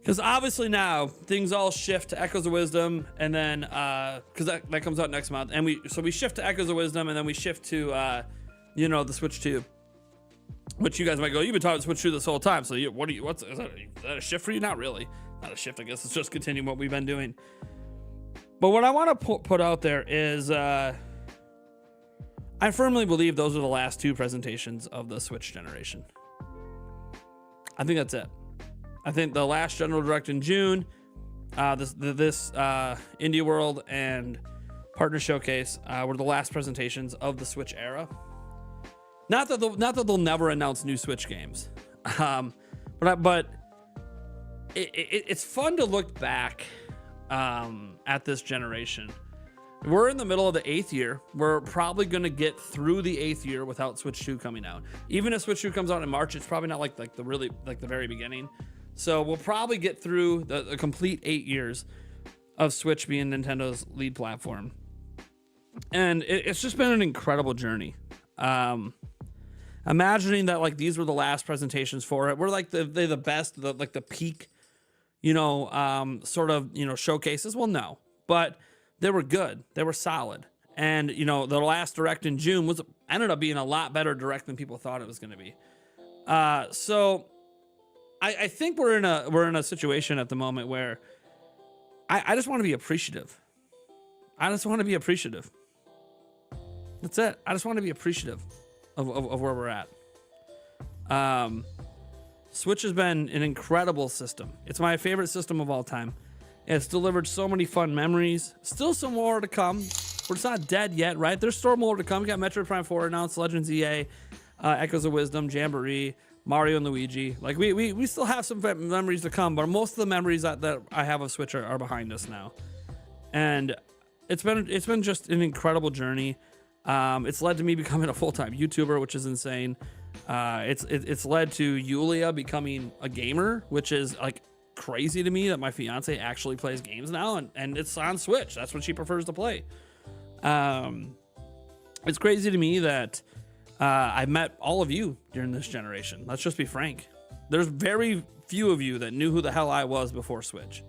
Because obviously now things all shift to Echoes of Wisdom, and then because that comes out next month, and we shift to Echoes of Wisdom, and then we shift to the Switch 2, which you guys might go, you've been talking Switch 2 this whole time, so is that a shift for you? Not really, not a shift. I guess it's just continuing what we've been doing. But what I want to put out there is I firmly believe those are the last 2 presentations of the Switch generation. I think that's it. I think the last General Direct in June, this Indie World and Partner Showcase were the last presentations of the Switch era. Not that they'll never announce new Switch games, but it's fun to look back at this generation. We're in the middle of the 8th year. We're probably going to get through the 8th year without Switch 2 coming out. Even if Switch 2 comes out in March, it's probably not like the very beginning. So we'll probably get through the complete 8 years of Switch being Nintendo's lead platform. And it's just been an incredible journey. Imagining that like these were the last presentations for it. We're like the best, like the peak, sort of, showcases. Well, no, but they were good. They were solid. And, the last Direct in June ended up being a lot better Direct than people thought it was going to be. So I think we're in a situation at the moment where I just want to be appreciative. I just want to be appreciative. That's it. I just want to be appreciative of where we're at. Switch has been an incredible system. It's my favorite system of all time. It's delivered so many fun memories. Still some more to come. It's not dead yet, right? There's still more to come. We got Metroid Prime 4 announced, Legends EA, Echoes of Wisdom, Jamboree, Mario and Luigi. Like we still have some memories to come, but most of the memories that I have of Switch are behind us now. And it's been just an incredible journey. It's led to me becoming a full-time YouTuber, which is insane. It's led to Yulia becoming a gamer, which is like crazy to me that my fiance actually plays games now, and it's on Switch. That's what she prefers to play. It's crazy to me that I met all of you during this generation. Let's just be frank. There's very few of you that knew who the hell I was before Switch.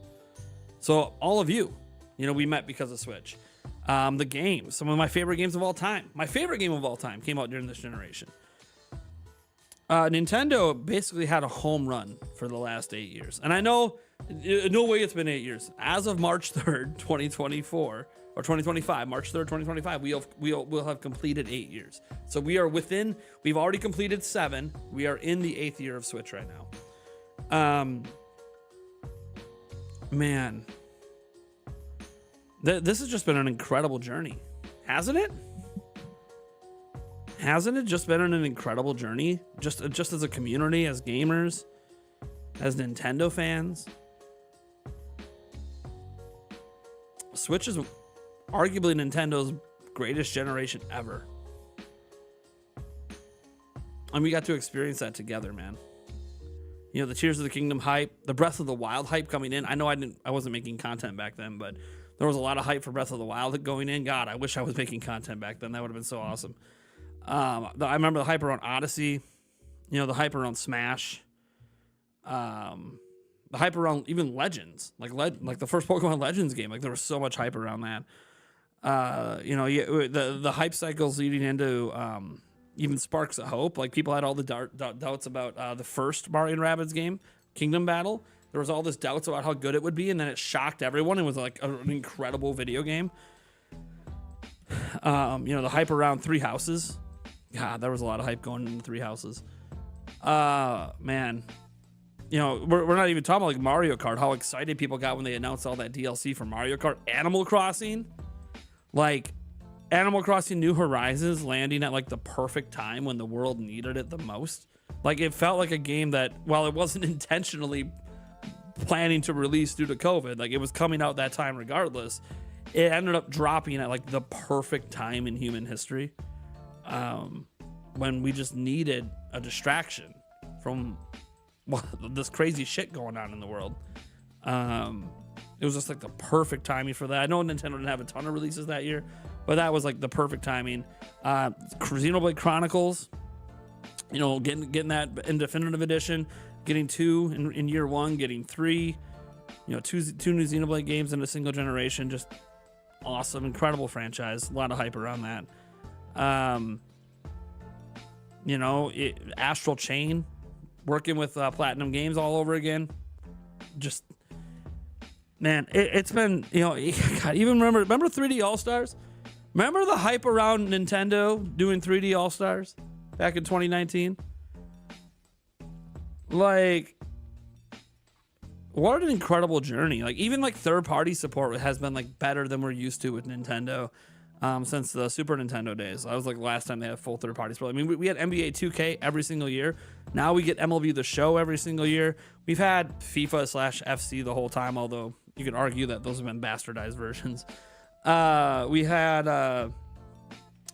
So all of you, we met because of Switch. The games, some of my favorite games of all time. My favorite game of all time came out during this generation. Nintendo basically had a home run for the last 8 years. And I know, no way it's been 8 years. As of March 3rd, 2024, or 2025, March 3rd, 2025, we'll have completed 8 years. So we've already completed 7. We are in the 8th year of Switch right now. Man. This has just been an incredible journey, hasn't it? Hasn't it just been an incredible journey? Just as a community, as gamers, as Nintendo fans. Switch is arguably Nintendo's greatest generation ever. And we got to experience that together, man. The Tears of the Kingdom hype, the Breath of the Wild hype coming in. I know I wasn't making content back then, but there was a lot of hype for Breath of the Wild going in. God, I wish I was making content back then. That would have been so awesome. I remember the hype around Odyssey, the hype around Smash, the hype around even Legends, like the first Pokemon Legends game. Like there was so much hype around that. The hype cycles leading into even Sparks of Hope. Like people had all the doubts about the first Mario and Rabbids game, Kingdom Battle. There was all this doubts about how good it would be, and then it shocked everyone. It was like an incredible video game. The hype around Three Houses. God, there was a lot of hype going into Three Houses. Man. We're not even talking about like Mario Kart, how excited people got when they announced all that DLC for Mario Kart. Animal Crossing. Like, Animal Crossing New Horizons landing at like the perfect time when the world needed it the most. Like, it felt like a game that, while it wasn't intentionally planning to release due to COVID, like it was coming out that time regardless, it ended up dropping at like the perfect time in human history, when we just needed a distraction from this crazy shit going on in the world. It was just like the perfect timing for that. I know Nintendo didn't have a ton of releases that year, but that was like the perfect timing. Xenoblade Chronicles, getting that in definitive edition, getting 2 in year 1, getting 3, two new Xenoblade games in a single generation. Just awesome, incredible franchise. A lot of hype around that. Astral Chain, working with Platinum Games all over again. Just, man, it's been, God, even remember 3D All-Stars? Remember the hype around Nintendo doing 3D All-Stars back in 2019? Like, What an incredible journey. Like, even like third-party support has been like better than we're used to with Nintendo since the Super Nintendo days. That was like the last time they had full third-party support. I mean, we had NBA 2K every single year. Now we get MLB The Show every single year. We've had FIFA/FC the whole time, although you could argue that those have been bastardized versions. We had,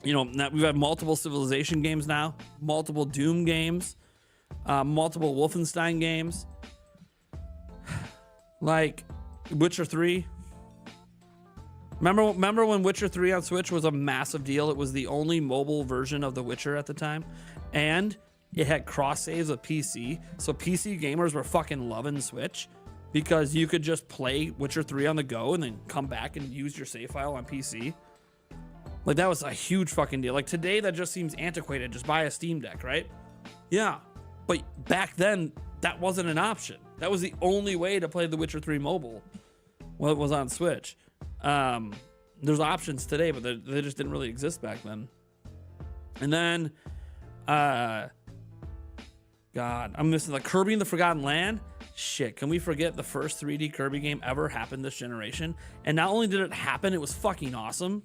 we've had multiple Civilization games now, multiple Doom games, multiple Wolfenstein games, like Witcher 3. Remember when Witcher 3 on Switch was a massive deal? It was the only mobile version of The Witcher at the time, and it had cross saves with PC, so PC gamers were fucking loving Switch because you could just play Witcher 3 on the go and then come back and use your save file on PC. Like, that was a huge fucking deal. Like, today that just seems antiquated. Just buy a Steam Deck, right? Yeah, but back then that wasn't an option. That was the only way to play The Witcher 3 mobile. Well, it was on Switch. There's options today, but they just didn't really exist back then. And then, God, I'm missing like Kirby and the Forgotten Land. Shit, can we forget the first 3D Kirby game ever happened this generation? And not only did it happen, it was fucking awesome.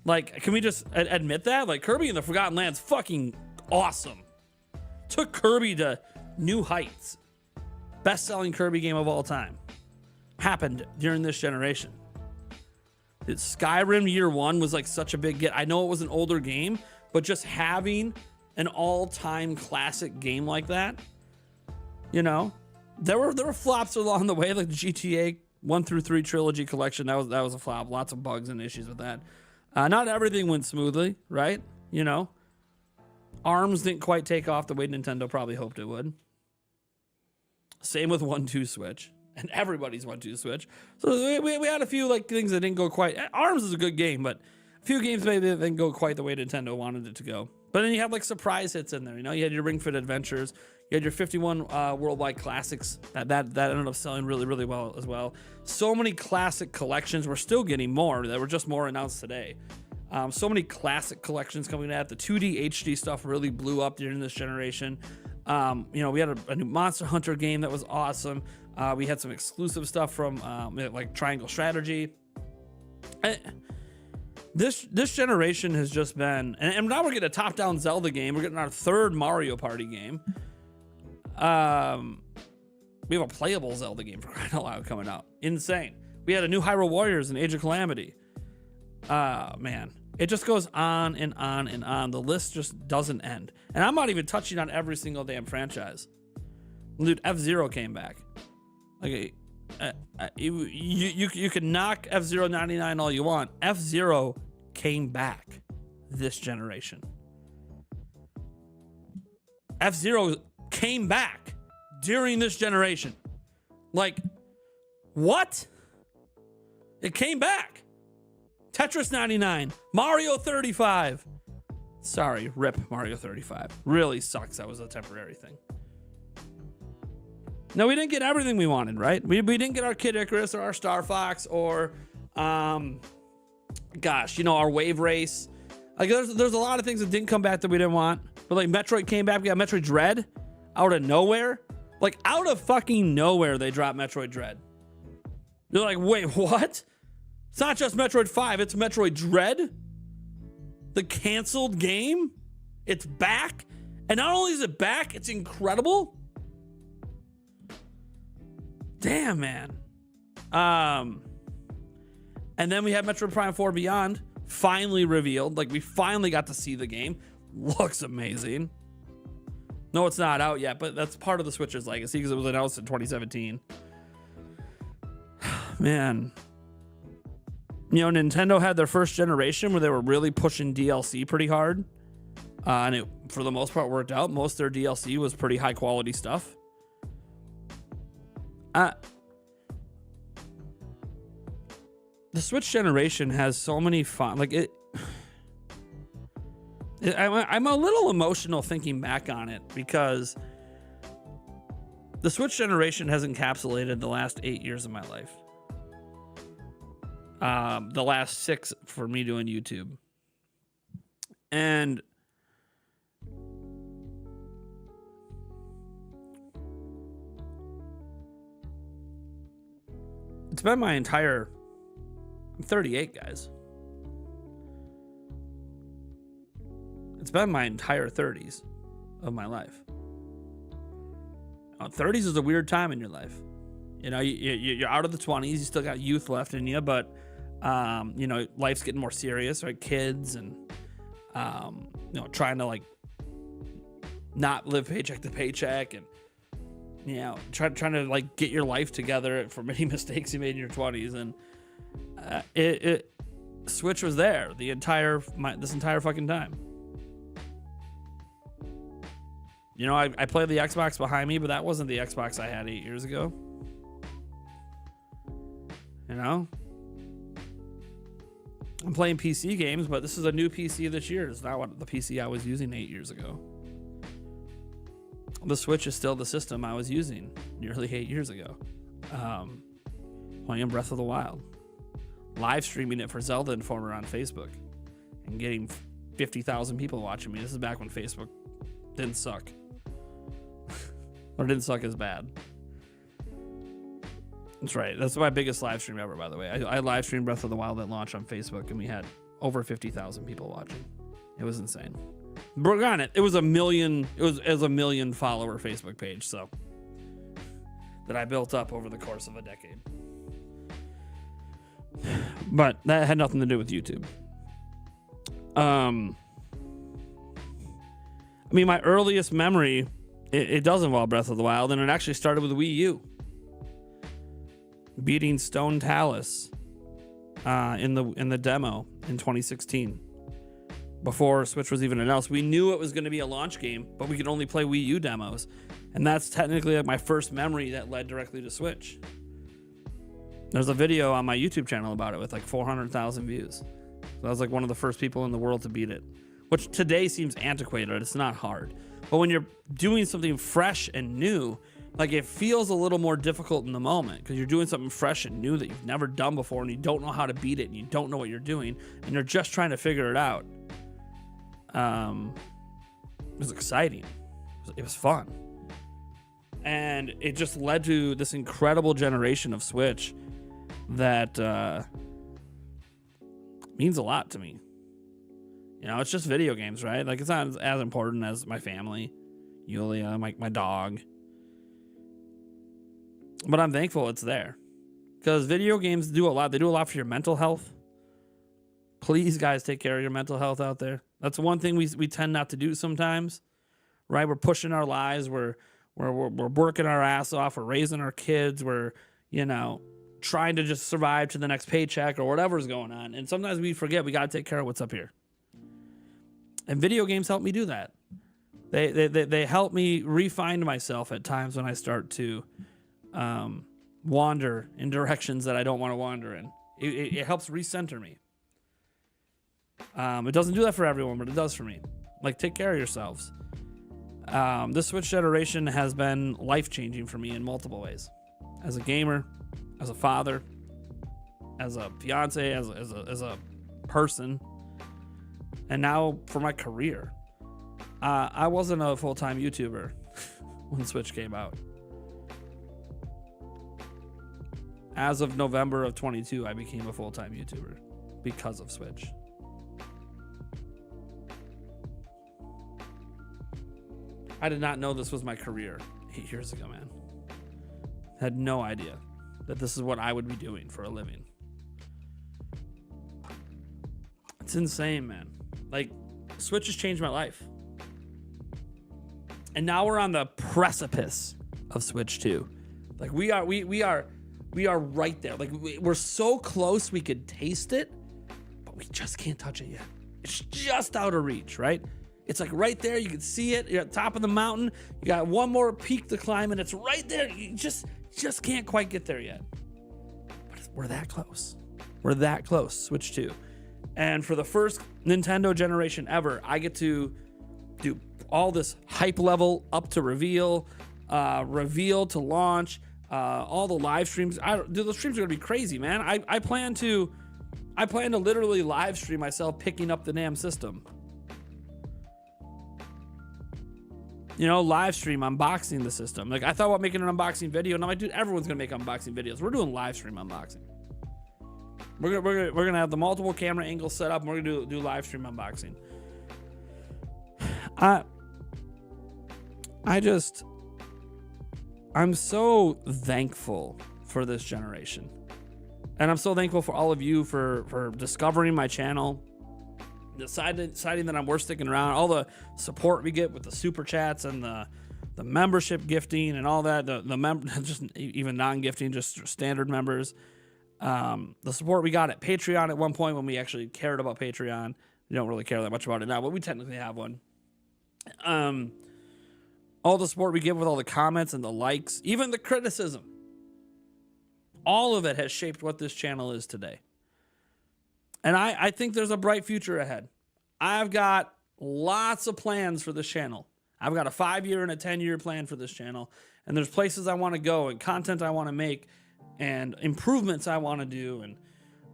Like, can we just admit that? Like, Kirby and the Forgotten Land's fucking awesome. Took Kirby to new heights. Best-selling Kirby game of all time. Happened during this generation. Skyrim Year One was like such a big get. I know it was an older game, but just having an all-time classic game like that, you know, there were flops along the way, like the GTA 1 through 3 trilogy collection. That was a flop. Lots of bugs and issues with that. Not everything went smoothly, right? You know, ARMS didn't quite take off the way Nintendo probably hoped it would. Same with 1-2 Switch. And everybody's 1-2 Switch. So we had a few like things that didn't go quite. ARMS is a good game, but a few games maybe didn't go quite the way Nintendo wanted it to go. But then you had like surprise hits in there. You know, you had your Ring Fit Adventures. You had your 51 Worldwide Classics. That ended up selling really, really well as well. So many classic collections. We're still getting more. That were just more announced today. So many classic collections coming out. The 2D HD stuff really blew up during this generation. You know, we had a new Monster Hunter game that was awesome. We had some exclusive stuff from like Triangle Strategy. This generation has just been, and now we're getting a top-down Zelda game. We're getting our third Mario Party game. We have a playable Zelda game, for crying out loud, coming out. Insane. We had a new Hyrule Warriors and Age of Calamity. Man, it just goes on and on and on. The list just doesn't end. And I'm not even touching on every single damn franchise. Dude, F-Zero came back. Like, you can knock F-Zero 99 all you want. F-Zero came back this generation. F-Zero came back during this generation. Like, what? It came back. Tetris 99, Mario 35. Sorry, rip Mario 35. Really sucks. That was a temporary thing. No, we didn't get everything we wanted, right? We didn't get our Kid Icarus or our Star Fox or, gosh, you know, our Wave Race. Like, there's a lot of things that didn't come back that we didn't want. But, like, Metroid came back. We got Metroid Dread out of nowhere. Like, out of fucking nowhere, they dropped Metroid Dread. You're like, wait, what? It's not just Metroid 5. It's Metroid Dread. The canceled game. It's back. And not only is it back, it's incredible. Damn, man. And then we had Metroid Prime 4 Beyond finally revealed. Like, we finally got to see the game. Looks amazing. No, it's not out yet, but that's part of the Switch's legacy because it was announced in 2017. Man. You know, Nintendo had their first generation where they were really pushing DLC pretty hard. And it, for the most part, worked out. Most of their DLC was pretty high quality stuff. The Switch generation has so many fun, like I'm a little emotional thinking back on it because the Switch generation has encapsulated the last 8 years of my life. The last 6 for me doing YouTube. And It's been my entire... I'm 38, guys. It's been my entire 30s of my life. 30s is a weird time in your life. You know, you're out of the 20s, you still got youth left in you, but, you know, life's getting more serious, right? Kids and, you know, trying to, like, not live paycheck to paycheck and, you know, trying to, like, get your life together from any mistakes you made in your 20s. And Switch was there this entire fucking time. You know, I played the Xbox behind me, but that wasn't the Xbox I had 8 years ago. You know? I'm playing PC games, but this is a new PC this year. It's not what the PC I was using 8 years ago. The Switch is still the system I was using nearly 8 years ago. Playing Breath of the Wild. Live streaming it for Zelda Informer on Facebook. And getting 50,000 people watching me. This is back when Facebook didn't suck. Or didn't suck as bad. That's right. That's my biggest live stream ever, by the way. I live streamed Breath of the Wild at launch on Facebook, and we had over 50,000 people watching. It was insane. But on it was a million. It was a million follower Facebook page, so that I built up over the course of a decade. But that had nothing to do with YouTube. I mean, my earliest memory, it does involve Breath of the Wild, and it actually started with Wii U. Beating Stone Talus in the demo in 2016. Before Switch was even announced. We knew it was going to be a launch game, but we could only play Wii U demos. And that's technically like my first memory that led directly to Switch. There's a video on my YouTube channel about it with like 400,000 views. So I was like one of the first people in the world to beat it. Which today seems antiquated. It's not hard. But when you're doing something fresh and new, like it feels a little more difficult in the moment because you're doing something fresh and new that you've never done before and you don't know how to beat it and you don't know what you're doing and you're just trying to figure it out. It was exciting. It was fun. And it just led to this incredible generation of Switch that means a lot to me. You know, it's just video games, right? Like, it's not as important as my family, Yulia, my dog. But I'm thankful it's there. Because video games do a lot. They do a lot for your mental health. Please, guys, take care of your mental health out there. That's one thing we tend not to do sometimes, right? We're pushing our lives. We're working our ass off. We're raising our kids. We're, you know, trying to just survive to the next paycheck or whatever's going on. And sometimes we forget we got to take care of what's up here. And video games help me do that. They help me refine myself at times when I start to wander in directions that I don't want to wander in. It helps recenter me. It doesn't do that for everyone, but it does for me. Like, take care of yourselves. This Switch generation has been life-changing for me in multiple ways. As a gamer, as a father, as a fiance, as a person, and now for my career. I wasn't a full-time YouTuber when Switch came out. As of November of 22, I became a full-time YouTuber because of Switch. I did not know this was my career 8 years ago, man. Had no idea that this is what I would be doing for a living. It's insane, man. Like, Switch has changed my life. And now we're on the precipice of Switch 2. Like, we are right there. Like, we're so close we could taste it, but we just can't touch it yet. It's just out of reach, right? It's like right there. You can see it. You're at the top of the mountain. You got one more peak to climb, and it's right there. You just can't quite get there yet. But we're that close. We're that close. Switch 2. And for the first Nintendo generation ever, I get to do all this hype level up to reveal to launch, all the live streams. Those streams are gonna be crazy, man. I plan to literally live stream myself picking up the NAM system. you know, live stream unboxing the system. Like I thought about making an unboxing video, and I'm like, dude, everyone's gonna make unboxing videos. We're doing live stream unboxing. We're gonna have the multiple camera angles set up, and we're gonna do live stream unboxing. I'm so thankful for this generation. And I'm so thankful for all of you for discovering my channel, deciding that I'm worth sticking around, all the support we get with the super chats and the membership gifting and all that, just even non-gifting, just standard members. The support we got at Patreon at one point when we actually cared about Patreon. We don't really care that much about it now, but we technically have one. All the support we give with all the comments and the likes, even the criticism. All of it has shaped what this channel is today. And I think there's a bright future ahead. I've got lots of plans for this channel. I've got a 5-year and a 10-year plan for this channel. And there's places I want to go and content I want to make and improvements I want to do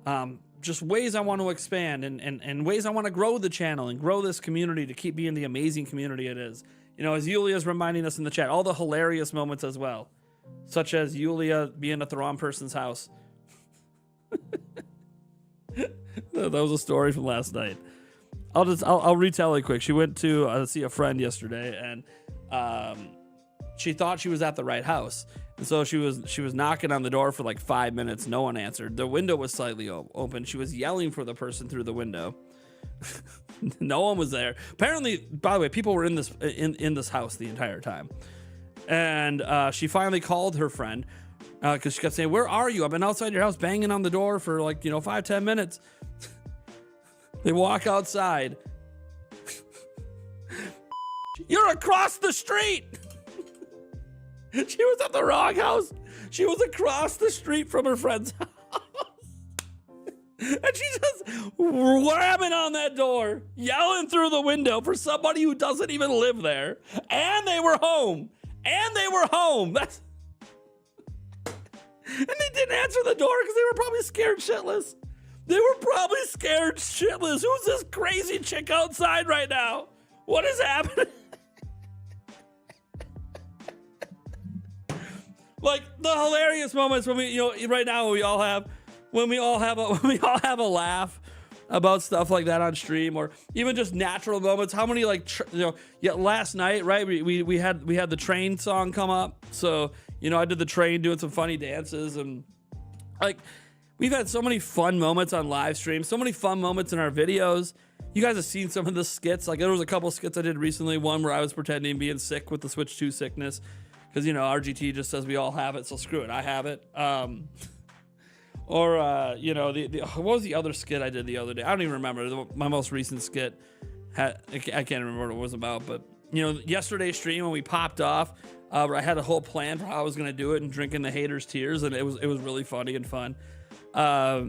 and just ways I want to expand and ways I want to grow the channel and grow this community to keep being the amazing community it is. You know, as Yulia's reminding us in the chat, all the hilarious moments as well. Such as Yulia being at the wrong person's house. That was a story from last night. I'll retell it quick. She went to see a friend yesterday, and she thought she was at the right house, and so she was knocking on the door for like 5 minutes. No one answered. The window was slightly open. She was yelling for the person through the window. No one was there. Apparently, by the way, people were in this house the entire time. And she finally called her friend because she kept saying, "Where are you? I've been outside your house banging on the door for like 5-10 minutes." They walk outside. "You're across the street." She was at the wrong house. She was across the street from her friend's house. And she's just whamming on that door, yelling through the window for somebody who doesn't even live there. And they were home. That's and they didn't answer the door because they were probably scared shitless. Who's this crazy chick outside right now? What is happening? Like the hilarious moments when we, right now we all have a laugh about stuff like that on stream, or even just natural moments. How many last night, right? We had the train song come up, so I did the train doing some funny dances, and like we've had so many fun moments on live stream, so many fun moments in our videos. You guys have seen some of the skits. Like there was a couple skits I did recently. One where I was pretending being sick with the Switch 2 sickness, because RGT just says we all have it, so screw it, I have it. Or what was the other skit I did the other day? I don't even remember. My most recent skit, I can't remember what it was about. But yesterday's stream when we popped off, I had a whole plan for how I was gonna do it and drinking the haters' tears, and it was really funny and fun. I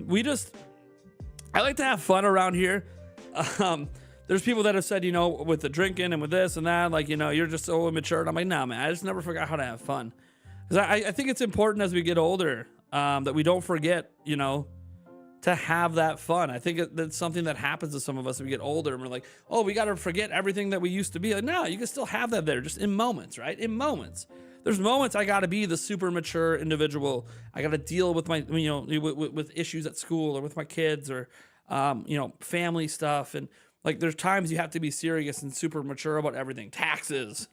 like to have fun around here. There's people that have said, with the drinking and with this and that, like you're just so immature. And I'm like, nah, man, I just never forgot how to have fun. Because I think it's important as we get older. That we don't forget, to have that fun. I think that's something that happens to some of us as we get older, and we're like, oh, we got to forget everything that we used to be. Like, no, you can still have that there, just in moments, right? In moments. There's moments I got to be the super mature individual. I got to deal with my, with issues at school or with my kids or, family stuff. And like, there's times you have to be serious and super mature about everything. Taxes,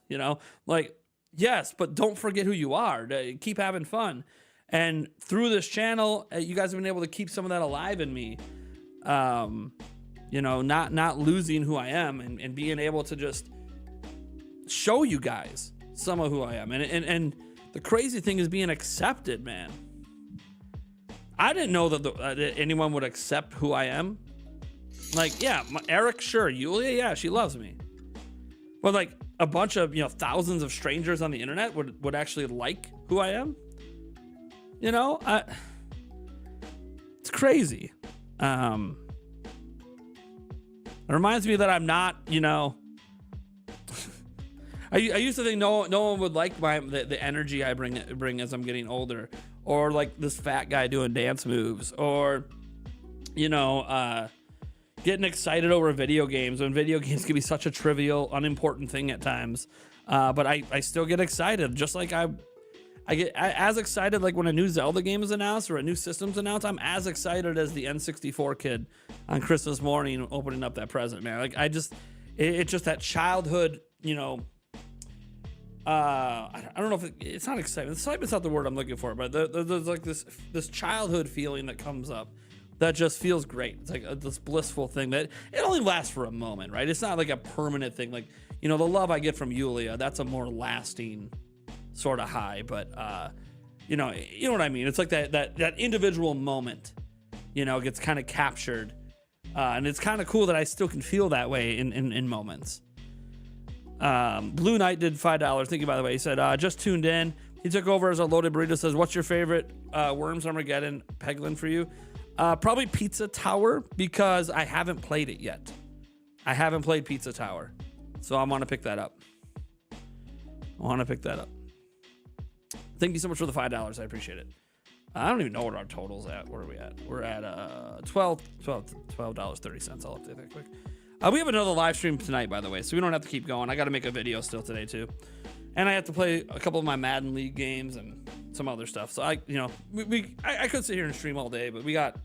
like, yes, but don't forget who you are. Keep having fun. And through this channel, you guys have been able to keep some of that alive in me. Not losing who I am and being able to just show you guys some of who I am. And the crazy thing is being accepted, man. I didn't know that anyone would accept who I am. Like, yeah, Eric, sure. Yulia, yeah, she loves me. But like a bunch of, thousands of strangers on the internet would actually like who I am. It's crazy. It reminds me that I'm not, I used to think no one would like the energy I bring as I'm getting older, or like this fat guy doing dance moves, or getting excited over video games when video games can be such a trivial, unimportant thing at times. But I still get excited, just like I get as excited like when a new Zelda game is announced or a new system's announced. I'm as excited as the N64 kid on Christmas morning opening up that present, man. Like it's just that childhood, you know. I don't know if it's not excitement. Excitement's not the word I'm looking for, but there's like this childhood feeling that comes up that just feels great. It's like this blissful thing that it only lasts for a moment, right? It's not like a permanent thing. Like, you know, the love I get from Yulia, that's a more lasting sort of high. But you know what I mean? It's like that individual moment, you know, gets kind of captured, and it's kind of cool that I still can feel that way in moments. Blue Knight did $5. Thank you, by the way. He said, just tuned in. He took over as a loaded burrito. Says, what's your favorite Worms Armageddon Peglin for you? Probably Pizza Tower, because I haven't played it yet. I haven't played Pizza Tower, so I want to pick that up. Thank you so much for the $5. I appreciate it. I don't even know what our total's at. Where are we at? We're at $12.30. I'll update that quick. We have another live stream tonight, by the way, so we don't have to keep going. I got to make a video still today too, and I have to play a couple of my Madden League games and some other stuff. So I could sit here and stream all day, but I got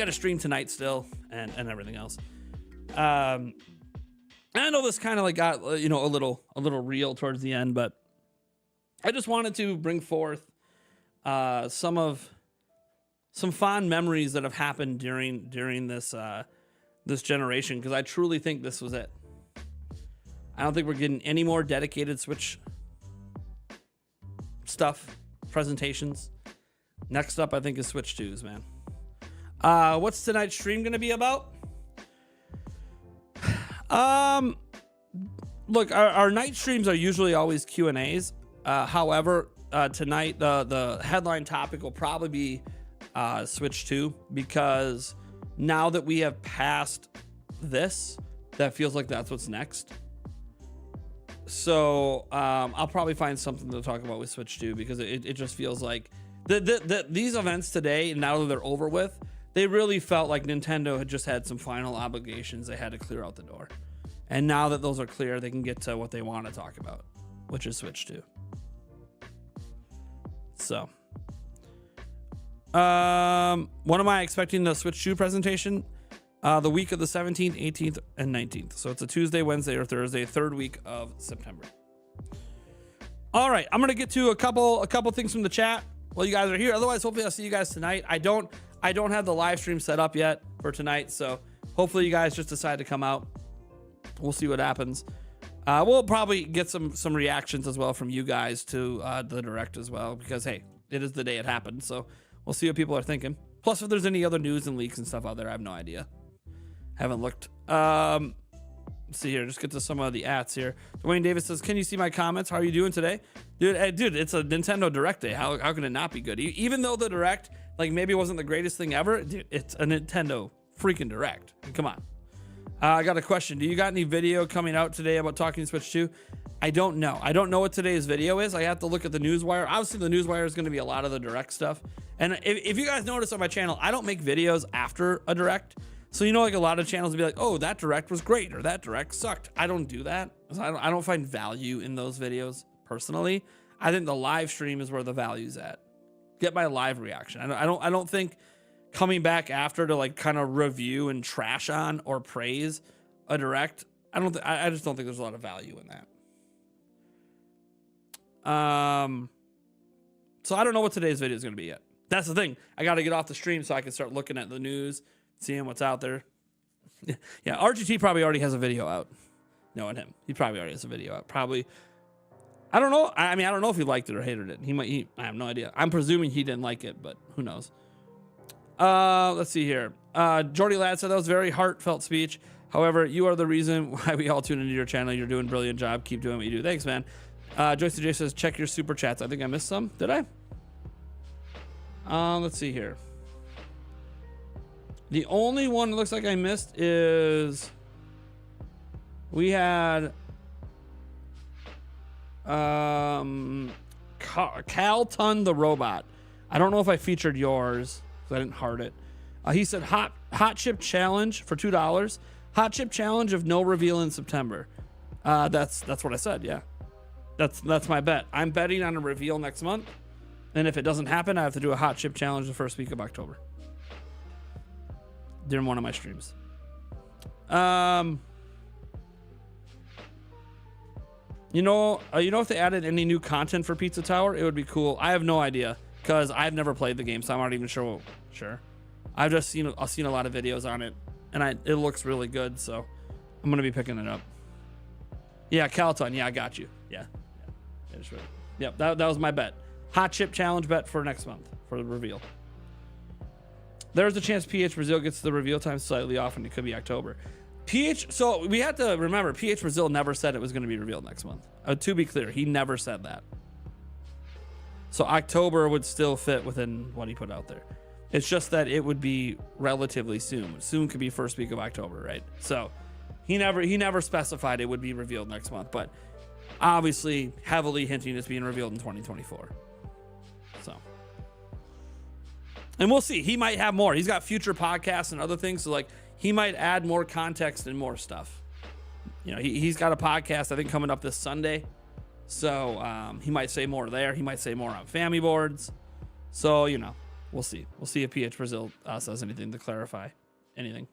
to stream tonight still and everything else. I know this kind of like got a little real towards the end, but I just wanted to bring forth some fond memories that have happened during this generation, because I truly think this was it. I don't think we're getting any more dedicated Switch stuff, presentations. Next up, I think, is Switch 2s, man. What's tonight's stream going to be about? Look, our night streams are usually always Q&As. However, tonight, the headline topic will probably be Switch 2, because now that we have passed this, that feels like that's what's next. So I'll probably find something to talk about with Switch 2, because it just feels like these events today, now that they're over with, they really felt like Nintendo had just had some final obligations they had to clear out the door. And now that those are clear, they can get to what they want to talk about, which is Switch 2. So when am I expecting the Switch 2 presentation? The week of the 17th, 18th, and 19th. So it's a Tuesday, Wednesday, or Thursday, third week of September. All right, I'm gonna get to a couple things from the chat while you guys are here. Otherwise, hopefully I'll see you guys tonight. I don't have the live stream set up yet for tonight, so hopefully you guys just decide to come out. We'll see what happens. We'll probably get some reactions as well from you guys to the direct as well, because hey, it is the day it happened, so we'll see what people are thinking. Plus, if there's any other news and leaks and stuff out there, I have no idea. Haven't looked. Let's see here. Just get to some of the ats here. Dwayne Davis says, "Can you see my comments? How are you doing today, dude? It's a Nintendo Direct day. How can it not be good? Even though the Direct, like, maybe wasn't the greatest thing ever, dude, it's a Nintendo freaking Direct. Come on." I got a question. Do you got any video coming out today about Talking Switch 2? I don't know. I don't know what today's video is. I have to look at the Newswire. Obviously, the Newswire is going to be a lot of the Direct stuff. And if you guys notice on my channel, I don't make videos after a Direct. So, you know, like a lot of channels will be like, oh, that Direct was great, or that Direct sucked. I don't do that. I don't find value in those videos personally. I think the live stream is where the value's at. Get my live reaction. I don't think coming back after to like kind of review and trash on or praise a Direct, I just don't think there's a lot of value in that. So I don't know what today's video is going to be yet. That's the thing. I got to get off the stream so I can start looking at the news, seeing what's out there. Yeah, RGT probably already has a video out. Knowing him, he probably already has a video out. Probably. I don't know. I mean, I don't know if he liked it or hated it. I have no idea. I'm presuming he didn't like it, but who knows? Let's see here. Jordy Ladd said that was a very heartfelt speech. However, you are the reason why we all tune into your channel. You're doing a brilliant job. Keep doing what you do. Thanks, man. Joyce J says, check your super chats. I think I missed some. Did I? Let's see here. The only one that looks like I missed is we had Calton the robot. I don't know if I featured yours because I didn't heart it. He said hot chip challenge for $2. Hot chip challenge of no reveal in September. That's what I said. Yeah, that's my bet. I'm betting on a reveal next month, and if it doesn't happen, I have to do a hot chip challenge the first week of October. During one of my streams. You know if they added any new content for Pizza Tower, it would be cool. I have no idea because I've never played the game, so I'm not even sure. I've just seen a lot of videos on it, and it looks really good, so I'm gonna be picking it up. Yeah, Calton. Yeah, I got you. Yeah. Just right. Yep, that was my bet. Hot chip challenge bet for next month for the reveal. There's a chance PH Brazil gets the reveal time slightly off, and it could be October. So we have to remember, PH Brazil never said it was going to be revealed next month. To be clear, he never said that. So October would still fit within what he put out there. It's just that it would be relatively soon. Soon could be first week of October, right? So he never specified it would be revealed next month, but obviously heavily hinting it's being revealed in 2024. So, and we'll see. He might have more. He's got future podcasts and other things, so like he might add more context and more stuff. You know, he's got a podcast I think coming up this Sunday, so he might say more there. He might say more on Family Boards. So you know, we'll see. We'll see if PH Brazil says anything to clarify anything.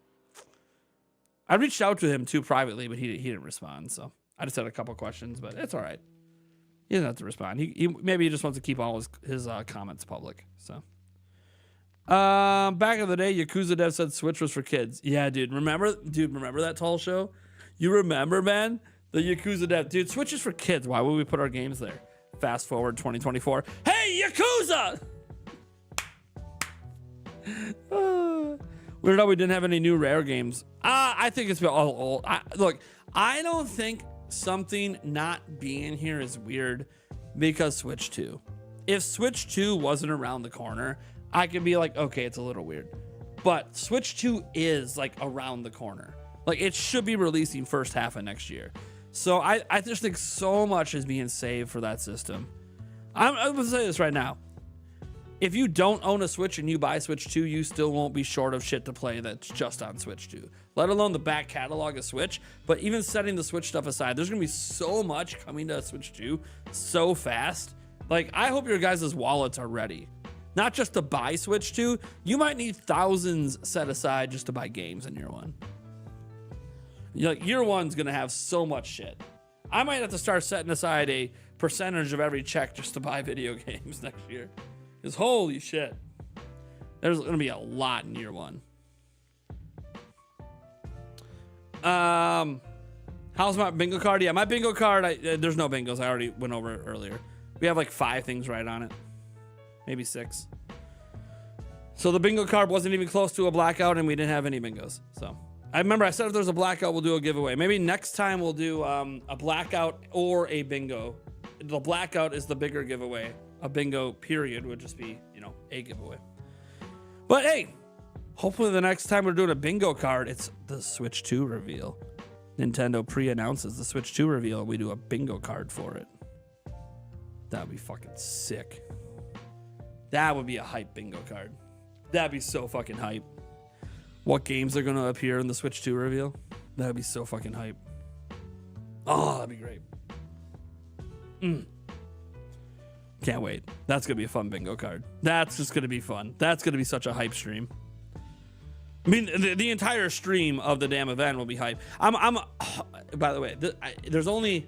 I reached out to him too privately, but he didn't respond. So I just had a couple questions, but it's all right. He doesn't have to respond. He maybe he just wants to keep all his comments public. So. Back in the day, Yakuza Dev said Switch was for kids. Yeah, dude. Remember that tall show? You remember, man? The Yakuza Dev. Dude, Switch is for kids. Why would we put our games there? Fast forward 2024. Hey, Yakuza! Weird how we didn't have any new Rare games. I think it's all old. Look, I don't think something not being here is weird because Switch 2. If Switch 2 wasn't around the corner, I could be like, okay, it's a little weird. But Switch 2 is like around the corner. Like it should be releasing first half of next year. So I just think so much is being saved for that system. I'm going to say this right now. If you don't own a Switch and you buy Switch 2, you still won't be short of shit to play that's just on Switch 2. Let alone the back catalog of Switch. But even setting the Switch stuff aside, there's going to be so much coming to Switch 2 so fast. Like, I hope your guys' wallets are ready. Not just to buy Switch 2, you might need thousands set aside just to buy games in year one. Like, year one's gonna have so much shit. I might have to start setting aside a percentage of every check just to buy video games next year. Because holy shit, there's gonna be a lot in year one. How's my bingo card? Yeah, my bingo card, there's no bingos. I already went over it earlier. We have like 5 things right on it. Maybe 6. So the bingo card wasn't even close to a blackout, and we didn't have any bingos. So I remember I said if there's a blackout, we'll do a giveaway. Maybe next time we'll do a blackout or a bingo. The blackout is the bigger giveaway. A bingo period would just be, you know, a giveaway. But hey, hopefully the next time we're doing a bingo card, it's the Switch 2 reveal. Nintendo pre-announces the Switch 2 reveal, and we do a bingo card for it. That'd be fucking sick. That would be a hype bingo card. That'd be so fucking hype. What games are going to appear in the Switch 2 reveal? That'd be so fucking hype. Oh, that'd be great. Can't wait. That's going to be a fun bingo card. That's just going to be fun. That's going to be such a hype stream. I mean, the entire stream of the damn event will be hype. By the way, there's only...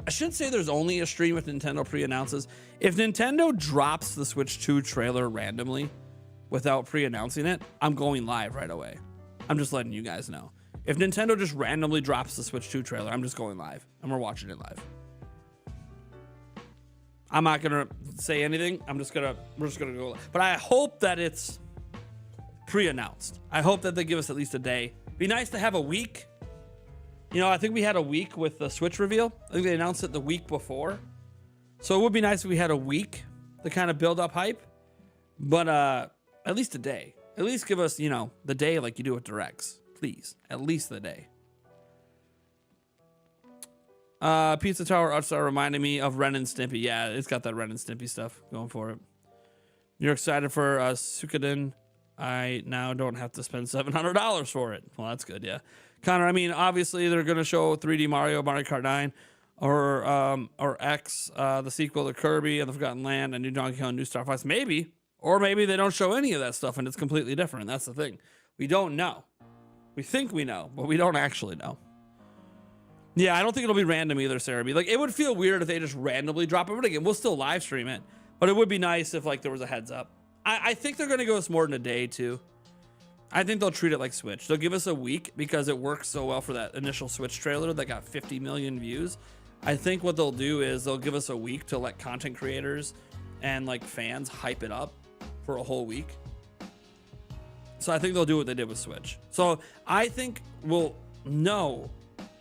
I shouldn't say there's only a stream if Nintendo pre-announces. If Nintendo drops the Switch 2 trailer randomly without pre-announcing it, I'm going live right away. I'm just letting you guys know. If Nintendo just randomly drops the Switch 2 trailer, I'm just going live and we're watching it live. I'm not gonna say anything. We're just gonna go live. But I hope that it's pre-announced. I hope that they give us at least a day. Be nice to have a week. You know, I think we had a week with the Switch reveal. I think they announced it the week before. So it would be nice if we had a week to kind of build up hype. But at least a day. At least give us, you know, the day like you do with Directs. Please. At least the day. Pizza Tower Upstar reminded me of Ren and Stimpy. Yeah, it's got that Ren and Stimpy stuff going for it. You're excited for Suikoden? I now don't have to spend $700 for it. Well, that's good, yeah. Connor, I mean, obviously they're gonna show 3D Mario Kart 9, or X, the sequel to Kirby and the Forgotten Land, and New Donkey Kong, New Star Fox, maybe, or maybe they don't show any of that stuff and it's completely different. That's the thing. We don't know. We think we know, but we don't actually know. Yeah, I don't think it'll be random either, Sarah B. Like, it would feel weird if they just randomly drop it. But again, we'll still live stream it, but it would be nice if like there was a heads up. I think they're gonna go us more than a day too. I think they'll treat it like Switch. They'll give us a week because it works so well for that initial Switch trailer that got 50 million views. I think what they'll do is they'll give us a week to let content creators and like fans hype it up for a whole week. So I think they'll do what they did with Switch. So I think we'll know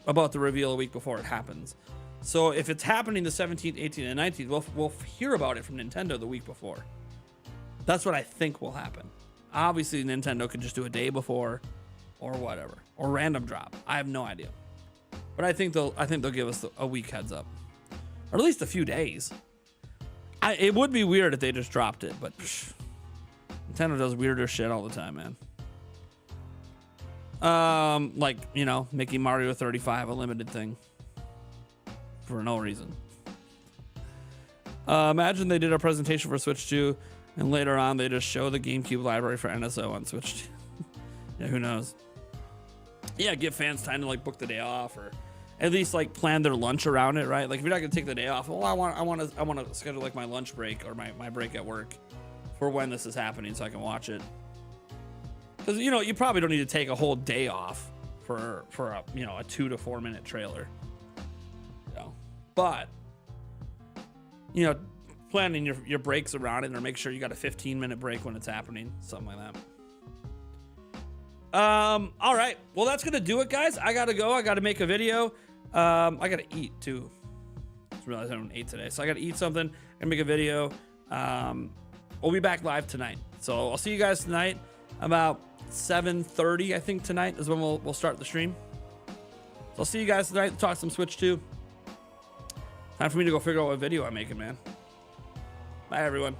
about the reveal a week before it happens. So if it's happening the 17th, 18th, and 19th, we'll hear about it from Nintendo the week before. That's what I think will happen. Obviously, Nintendo could just do a day before, or whatever, or random drop. I have no idea, but I think they'll give us a week heads up, or at least a few days. It would be weird if they just dropped it, but Nintendo does weirder shit all the time, man. Like, you know, making Mario 35 a limited thing for no reason. Imagine they did a presentation for Switch 2. And later on, they just show the GameCube library for NSO on Switch. Yeah, who knows? Yeah, give fans time to like book the day off, or at least like plan their lunch around it, right? Like if you're not gonna take the day off, well, I want to schedule like my lunch break or my break at work for when this is happening, so I can watch it. Because you know you probably don't need to take a whole day off for a a 2 to 4 minute trailer. But planning your breaks around it, or make sure you got a 15-minute break when it's happening, something like that. All right, well that's gonna do it, guys. I gotta go. I gotta make a video. I gotta eat too. Just realized I haven't ate today, so I gotta eat something and make a video. We'll be back live tonight, so I'll see you guys tonight about 7:30. I think tonight is when we'll start the stream. So I'll see you guys tonight to talk some Switch 2. Time for me to go figure out what video I'm making, man. Bye, everyone.